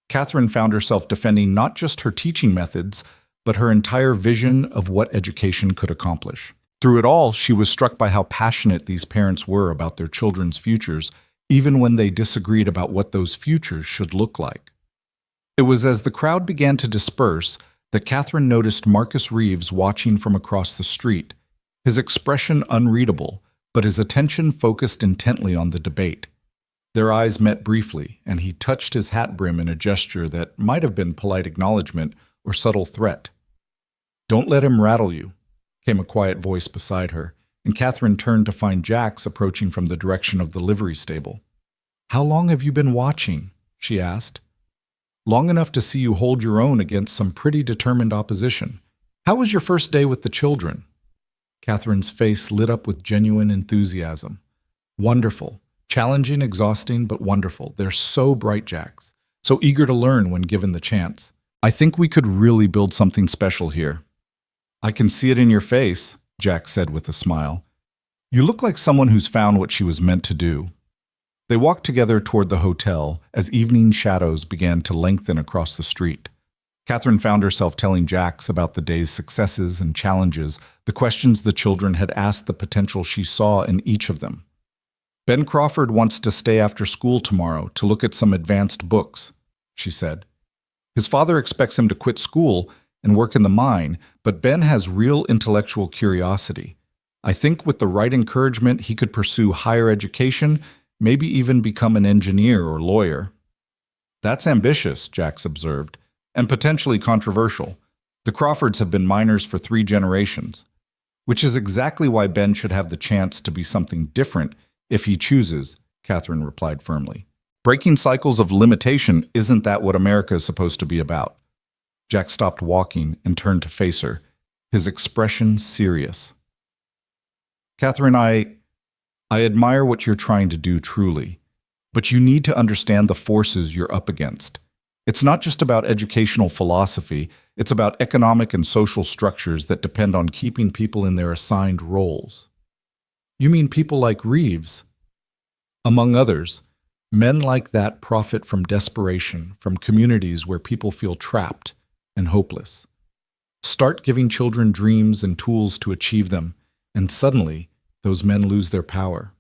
Catherine found herself defending not just her teaching methods, but her entire vision of what education could accomplish. Through it all, she was struck by how passionate these parents were about their children's futures, even when they disagreed about what those futures should look like. It was as the crowd began to disperse that Catherine noticed Marcus Reeves watching from across the street, his expression unreadable, but his attention focused intently on the debate. Their eyes met briefly, and he touched his hat brim in a gesture that might have been polite acknowledgement or subtle threat. "Don't let him rattle you," came a quiet voice beside her, and Catherine turned to find Jax approaching from the direction of the livery stable. "How long have you been watching?" she asked. "Long enough to see you hold your own against some pretty determined opposition. How was your first day with the children?" Catherine's face lit up with genuine enthusiasm. "Wonderful. Challenging, exhausting, but wonderful. They're so bright, Jax. So eager to learn when given the chance. I think we could really build something special here." "I can see it in your face," Jax said with a smile. "You look like someone who's found what she was meant to do." They walked together toward the hotel as evening shadows began to lengthen across the street. Catherine found herself telling Jax about the day's successes and challenges, the questions the children had asked, the potential she saw in each of them. "Ben Crawford wants to stay after school tomorrow to look at some advanced books," she said. "His father expects him to quit school and work in the mine, but Ben has real intellectual curiosity. I think with the right encouragement, he could pursue higher education, maybe even become an engineer or lawyer." "That's ambitious," Jax observed, "and potentially controversial. The Crawfords have been miners for 3 generations, which is exactly why Ben should have the chance to be something different if he chooses," Catherine replied firmly. "Breaking cycles of limitation, isn't that what America is supposed to be about?" Jack stopped walking and turned to face her, his expression serious. "Catherine, I admire what you're trying to do truly, but you need to understand the forces you're up against. It's not just about educational philosophy, it's about economic and social structures that depend on keeping people in their assigned roles." "You mean people like Reeves?" "Among others. Men like that profit from desperation, from communities where people feel trapped and hopeless. Start giving children dreams and tools to achieve them, and suddenly, those men lose their power."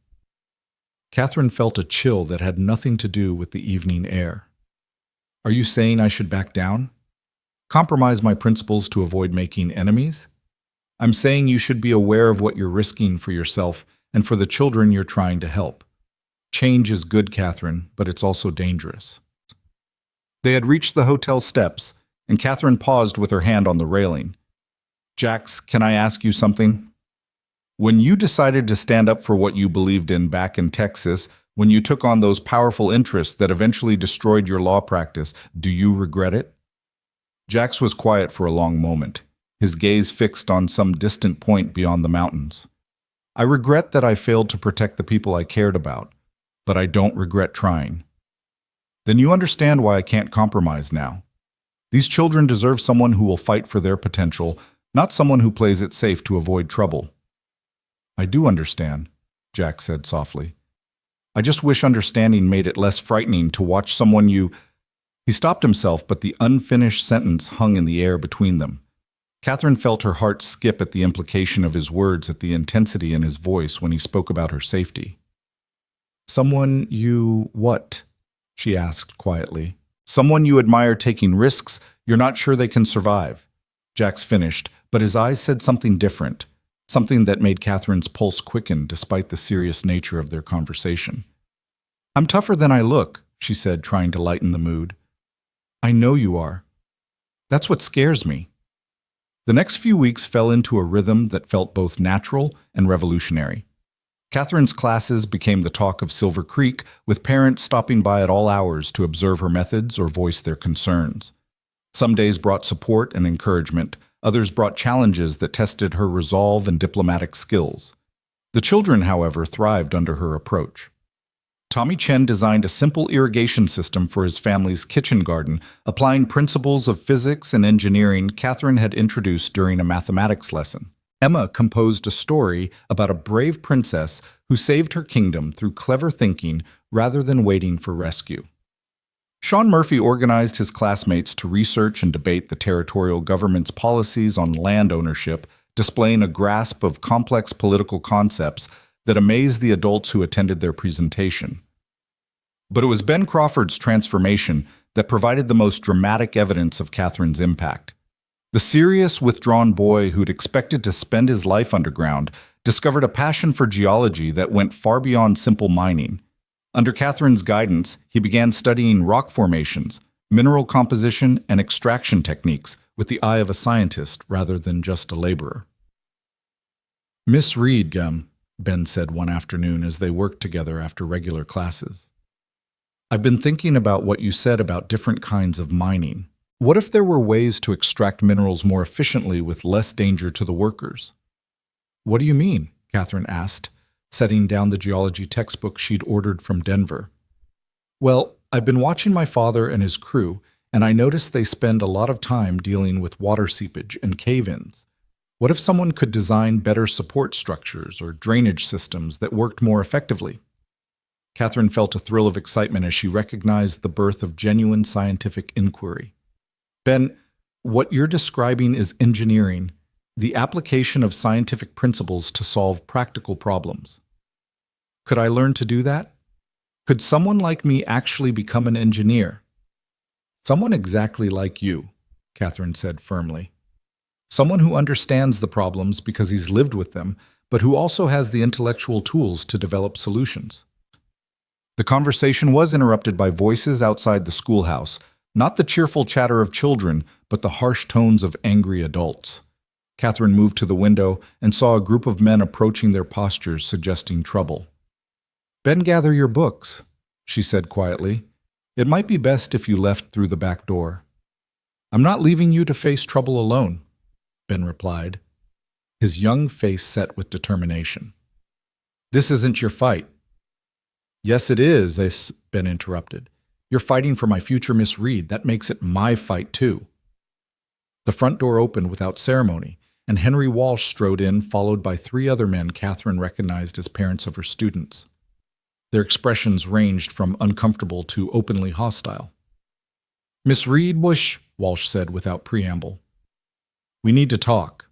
Catherine felt a chill that had nothing to do with the evening air. "Are you saying I should back down? Compromise my principles to avoid making enemies? I'm saying you should be aware of what you're risking for yourself and for the children you're trying to help. Change is good, Catherine, but it's also dangerous." They had reached the hotel steps, and Catherine paused with her hand on the railing. "Jax, can I ask you something? When you decided to stand up for what you believed in back in Texas, when you took on those powerful interests that eventually destroyed your law practice, do you regret it?" Jax was quiet for a long moment, his gaze fixed on some distant point beyond the mountains. "I regret that I failed to protect the people I cared about, but I don't regret trying." "Then you understand why I can't compromise now. These children deserve someone who will fight for their potential, not someone who plays it safe to avoid trouble." "I do understand," Jack said softly. "I just wish understanding made it less frightening to watch someone you—" He stopped himself, but the unfinished sentence hung in the air between them. Catherine felt her heart skip at the implication of his words, at the intensity in his voice when he spoke about her safety. "Someone you what?" she asked quietly. "Someone you admire taking risks you're not sure they can survive." Jax finished, but his eyes said something different, something that made Catherine's pulse quicken despite the serious nature of their conversation. "I'm tougher than I look," she said, trying to lighten the mood. "I know you are. That's what scares me." The next few weeks fell into a rhythm that felt both natural and revolutionary. Catherine's classes became the talk of Silver Creek, with parents stopping by at all hours to observe her methods or voice their concerns. Some days brought support and encouragement, others brought challenges that tested her resolve and diplomatic skills. The children, however, thrived under her approach. Tommy Chen designed a simple irrigation system for his family's kitchen garden, applying principles of physics and engineering Catherine had introduced during a mathematics lesson. Emma composed a story about a brave princess who saved her kingdom through clever thinking rather than waiting for rescue. Sean Murphy organized his classmates to research and debate the territorial government's policies on land ownership, displaying a grasp of complex political concepts that amazed the adults who attended their presentation. But it was Ben Crawford's transformation that provided the most dramatic evidence of Catherine's impact. The serious, withdrawn boy who'd expected to spend his life underground discovered a passion for geology that went far beyond simple mining. Under Catherine's guidance, he began studying rock formations, mineral composition, and extraction techniques with the eye of a scientist rather than just a laborer. "Miss Reed, Ben said one afternoon as they worked together after regular classes. "I've been thinking about what you said about different kinds of mining. What if there were ways to extract minerals more efficiently with less danger to the workers?" "What do you mean?" Catherine asked, setting down the geology textbook she'd ordered from Denver. "Well, I've been watching my father and his crew, and I noticed they spend a lot of time dealing with water seepage and cave-ins. What if someone could design better support structures or drainage systems that worked more effectively?" Catherine felt a thrill of excitement as she recognized the birth of genuine scientific inquiry. "Ben, what you're describing is engineering, the application of scientific principles to solve practical problems. Could I learn to do that? Could someone like me actually become an engineer?" "Someone exactly like you," Catherine said firmly. "Someone who understands the problems because he's lived with them, but who also has the intellectual tools to develop solutions." The conversation was interrupted by voices outside the schoolhouse, not the cheerful chatter of children, but the harsh tones of angry adults. Catherine moved to the window and saw a group of men approaching their postures, suggesting trouble. "Ben, gather your books," she said quietly. "It might be best if you left through the back door." "I'm not leaving you to face trouble alone," Ben replied, his young face set with determination. "This isn't your fight." "Yes, it is," Ben interrupted. "You're fighting for my future Miss Reed. That makes it my fight, too." The front door opened without ceremony, and Henry Walsh strode in, followed by 3 other men Catherine recognized as parents of her students. Their expressions ranged from uncomfortable to openly hostile. "Miss Reed, Walsh said without preamble. "We need to talk."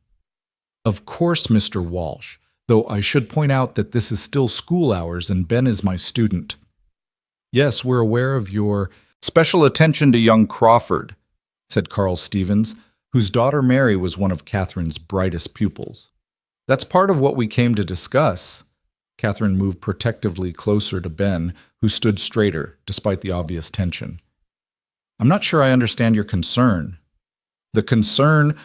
"Of course, Mr. Walsh, though I should point out that this is still school hours and Ben is my student." "Yes, we're aware of your special attention to young Crawford," said Carl Stevens, whose daughter Mary was one of Catherine's brightest pupils. "That's part of what we came to discuss." Catherine moved protectively closer to Ben, who stood straighter, despite the obvious tension. "I'm not sure I understand your concern." "The concern,"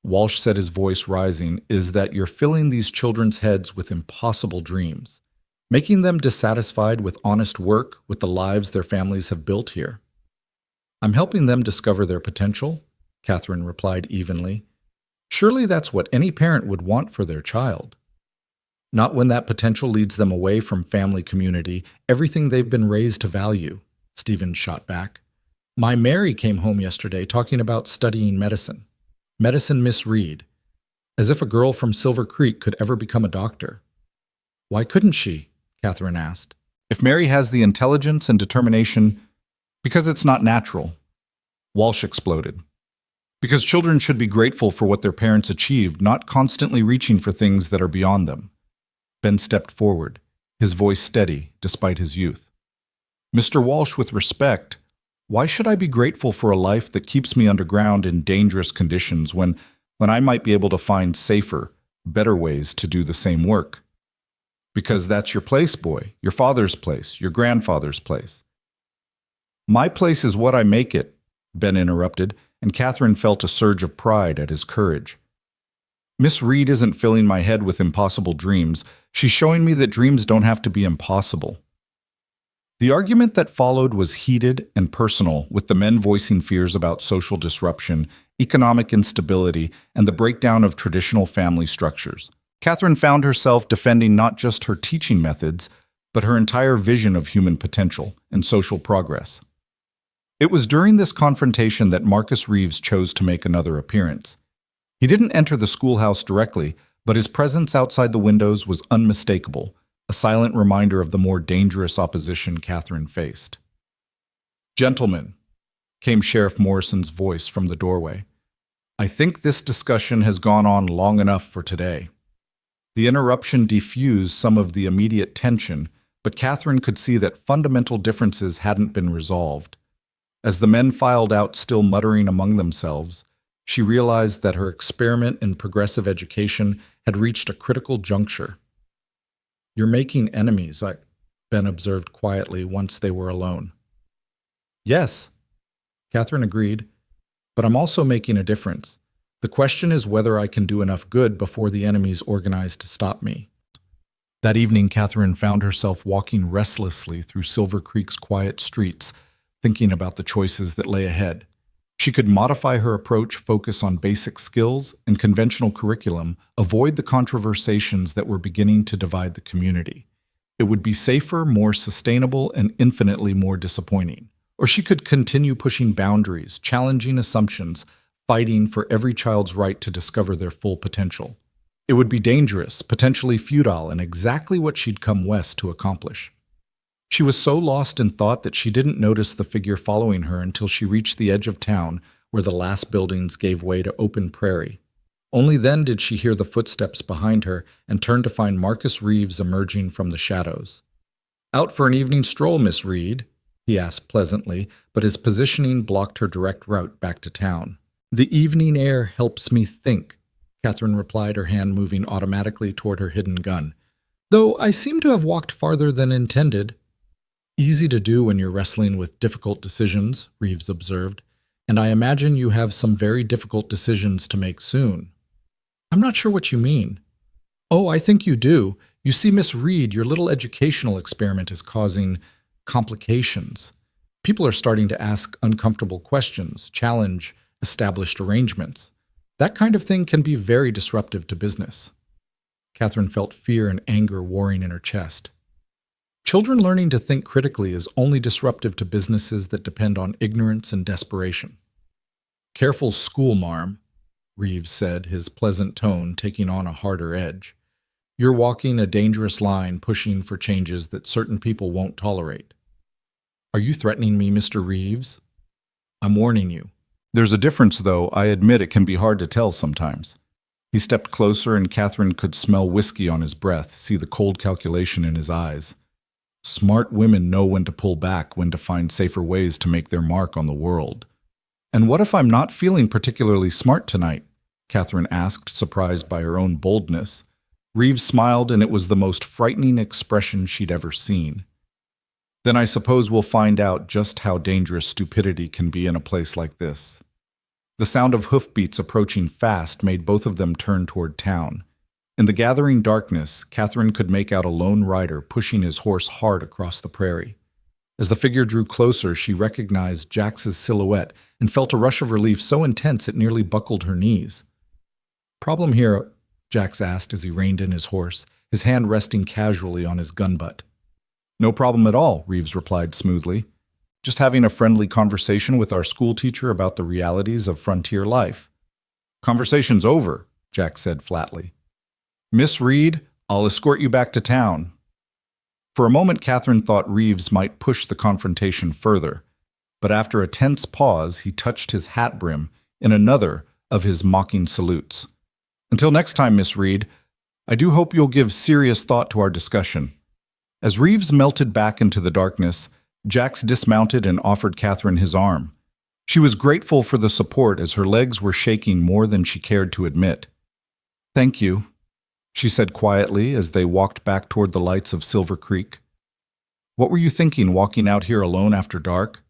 Walsh said, his voice rising, "is that you're filling these children's heads with impossible dreams, making them dissatisfied with honest work, with the lives their families have built here." "I'm helping them discover their potential," Catherine replied evenly. "Surely that's what any parent would want for their child." "Not when that potential leads them away from family, community, everything they've been raised to value," Stevens shot back. "My Mary came home yesterday talking about studying medicine. Medicine, Miss Reed. As if a girl from Silver Creek could ever become a doctor." "Why couldn't she?" Catherine asked. "If Mary has the intelligence and determination, because it's not natural." Walsh exploded. "Because children should be grateful for what their parents achieved, not constantly reaching for things that are beyond them." Ben stepped forward, his voice steady despite his youth. "Mr. Walsh, with respect, why should I be grateful for a life that keeps me underground in dangerous conditions when I might be able to find safer, better ways to do the same work?" "Because that's your place, boy, your father's place, your grandfather's place." "My place is what I make it," Ben interrupted, and Catherine felt a surge of pride at his courage. "Miss Reed isn't filling my head with impossible dreams. She's showing me that dreams don't have to be impossible." The argument that followed was heated and personal, with the men voicing fears about social disruption, economic instability, and the breakdown of traditional family structures. Catherine found herself defending not just her teaching methods, but her entire vision of human potential and social progress. It was during this confrontation that Marcus Reeves chose to make another appearance. He didn't enter the schoolhouse directly, but his presence outside the windows was unmistakable, a silent reminder of the more dangerous opposition Catherine faced. "Gentlemen," came Sheriff Morrison's voice from the doorway, "I think this discussion has gone on long enough for today." The interruption diffused some of the immediate tension, but Catherine could see that fundamental differences hadn't been resolved. As the men filed out, still muttering among themselves, She realized that her experiment in progressive education had reached a critical juncture. "You're making enemies," Ben observed quietly once they were alone. "Yes," Catherine agreed, "but I'm also making a difference. The question is whether I can do enough good before the enemies organize to stop me." That evening, Catherine found herself walking restlessly through Silver Creek's quiet streets, thinking about the choices that lay ahead. She could modify her approach, focus on basic skills and conventional curriculum, avoid the conversations that were beginning to divide the community. It would be safer, more sustainable, and infinitely more disappointing. Or she could continue pushing boundaries, challenging assumptions, fighting for every child's right to discover their full potential. It would be dangerous, potentially futile, and exactly what she'd come west to accomplish. She was so lost in thought that she didn't notice the figure following her until she reached the edge of town, where the last buildings gave way to open prairie. Only then did she hear the footsteps behind her and turn to find Marcus Reeves emerging from the shadows. "Out for an evening stroll, Miss Reed?" he asked pleasantly, but his positioning blocked her direct route back to town. "The evening air helps me think," Catherine replied, her hand moving automatically toward her hidden gun. "Though I seem to have walked farther than intended." "Easy to do when you're wrestling with difficult decisions," Reeves observed, "and I imagine you have some very difficult decisions to make soon." "I'm not sure what you mean." "Oh, I think you do. You see, Miss Reed, your little educational experiment is causing complications. People are starting to ask uncomfortable questions, challenge established arrangements. That kind of thing can be very disruptive to business." Catherine felt fear and anger warring in her chest. Children learning to think critically is only disruptive to businesses that depend on ignorance and desperation. "Careful, schoolmarm," Reeves said, his pleasant tone taking on a harder edge. "You're walking a dangerous line, pushing for changes that certain people won't tolerate." "Are you threatening me, Mr. Reeves?" "I'm warning you. There's a difference, though. I admit it can be hard to tell sometimes." He stepped closer, and Catherine could smell whiskey on his breath, see the cold calculation in his eyes. Smart women know when to pull back, when to find safer ways to make their mark on the world. "And what if I'm not feeling particularly smart tonight?" Catherine asked, surprised by her own boldness. Reeves smiled, and it was the most frightening expression she'd ever seen. "Then I suppose we'll find out just how dangerous stupidity can be in a place like this." The sound of hoofbeats approaching fast made both of them turn toward town. In the gathering darkness, Catherine could make out a lone rider pushing his horse hard across the prairie. As the figure drew closer, she recognized Jax's silhouette and felt a rush of relief so intense it nearly buckled her knees. "Problem here?" Jax asked as he reined in his horse, his hand resting casually on his gun butt. "No problem at all," Reeves replied smoothly. "Just having a friendly conversation with our school teacher about the realities of frontier life." "Conversation's over," Jax said flatly. "Miss Reed, I'll escort you back to town." For a moment, Catherine thought Reeves might push the confrontation further, but after a tense pause, he touched his hat brim in another of his mocking salutes. "Until next time, Miss Reed, I do hope you'll give serious thought to our discussion." As Reeves melted back into the darkness, Jax dismounted and offered Catherine his arm. She was grateful for the support as her legs were shaking more than she cared to admit. "Thank you," she said quietly as they walked back toward the lights of Silver Creek. "What were you thinking walking out here alone after dark?"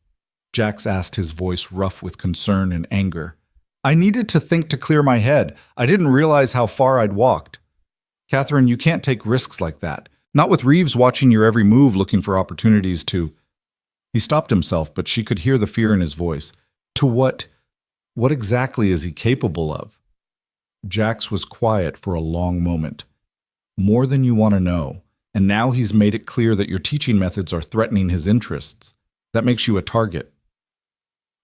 Jax asked, his voice rough with concern and anger. "I needed to think to clear my head. I didn't realize how far I'd walked." "Catherine, you can't take risks like that. Not with Reeves watching your every move, looking for opportunities to—" He stopped himself, but she could hear the fear in his voice. "To what? What exactly is he capable of?" Jax was quiet for a long moment. "More than you want to know, and now he's made it clear that your teaching methods are threatening his interests. That makes you a target."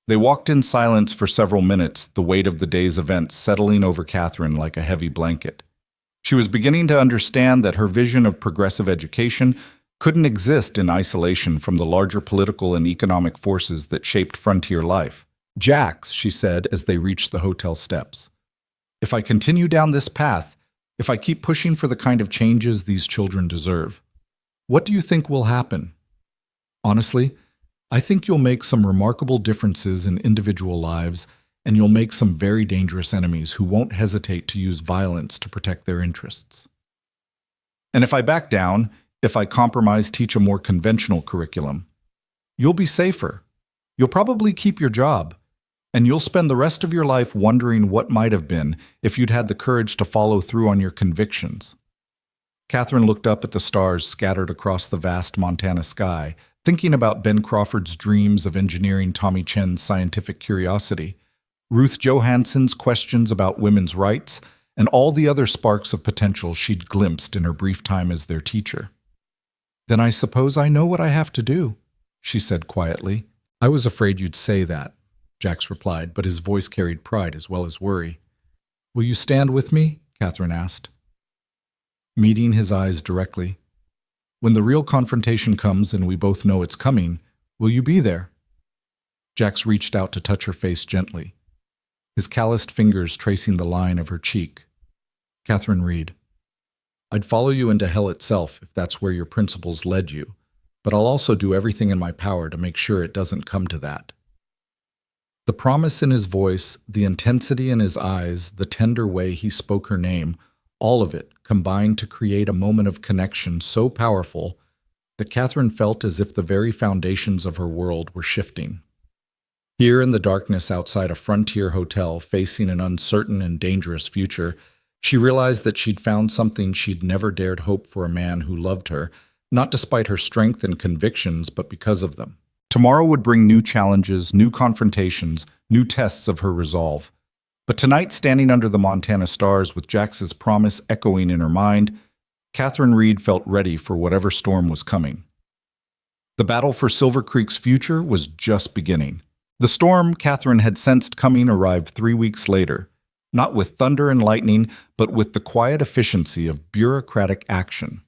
They walked in silence for several minutes, the weight of the day's events settling over Catherine like a heavy blanket. She was beginning to understand that her vision of progressive education couldn't exist in isolation from the larger political and economic forces that shaped frontier life. "Jax," she said as they reached the hotel steps, "if I continue down this path, if I keep pushing for the kind of changes these children deserve, what do you think will happen? Honestly, I think you'll make some remarkable differences in individual lives, and you'll make some very dangerous enemies who won't hesitate to use violence to protect their interests. And if I back down, if I compromise, teach a more conventional curriculum, you'll be safer. You'll probably keep your job, and you'll spend the rest of your life wondering what might have been if you'd had the courage to follow through on your convictions. Catherine looked up at the stars scattered across the vast Montana sky, thinking about Ben Crawford's dreams of engineering Tommy Chen's scientific curiosity, Ruth Johansson's questions about women's rights, and all the other sparks of potential she'd glimpsed in her brief time as their teacher. "Then I suppose I know what I have to do," she said quietly. "I was afraid you'd say that," Jax replied, but his voice carried pride as well as worry. "Will you stand with me?" Catherine asked, meeting his eyes directly. "When the real confrontation comes and we both know it's coming, will you be there?" Jax reached out to touch her face gently, his calloused fingers tracing the line of her cheek. "Catherine Reed, I'd follow you into hell itself if that's where your principles led you, but I'll also do everything in my power to make sure it doesn't come to that." The promise in his voice, the intensity in his eyes, the tender way he spoke her name, all of it combined to create a moment of connection so powerful that Catherine felt as if the very foundations of her world were shifting. Here in the darkness outside a frontier hotel facing an uncertain and dangerous future, she realized that she'd found something she'd never dared hope for a man who loved her, not despite her strength and convictions, but because of them. Tomorrow would bring new challenges, new confrontations, new tests of her resolve. But tonight, standing under the Montana stars with Jax's promise echoing in her mind, Catherine Reed felt ready for whatever storm was coming. The battle for Silver Creek's future was just beginning. The storm Catherine had sensed coming arrived 3 weeks later, not with thunder and lightning, but with the quiet efficiency of bureaucratic action.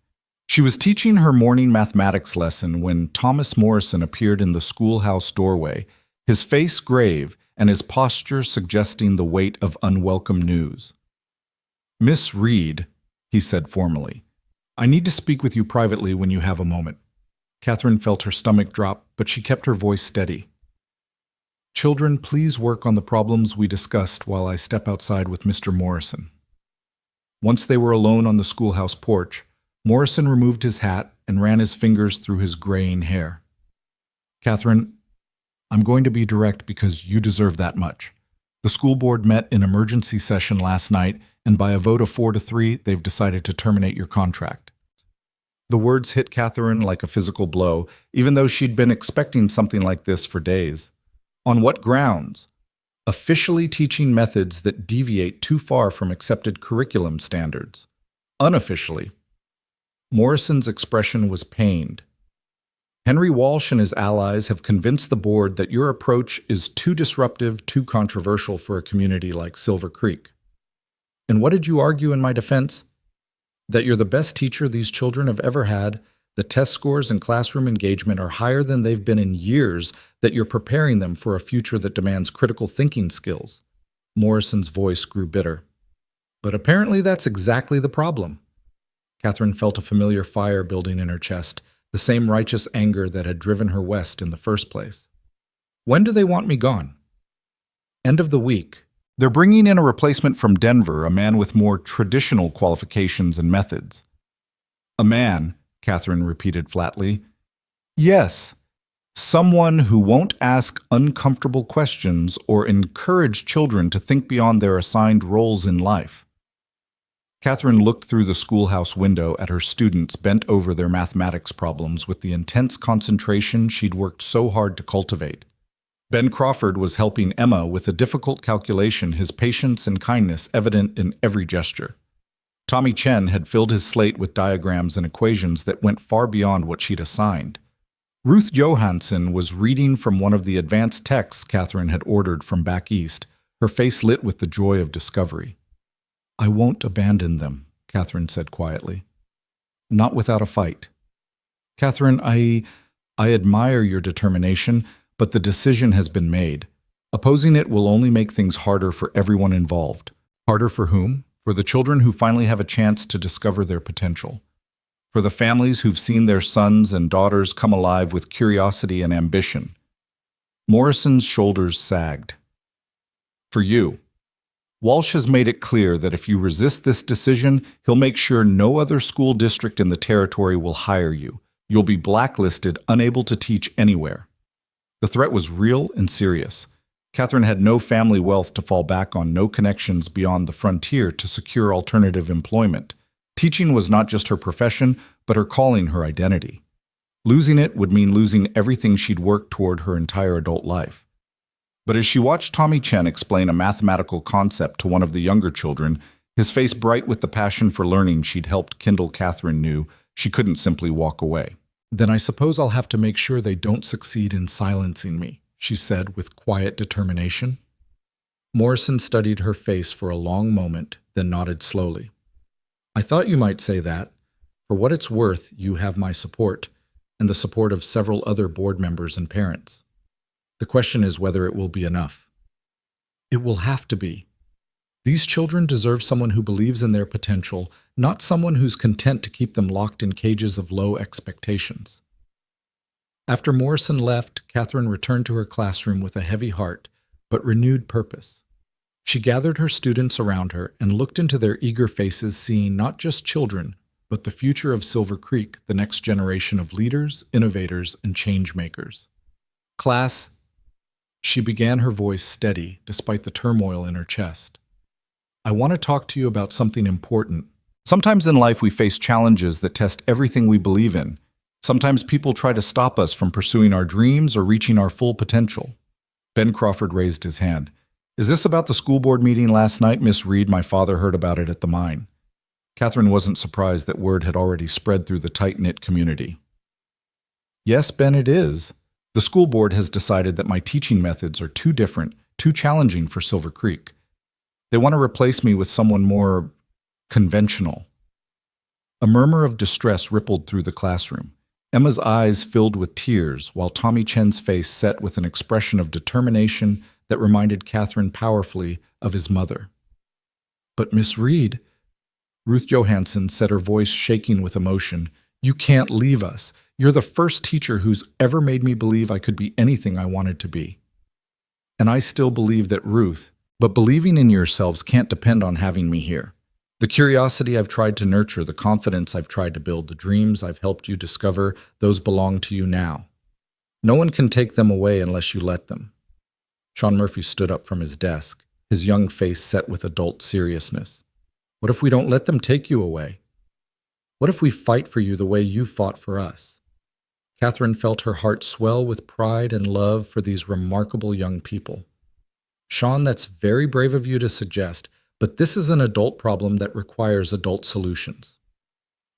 She was teaching her morning mathematics lesson when Thomas Morrison appeared in the schoolhouse doorway, his face grave and his posture suggesting the weight of unwelcome news. "Miss Reed," he said formally, "I need to speak with you privately when you have a moment." Catherine felt her stomach drop, but she kept her voice steady. "Children, please work on the problems we discussed while I step outside with Mr. Morrison." Once they were alone on the schoolhouse porch, Morrison removed his hat and ran his fingers through his graying hair. "Catherine, I'm going to be direct because you deserve that much. The school board met in emergency session last night, and by a vote of 4-3, they've decided to terminate your contract." The words hit Catherine like a physical blow, even though she'd been expecting something like this for days. On what grounds? Officially teaching methods that deviate too far from accepted curriculum standards. Unofficially. Morrison's expression was pained. "Henry Walsh and his allies have convinced the board that your approach is too disruptive, too controversial for a community like Silver Creek." "And what did you argue in my defense?" "That you're the best teacher these children have ever had, the test scores and classroom engagement are higher than they've been in years, that you're preparing them for a future that demands critical thinking skills." Morrison's voice grew bitter. "But apparently that's exactly the problem." Catherine felt a familiar fire building in her chest, the same righteous anger that had driven her west in the first place. "When do they want me gone?" "End of the week. They're bringing in a replacement from Denver, a man with more traditional qualifications and methods." "A man," Catherine repeated flatly. "Yes, someone who won't ask uncomfortable questions or encourage children to think beyond their assigned roles in life." Catherine looked through the schoolhouse window at her students bent over their mathematics problems with the intense concentration she'd worked so hard to cultivate. Ben Crawford was helping Emma with a difficult calculation, his patience and kindness evident in every gesture. Tommy Chen had filled his slate with diagrams and equations that went far beyond what she'd assigned. Ruth Johansson was reading from one of the advanced texts Catherine had ordered from back east, her face lit with the joy of discovery. "I won't abandon them," Catherine said quietly. "Not without a fight." "Catherine, I admire your determination, but the decision has been made. Opposing it will only make things harder for everyone involved." "Harder for whom?" "For the children who finally have a chance to discover their potential. For the families who've seen their sons and daughters come alive with curiosity and ambition." Morrison's shoulders sagged. For you. Walsh has made it clear that if you resist this decision, he'll make sure no other school district in the territory will hire you. You'll be blacklisted, unable to teach anywhere. The threat was real and serious. Catherine had no family wealth to fall back on, no connections beyond the frontier to secure alternative employment. Teaching was not just her profession, but her calling, her identity. Losing it would mean losing everything she'd worked toward her entire adult life. But as she watched Tommy Chen explain a mathematical concept to one of the younger children, his face bright with the passion for learning she'd helped kindle, Catherine knew she couldn't simply walk away. "Then I suppose I'll have to make sure they don't succeed in silencing me," she said with quiet determination. Morrison studied her face for a long moment, then nodded slowly. "I thought you might say that. For what it's worth, you have my support, and the support of several other board members and parents. The question is whether it will be enough." "It will have to be. These children deserve someone who believes in their potential, not someone who's content to keep them locked in cages of low expectations." After Morrison left, Catherine returned to her classroom with a heavy heart, but renewed purpose. She gathered her students around her and looked into their eager faces, seeing not just children, but the future of Silver Creek, the next generation of leaders, innovators, and change makers. "Class," she began, her voice steady despite the turmoil in her chest. "I want to talk to you about something important. Sometimes in life we face challenges that test everything we believe in. Sometimes people try to stop us from pursuing our dreams or reaching our full potential." Ben Crawford raised his hand. "Is this about the school board meeting last night, Miss Reed? My father heard about it at the mine." Catherine wasn't surprised that word had already spread through the tight-knit community. "Yes, Ben, it is. The school board has decided that my teaching methods are too different, too challenging for Silver Creek. They want to replace me with someone more conventional." A murmur of distress rippled through the classroom. Emma's eyes filled with tears, while Tommy Chen's face set with an expression of determination that reminded Catherine powerfully of his mother. "But Miss Reed," Ruth Johansson said, her voice shaking with emotion, "you can't leave us. You're the first teacher who's ever made me believe I could be anything I wanted to be." "And I still believe that, Ruth. But believing in yourselves can't depend on having me here. The curiosity I've tried to nurture, the confidence I've tried to build, the dreams I've helped you discover, those belong to you now. No one can take them away unless you let them." Sean Murphy stood up from his desk, his young face set with adult seriousness. "What if we don't let them take you away? What if we fight for you the way you fought for us?" Catherine felt her heart swell with pride and love for these remarkable young people. "Sean, that's very brave of you to suggest, but this is an adult problem that requires adult solutions."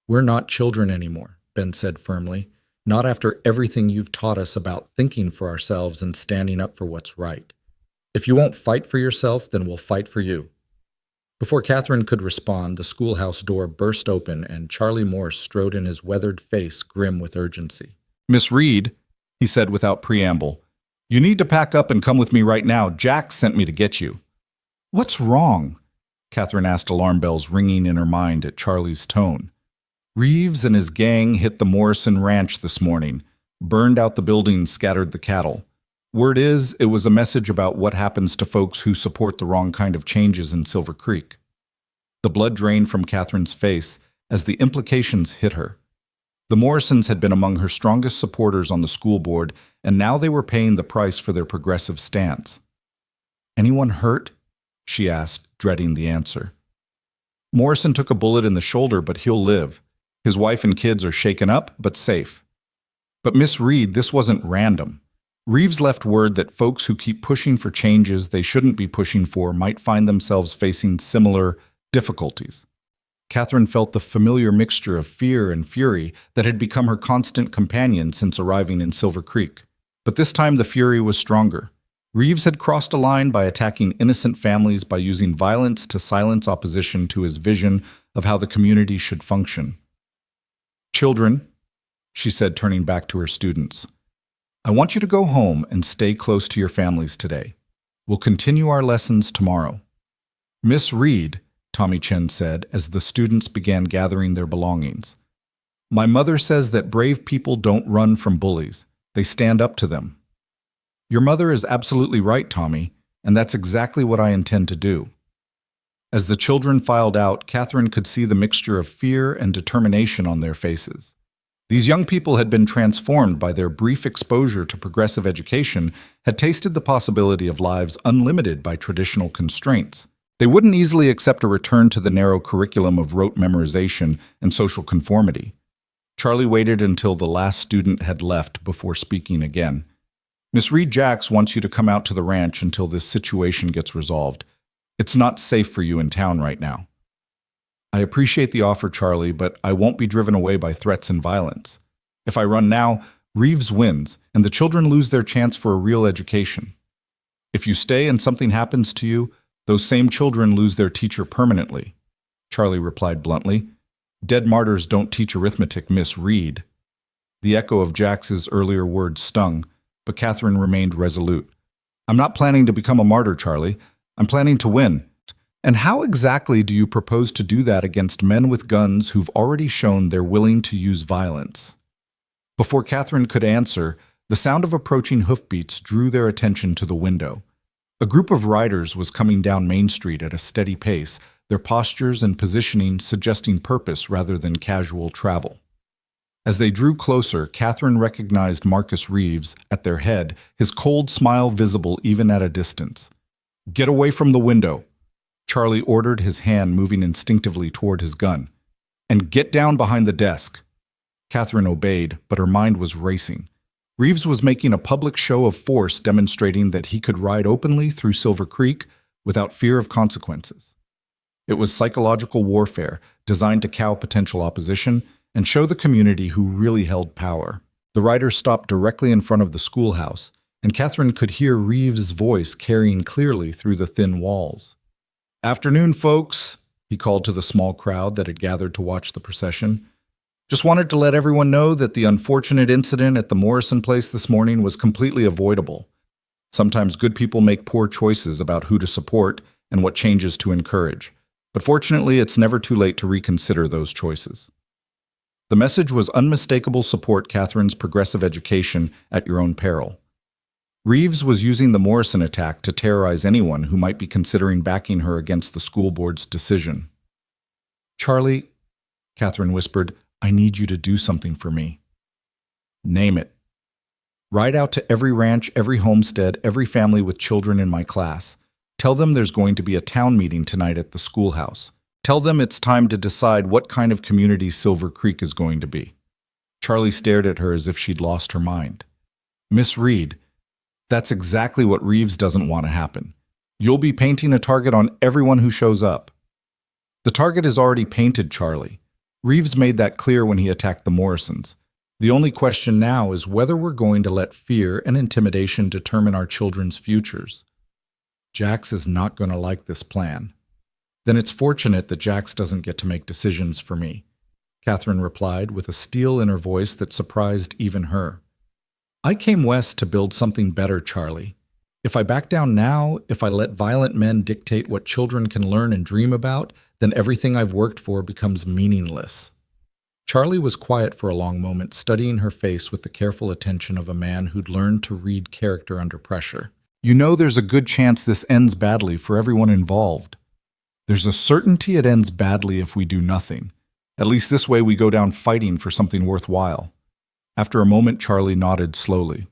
"We're not children anymore," Ben said firmly, "not after everything you've taught us about thinking for ourselves and standing up for what's right. If you won't fight for yourself, then we'll fight for you." Before Catherine could respond, the schoolhouse door burst open and Charlie Morse strode in, his weathered face grim with urgency. "Miss Reed," he said without preamble, "you need to pack up and come with me right now. Jack sent me to get you." "What's wrong?" Catherine asked, alarm bells ringing in her mind at Charlie's tone. "Reeves and his gang hit the Morrison Ranch this morning, burned out the buildings, scattered the cattle. Word is, it was a message about what happens to folks who support the wrong kind of changes in Silver Creek." The blood drained from Catherine's face as the implications hit her. The Morrisons had been among her strongest supporters on the school board, and now they were paying the price for their progressive stance. "Anyone hurt?" she asked, dreading the answer. "Morrison took a bullet in the shoulder, but he'll live. His wife and kids are shaken up, but safe." "But Miss Reed, this wasn't random. Reeves left word that folks who keep pushing for changes they shouldn't be pushing for might find themselves facing similar difficulties." Catherine felt the familiar mixture of fear and fury that had become her constant companion since arriving in Silver Creek. But this time the fury was stronger. Reeves had crossed a line by attacking innocent families, by using violence to silence opposition to his vision of how the community should function. "Children," she said, turning back to her students, "I want you to go home and stay close to your families today. We'll continue our lessons tomorrow." "Miss Reed," Tommy Chen said as the students began gathering their belongings, "my mother says that brave people don't run from bullies. They stand up to them." "Your mother is absolutely right, Tommy. and that's exactly what I intend to do." As the children filed out, Catherine could see the mixture of fear and determination on their faces. These young people had been transformed by their brief exposure to progressive education, had tasted the possibility of lives unlimited by traditional constraints. They wouldn't easily accept a return to the narrow curriculum of rote memorization and social conformity. Charlie waited until the last student had left before speaking again. "Miss Reed Jacks wants you to come out to the ranch until this situation gets resolved. It's not safe for you in town right now." "I appreciate the offer, Charlie, but I won't be driven away by threats and violence. If I run now, Reeves wins, and the children lose their chance for a real education. If you stay and something happens to you, those same children lose their teacher permanently," Charlie replied bluntly. "Dead martyrs don't teach arithmetic, Miss Reed." The echo of Jax's earlier words stung, but Catherine remained resolute. "I'm not planning to become a martyr, Charlie. I'm planning to win. And how exactly do you propose to do that against men with guns who've already shown they're willing to use violence?" Before Catherine could answer, the sound of approaching hoofbeats drew their attention to the window. A group of riders was coming down Main Street at a steady pace, their postures and positioning suggesting purpose rather than casual travel. As they drew closer, Catherine recognized Marcus Reeves at their head, his cold smile visible even at a distance. "Get away from the window," Charlie ordered, his hand moving instinctively toward his gun. "And get down behind the desk." Catherine obeyed, but her mind was racing. Reeves was making a public show of force, demonstrating that he could ride openly through Silver Creek without fear of consequences. It was psychological warfare, designed to cow potential opposition and show the community who really held power. The riders stopped directly in front of the schoolhouse, and Catherine could hear Reeves' voice carrying clearly through the thin walls. "Afternoon, folks," he called to the small crowd that had gathered to watch the procession. "Just wanted to let everyone know that the unfortunate incident at the Morrison place this morning was completely avoidable. Sometimes good people make poor choices about who to support and what changes to encourage, but fortunately it's never too late to reconsider those choices." The message was unmistakable support Catherine's progressive education at your own peril. Reeves was using the Morrison attack to terrorize anyone who might be considering backing her against the school board's decision. "Charlie," Catherine whispered, "I need you to do something for me." "Name it." "Ride out to every ranch, every homestead, every family with children in my class. Tell them there's going to be a town meeting tonight at the schoolhouse. Tell them it's time to decide what kind of community Silver Creek is going to be." Charlie stared at her as if she'd lost her mind. "Miss Reed, that's exactly what Reeves doesn't want to happen. You'll be painting a target on everyone who shows up." "The target is already painted, Charlie. Reeves made that clear when he attacked the Morrisons. The only question now is whether we're going to let fear and intimidation determine our children's futures." "Jax is not going to like this plan." "Then it's fortunate that Jax doesn't get to make decisions for me," Catherine replied with a steel in her voice that surprised even her. "I came west to build something better, Charlie. If I back down now, if I let violent men dictate what children can learn and dream about, then everything I've worked for becomes meaningless." Charlie was quiet for a long moment, studying her face with the careful attention of a man who'd learned to read character under pressure. "You know there's a good chance this ends badly for everyone involved. There's a certainty it ends badly if we do nothing. At least this way we go down fighting for something worthwhile." After a moment, Charlie nodded slowly.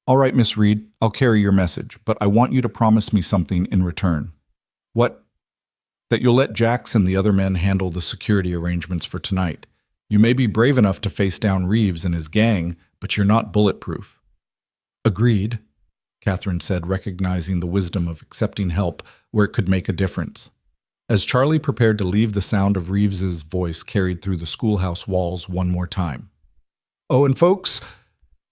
"All right, Miss Reed, I'll carry your message, but I want you to promise me something in return." "What?" "That you'll let Jax and the other men handle the security arrangements for tonight. You may be brave enough to face down Reeves and his gang, but you're not bulletproof." "Agreed," Catherine said, recognizing the wisdom of accepting help where it could make a difference. As Charlie prepared to leave, the sound of Reeves's voice carried through the schoolhouse walls one more time. "Oh, and folks,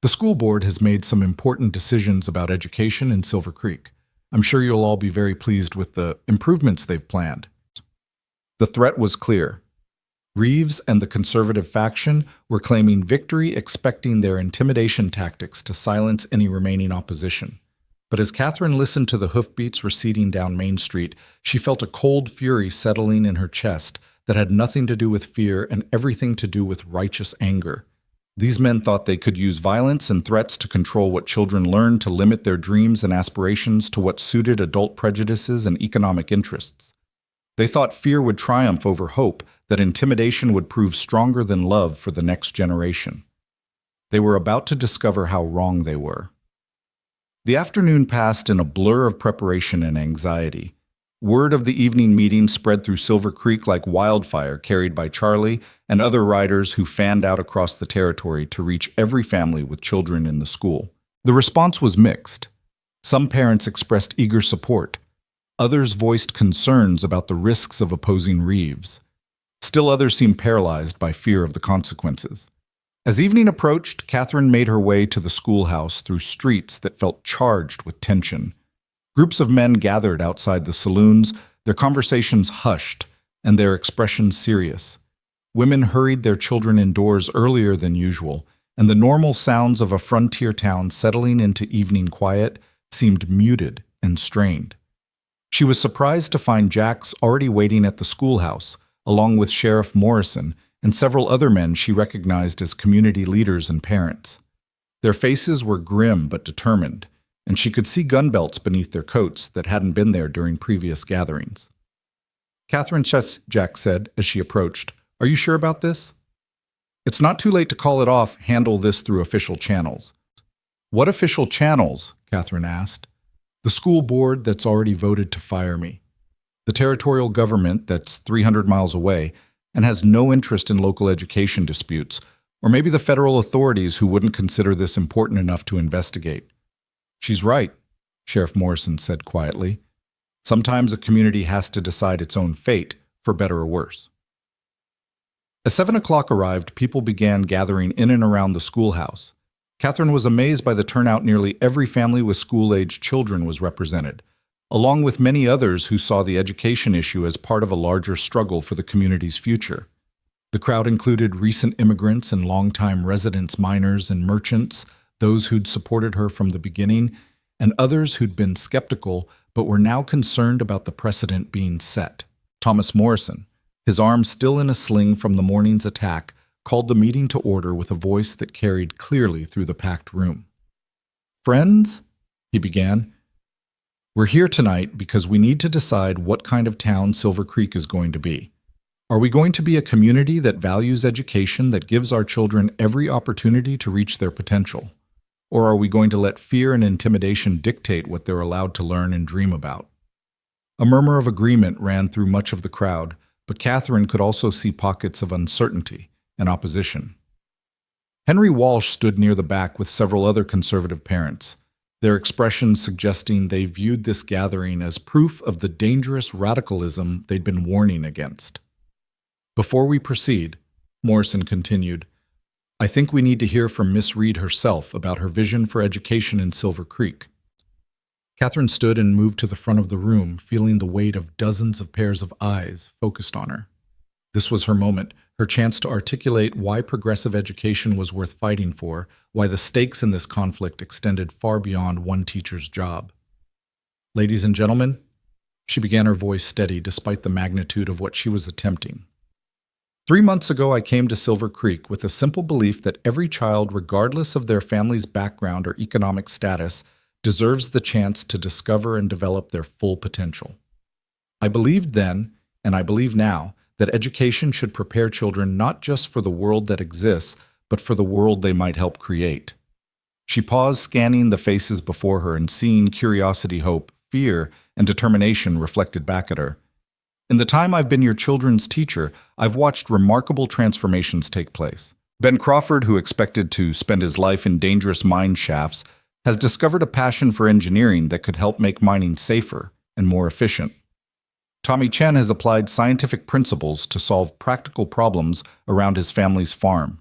the school board has made some important decisions about education in Silver Creek. I'm sure you'll all be very pleased with the improvements they've planned." The threat was clear. Reeves and the conservative faction were claiming victory, expecting their intimidation tactics to silence any remaining opposition. But as Catherine listened to the hoofbeats receding down Main Street, she felt a cold fury settling in her chest that had nothing to do with fear and everything to do with righteous anger. These men thought they could use violence and threats to control what children learned, to limit their dreams and aspirations to what suited adult prejudices and economic interests. They thought fear would triumph over hope, that intimidation would prove stronger than love for the next generation. They were about to discover how wrong they were. The afternoon passed in a blur of preparation and anxiety. Word of the evening meeting spread through Silver Creek like wildfire, carried by Charlie and other riders who fanned out across the territory to reach every family with children in the school. The response was mixed. Some parents expressed eager support. Others voiced concerns about the risks of opposing Reeves. Still others seemed paralyzed by fear of the consequences. As evening approached, Catherine made her way to the schoolhouse through streets that felt charged with tension. Groups of men gathered outside the saloons, their conversations hushed and their expressions serious. Women hurried their children indoors earlier than usual, and the normal sounds of a frontier town settling into evening quiet seemed muted and strained. She was surprised to find Jax already waiting at the schoolhouse, along with Sheriff Morrison and several other men she recognized as community leaders and parents. Their faces were grim but determined, and she could see gun belts beneath their coats that hadn't been there during previous gatherings. "Catherine," Jack said as she approached, "are you sure about this?" "It's not too late to call it off. Handle this through official channels." "What official channels?" Catherine asked. "The school board that's already voted to fire me. The territorial government that's 300 miles away and has no interest in local education disputes, or maybe the federal authorities who wouldn't consider this important enough to investigate." "She's right," Sheriff Morrison said quietly. "Sometimes a community has to decide its own fate, for better or worse." As 7 o'clock arrived, people began gathering in and around the schoolhouse. Catherine was amazed by the turnout. Nearly every family with school-aged children was represented, along with many others who saw the education issue as part of a larger struggle for the community's future. The crowd included recent immigrants and longtime residents, miners and merchants, those who'd supported her from the beginning, and others who'd been skeptical but were now concerned about the precedent being set. Thomas Morrison, his arm still in a sling from the morning's attack, called the meeting to order with a voice that carried clearly through the packed room. "Friends," he began, "we're here tonight because we need to decide what kind of town Silver Creek is going to be. Are we going to be a community that values education, that gives our children every opportunity to reach their potential? Or are we going to let fear and intimidation dictate what they're allowed to learn and dream about?" A murmur of agreement ran through much of the crowd, but Catherine could also see pockets of uncertainty and opposition. Henry Walsh stood near the back with several other conservative parents, their expressions suggesting they viewed this gathering as proof of the dangerous radicalism they'd been warning against. "Before we proceed," Morrison continued, "I think we need to hear from Miss Reed herself about her vision for education in Silver Creek." Catherine stood and moved to the front of the room, feeling the weight of dozens of pairs of eyes focused on her. This was her moment, her chance to articulate why progressive education was worth fighting for, why the stakes in this conflict extended far beyond one teacher's job. "Ladies and gentlemen," she began, her voice steady despite the magnitude of what she was attempting. 3 months ago, I came to Silver Creek with a simple belief that every child, regardless of their family's background or economic status, deserves the chance to discover and develop their full potential. I believed then, and I believe now, that education should prepare children not just for the world that exists, but for the world they might help create. She paused, scanning the faces before her and seeing curiosity, hope, fear, and determination reflected back at her. "In the time I've been your children's teacher, I've watched remarkable transformations take place. Ben Crawford, who expected to spend his life in dangerous mine shafts, has discovered a passion for engineering that could help make mining safer and more efficient. Tommy Chen has applied scientific principles to solve practical problems around his family's farm.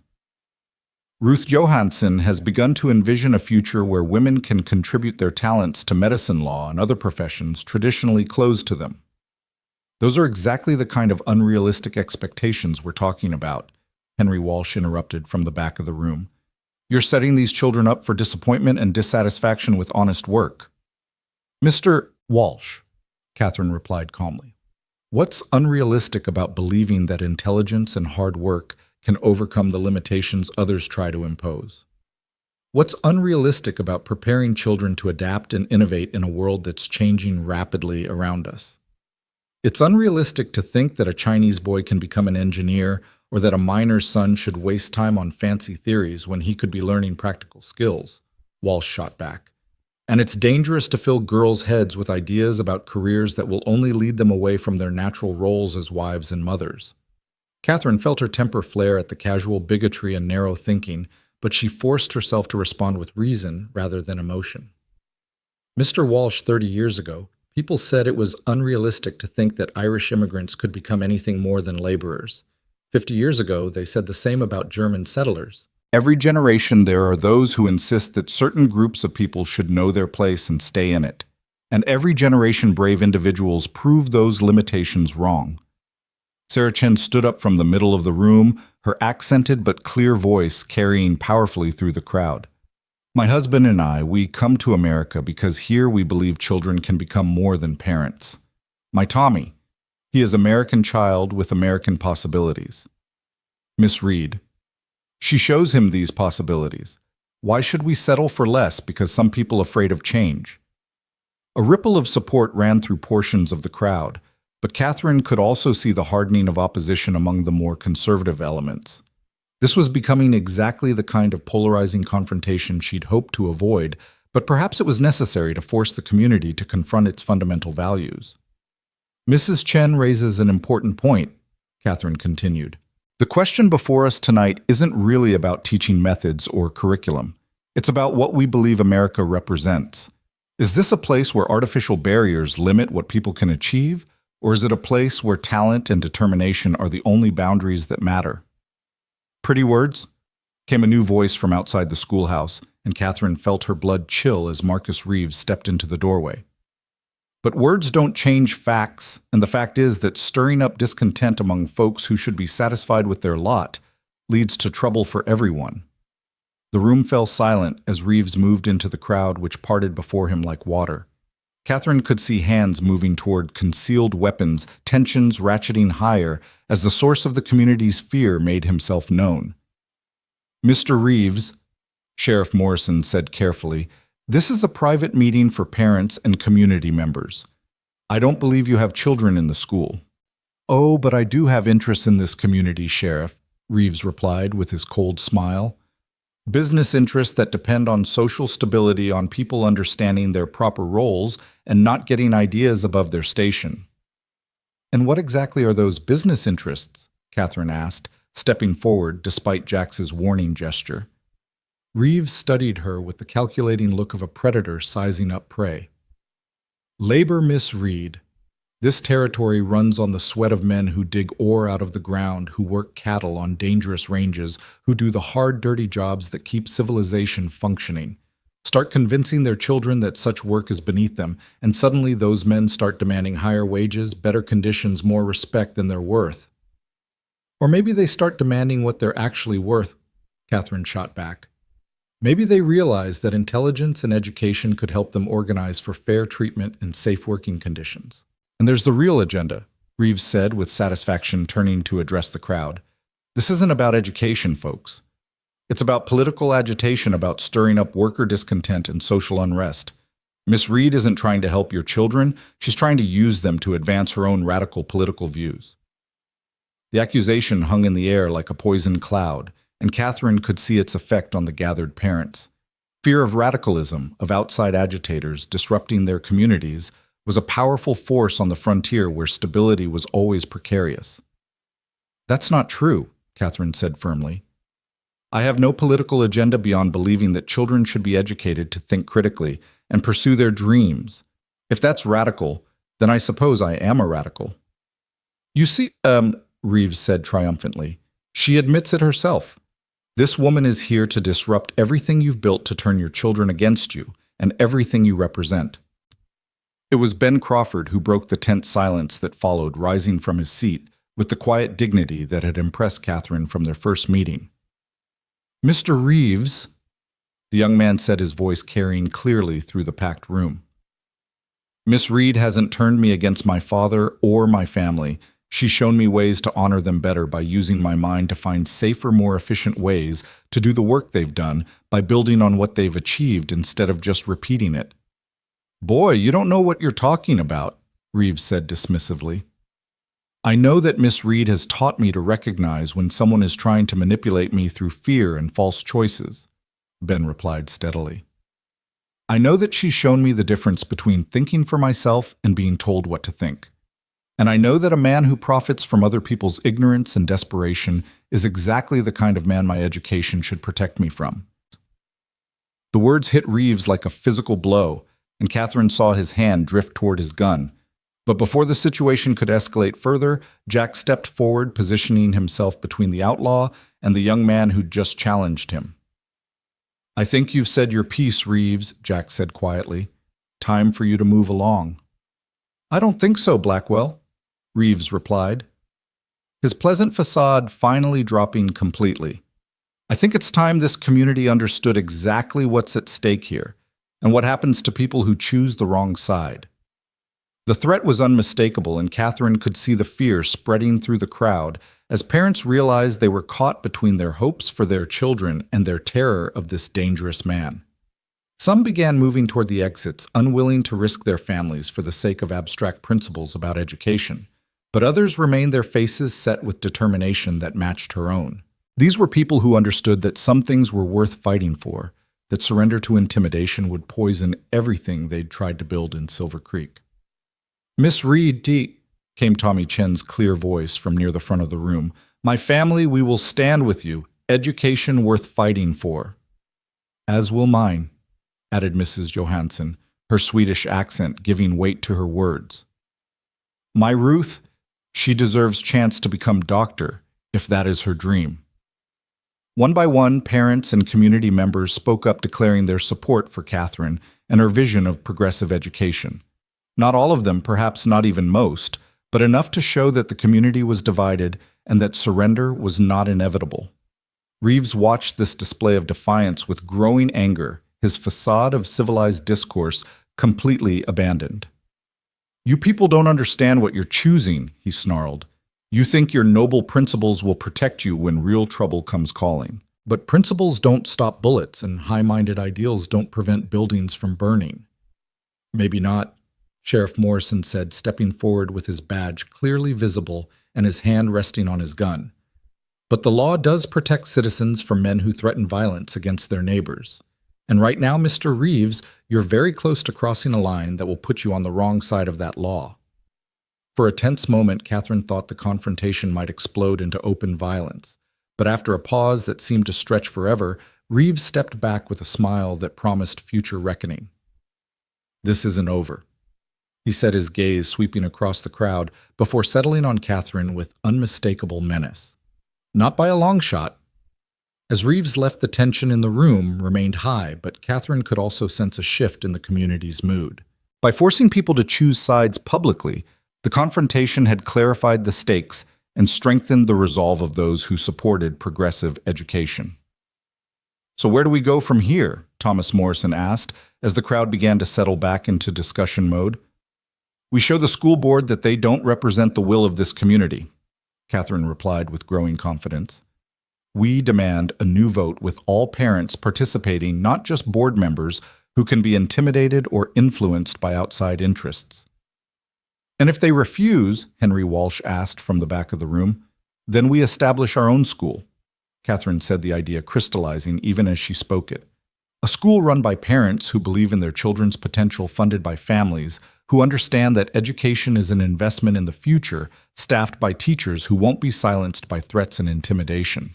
Ruth Johansson has begun to envision a future where women can contribute their talents to medicine, law, and other professions traditionally closed to them. Those are exactly the kind of unrealistic expectations we're talking about," Henry Walsh interrupted from the back of the room. "You're setting these children up for disappointment and dissatisfaction with honest work." "Mr. Walsh," Catherine replied calmly, "what's unrealistic about believing that intelligence and hard work can overcome the limitations others try to impose. What's unrealistic about preparing children to adapt and innovate in a world that's changing rapidly around us? It's unrealistic to think that a Chinese boy can become an engineer or that a miner's son should waste time on fancy theories when he could be learning practical skills, Walsh shot back. And it's dangerous to fill girls' heads with ideas about careers that will only lead them away from their natural roles as wives and mothers. Catherine felt her temper flare at the casual bigotry and narrow thinking, but she forced herself to respond with reason rather than emotion. Mr. Walsh, 30 years ago, people said it was unrealistic to think that Irish immigrants could become anything more than laborers. 50 years ago, they said the same about German settlers. Every generation there are those who insist that certain groups of people should know their place and stay in it. And every generation brave individuals prove those limitations wrong. Sarah Chen stood up from the middle of the room, her accented but clear voice carrying powerfully through the crowd. My husband and I, we come to America because here we believe children can become more than parents. My Tommy, he is American child with American possibilities. Miss Reed, she shows him these possibilities. Why should we settle for less because some people are afraid of change? A ripple of support ran through portions of the crowd, but Catherine could also see the hardening of opposition among the more conservative elements. This was becoming exactly the kind of polarizing confrontation she'd hoped to avoid, but perhaps it was necessary to force the community to confront its fundamental values. Mrs. Chen raises an important point, Catherine continued. The question before us tonight isn't really about teaching methods or curriculum. It's about what we believe America represents. Is this a place where artificial barriers limit what people can achieve, or is it a place where talent and determination are the only boundaries that matter? Pretty words? Came a new voice from outside the schoolhouse, and Catherine felt her blood chill as Marcus Reeves stepped into the doorway. But words don't change facts, and the fact is that stirring up discontent among folks who should be satisfied with their lot leads to trouble for everyone. The room fell silent as Reeves moved into the crowd which parted before him like water. Catherine could see hands moving toward concealed weapons, tensions ratcheting higher as the source of the community's fear made himself known. Mr. Reeves, Sheriff Morrison said carefully, this is a private meeting for parents and community members. I don't believe you have children in the school. Oh, but I do have interests in this community, Sheriff, Reeves replied with his cold smile. Business interests that depend on social stability, on people understanding their proper roles and not getting ideas above their station. And what exactly are those business interests? Catherine asked, stepping forward despite Jax's warning gesture. Reeves studied her with the calculating look of a predator sizing up prey. Labor, Miss Reed. This territory runs on the sweat of men who dig ore out of the ground, who work cattle on dangerous ranges, who do the hard, dirty jobs that keep civilization functioning. Start convincing their children that such work is beneath them, and suddenly those men start demanding higher wages, better conditions, more respect than they're worth. Or maybe they start demanding what they're actually worth, Catherine shot back. Maybe they realize that intelligence and education could help them organize for fair treatment and safe working conditions. And there's the real agenda, Reeves said with satisfaction, turning to address the crowd. This isn't about education, folks. It's about political agitation, about stirring up worker discontent and social unrest. Miss Reed isn't trying to help your children, she's trying to use them to advance her own radical political views. The accusation hung in the air like a poison cloud, and Catherine could see its effect on the gathered parents. Fear of radicalism, of outside agitators disrupting their communities, was a powerful force on the frontier where stability was always precarious. That's not true, Catherine said firmly. I have no political agenda beyond believing that children should be educated to think critically and pursue their dreams. If that's radical, then I suppose I am a radical. You see, Reeves said triumphantly, she admits it herself. This woman is here to disrupt everything you've built to turn your children against you and everything you represent. It was Ben Crawford who broke the tense silence that followed, rising from his seat with the quiet dignity that had impressed Catherine from their first meeting. Mr. Reeves, the young man said, his voice carrying clearly through the packed room. Miss Reed hasn't turned me against my father or my family. She's shown me ways to honor them better by using my mind to find safer, more efficient ways to do the work they've done by building on what they've achieved instead of just repeating it. Boy, you don't know what you're talking about, Reeves said dismissively. I know that Miss Reed has taught me to recognize when someone is trying to manipulate me through fear and false choices, Ben replied steadily. I know that she's shown me the difference between thinking for myself and being told what to think. And I know that a man who profits from other people's ignorance and desperation is exactly the kind of man my education should protect me from. The words hit Reeves like a physical blow, and Catherine saw his hand drift toward his gun. But before the situation could escalate further, Jack stepped forward, positioning himself between the outlaw and the young man who'd just challenged him. I think you've said your piece, Reeves, Jack said quietly. Time for you to move along. I don't think so, Blackwell, Reeves replied, his pleasant facade finally dropping completely. I think it's time this community understood exactly what's at stake here, and what happens to people who choose the wrong side. The threat was unmistakable, and Catherine could see the fear spreading through the crowd as parents realized they were caught between their hopes for their children and their terror of this dangerous man. Some began moving toward the exits, unwilling to risk their families for the sake of abstract principles about education, but others remained, their faces set with determination that matched her own. These were people who understood that some things were worth fighting for, that surrender to intimidation would poison everything they'd tried to build in Silver Creek. Miss Reed, came Tommy Chen's clear voice from near the front of the room. My family, we will stand with you. Education worth fighting for. As will mine, added Mrs. Johansson, her Swedish accent giving weight to her words. My Ruth, she deserves chance to become doctor, if that is her dream. One by one, parents and community members spoke up declaring their support for Catherine and her vision of progressive education. Not all of them, perhaps not even most, but enough to show that the community was divided and that surrender was not inevitable. Reeves watched this display of defiance with growing anger, his facade of civilized discourse completely abandoned. You people don't understand what you're choosing, he snarled. You think your noble principles will protect you when real trouble comes calling. But principles don't stop bullets, and high-minded ideals don't prevent buildings from burning. Maybe not, Sheriff Morrison said, stepping forward with his badge clearly visible and his hand resting on his gun. But the law does protect citizens from men who threaten violence against their neighbors. And right now, Mr. Reeves, you're very close to crossing a line that will put you on the wrong side of that law. For a tense moment, Catherine thought the confrontation might explode into open violence. But after a pause that seemed to stretch forever, Reeves stepped back with a smile that promised future reckoning. This isn't over, he said, his gaze sweeping across the crowd before settling on Catherine with unmistakable menace. Not by a long shot. As Reeves left, the tension in the room remained high, but Catherine could also sense a shift in the community's mood. By forcing people to choose sides publicly, the confrontation had clarified the stakes and strengthened the resolve of those who supported progressive education. So where do we go from here? Thomas Morrison asked, as the crowd began to settle back into discussion mode. We show the school board that they don't represent the will of this community, Catherine replied with growing confidence. We demand a new vote with all parents participating, not just board members who can be intimidated or influenced by outside interests. And if they refuse, Henry Walsh asked from the back of the room, then we establish our own school, Catherine said, the idea crystallizing even as she spoke it. A school run by parents who believe in their children's potential, funded by families who understand that education is an investment in the future, staffed by teachers who won't be silenced by threats and intimidation.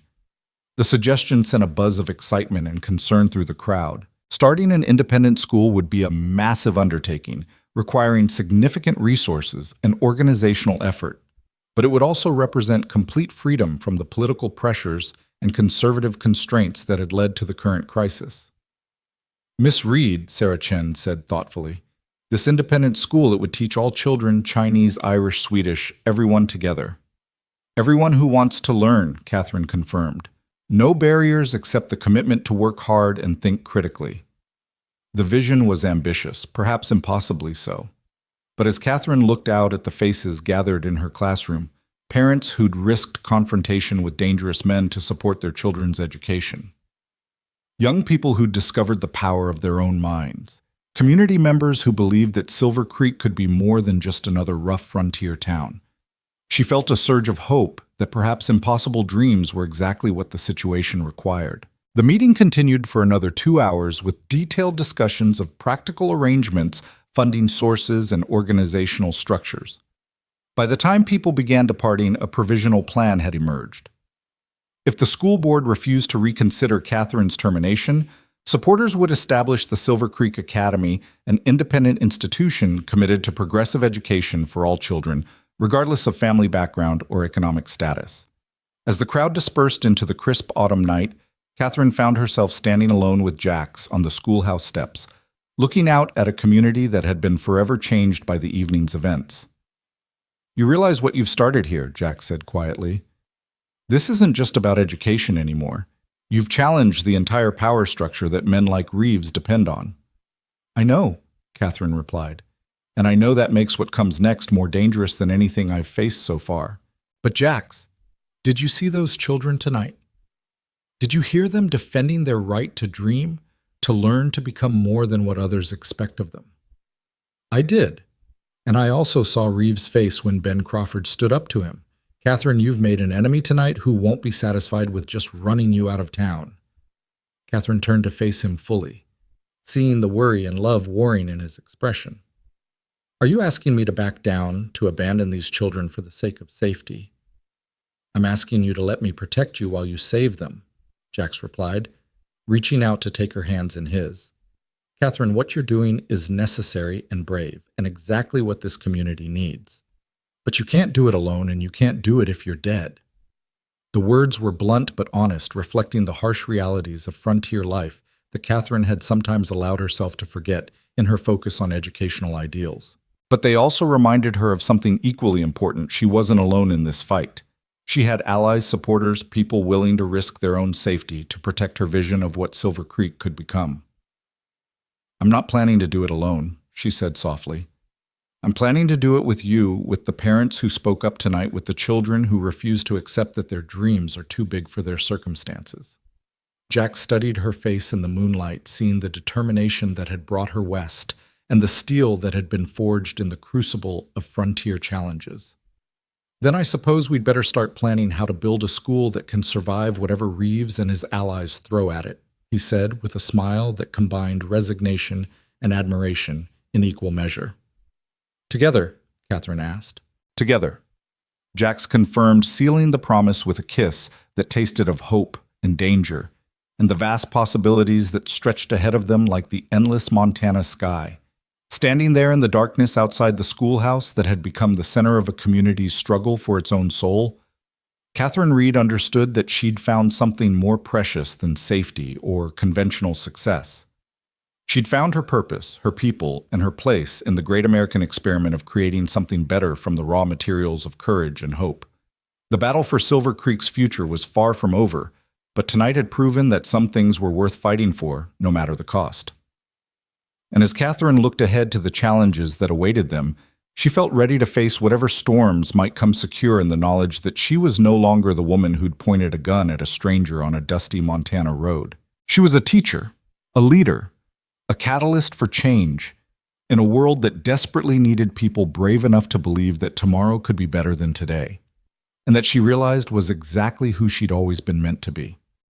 The suggestion sent a buzz of excitement and concern through the crowd. Starting an independent school would be a massive undertaking, requiring significant resources and organizational effort, but it would also represent complete freedom from the political pressures and conservative constraints that had led to the current crisis. Miss Reed, Sarah Chen said thoughtfully, this independent school, it would teach all children Chinese, Irish, Swedish, everyone together. Everyone who wants to learn, Catherine confirmed. No barriers except the commitment to work hard and think critically. The vision was ambitious, perhaps impossibly so. But as Catherine looked out at the faces gathered in her classroom, parents who'd risked confrontation with dangerous men to support their children's education. Young people who'd discovered the power of their own minds. Community members who believed that Silver Creek could be more than just another rough frontier town. She felt a surge of hope that perhaps impossible dreams were exactly what the situation required. The meeting continued for another 2 hours with detailed discussions of practical arrangements, funding sources, and organizational structures. By the time people began departing, a provisional plan had emerged. If the school board refused to reconsider Catherine's termination, supporters would establish the Silver Creek Academy, an independent institution committed to progressive education for all children, regardless of family background or economic status. As the crowd dispersed into the crisp autumn night, Catherine found herself standing alone with Jax on the schoolhouse steps, looking out at a community that had been forever changed by the evening's events. "You realize what you've started here," Jax said quietly. "This isn't just about education anymore. You've challenged the entire power structure that men like Reeves depend on." "I know," Catherine replied. "And I know that makes what comes next more dangerous than anything I've faced so far. But Jax, did you see those children tonight? Did you hear them defending their right to dream, to learn to become more than what others expect of them?" "I did. And I also saw Reeves' face when Ben Crawford stood up to him. Catherine, you've made an enemy tonight who won't be satisfied with just running you out of town." Catherine turned to face him fully, seeing the worry and love warring in his expression. "Are you asking me to back down, to abandon these children for the sake of safety?" "I'm asking you to let me protect you while you save them," Jax replied, reaching out to take her hands in his. "Catherine, what you're doing is necessary and brave, and exactly what this community needs. But you can't do it alone, and you can't do it if you're dead." The words were blunt but honest, reflecting the harsh realities of frontier life that Catherine had sometimes allowed herself to forget in her focus on educational ideals. But they also reminded her of something equally important: she wasn't alone in this fight. She had allies, supporters, people willing to risk their own safety to protect her vision of what Silver Creek could become. "I'm not planning to do it alone," she said softly. "I'm planning to do it with you, with the parents who spoke up tonight, with the children who refuse to accept that their dreams are too big for their circumstances." Jack studied her face in the moonlight, seeing the determination that had brought her west and the steel that had been forged in the crucible of frontier challenges. "Then I suppose we'd better start planning how to build a school that can survive whatever Reeves and his allies throw at it," he said with a smile that combined resignation and admiration in equal measure. "Together?" Catherine asked. "Together," Jax confirmed, sealing the promise with a kiss that tasted of hope and danger, and the vast possibilities that stretched ahead of them like the endless Montana sky. Standing there in the darkness outside the schoolhouse that had become the center of a community's struggle for its own soul, Catherine Reed understood that she'd found something more precious than safety or conventional success. She'd found her purpose, her people, and her place in the great American experiment of creating something better from the raw materials of courage and hope. The battle for Silver Creek's future was far from over, but tonight had proven that some things were worth fighting for, no matter the cost. And as Catherine looked ahead to the challenges that awaited them, she felt ready to face whatever storms might come, secure in the knowledge that she was no longer the woman who'd pointed a gun at a stranger on a dusty Montana road. She was a teacher, a leader, a catalyst for change, in a world that desperately needed people brave enough to believe that tomorrow could be better than today, and that she realized was exactly who she'd always been meant to be.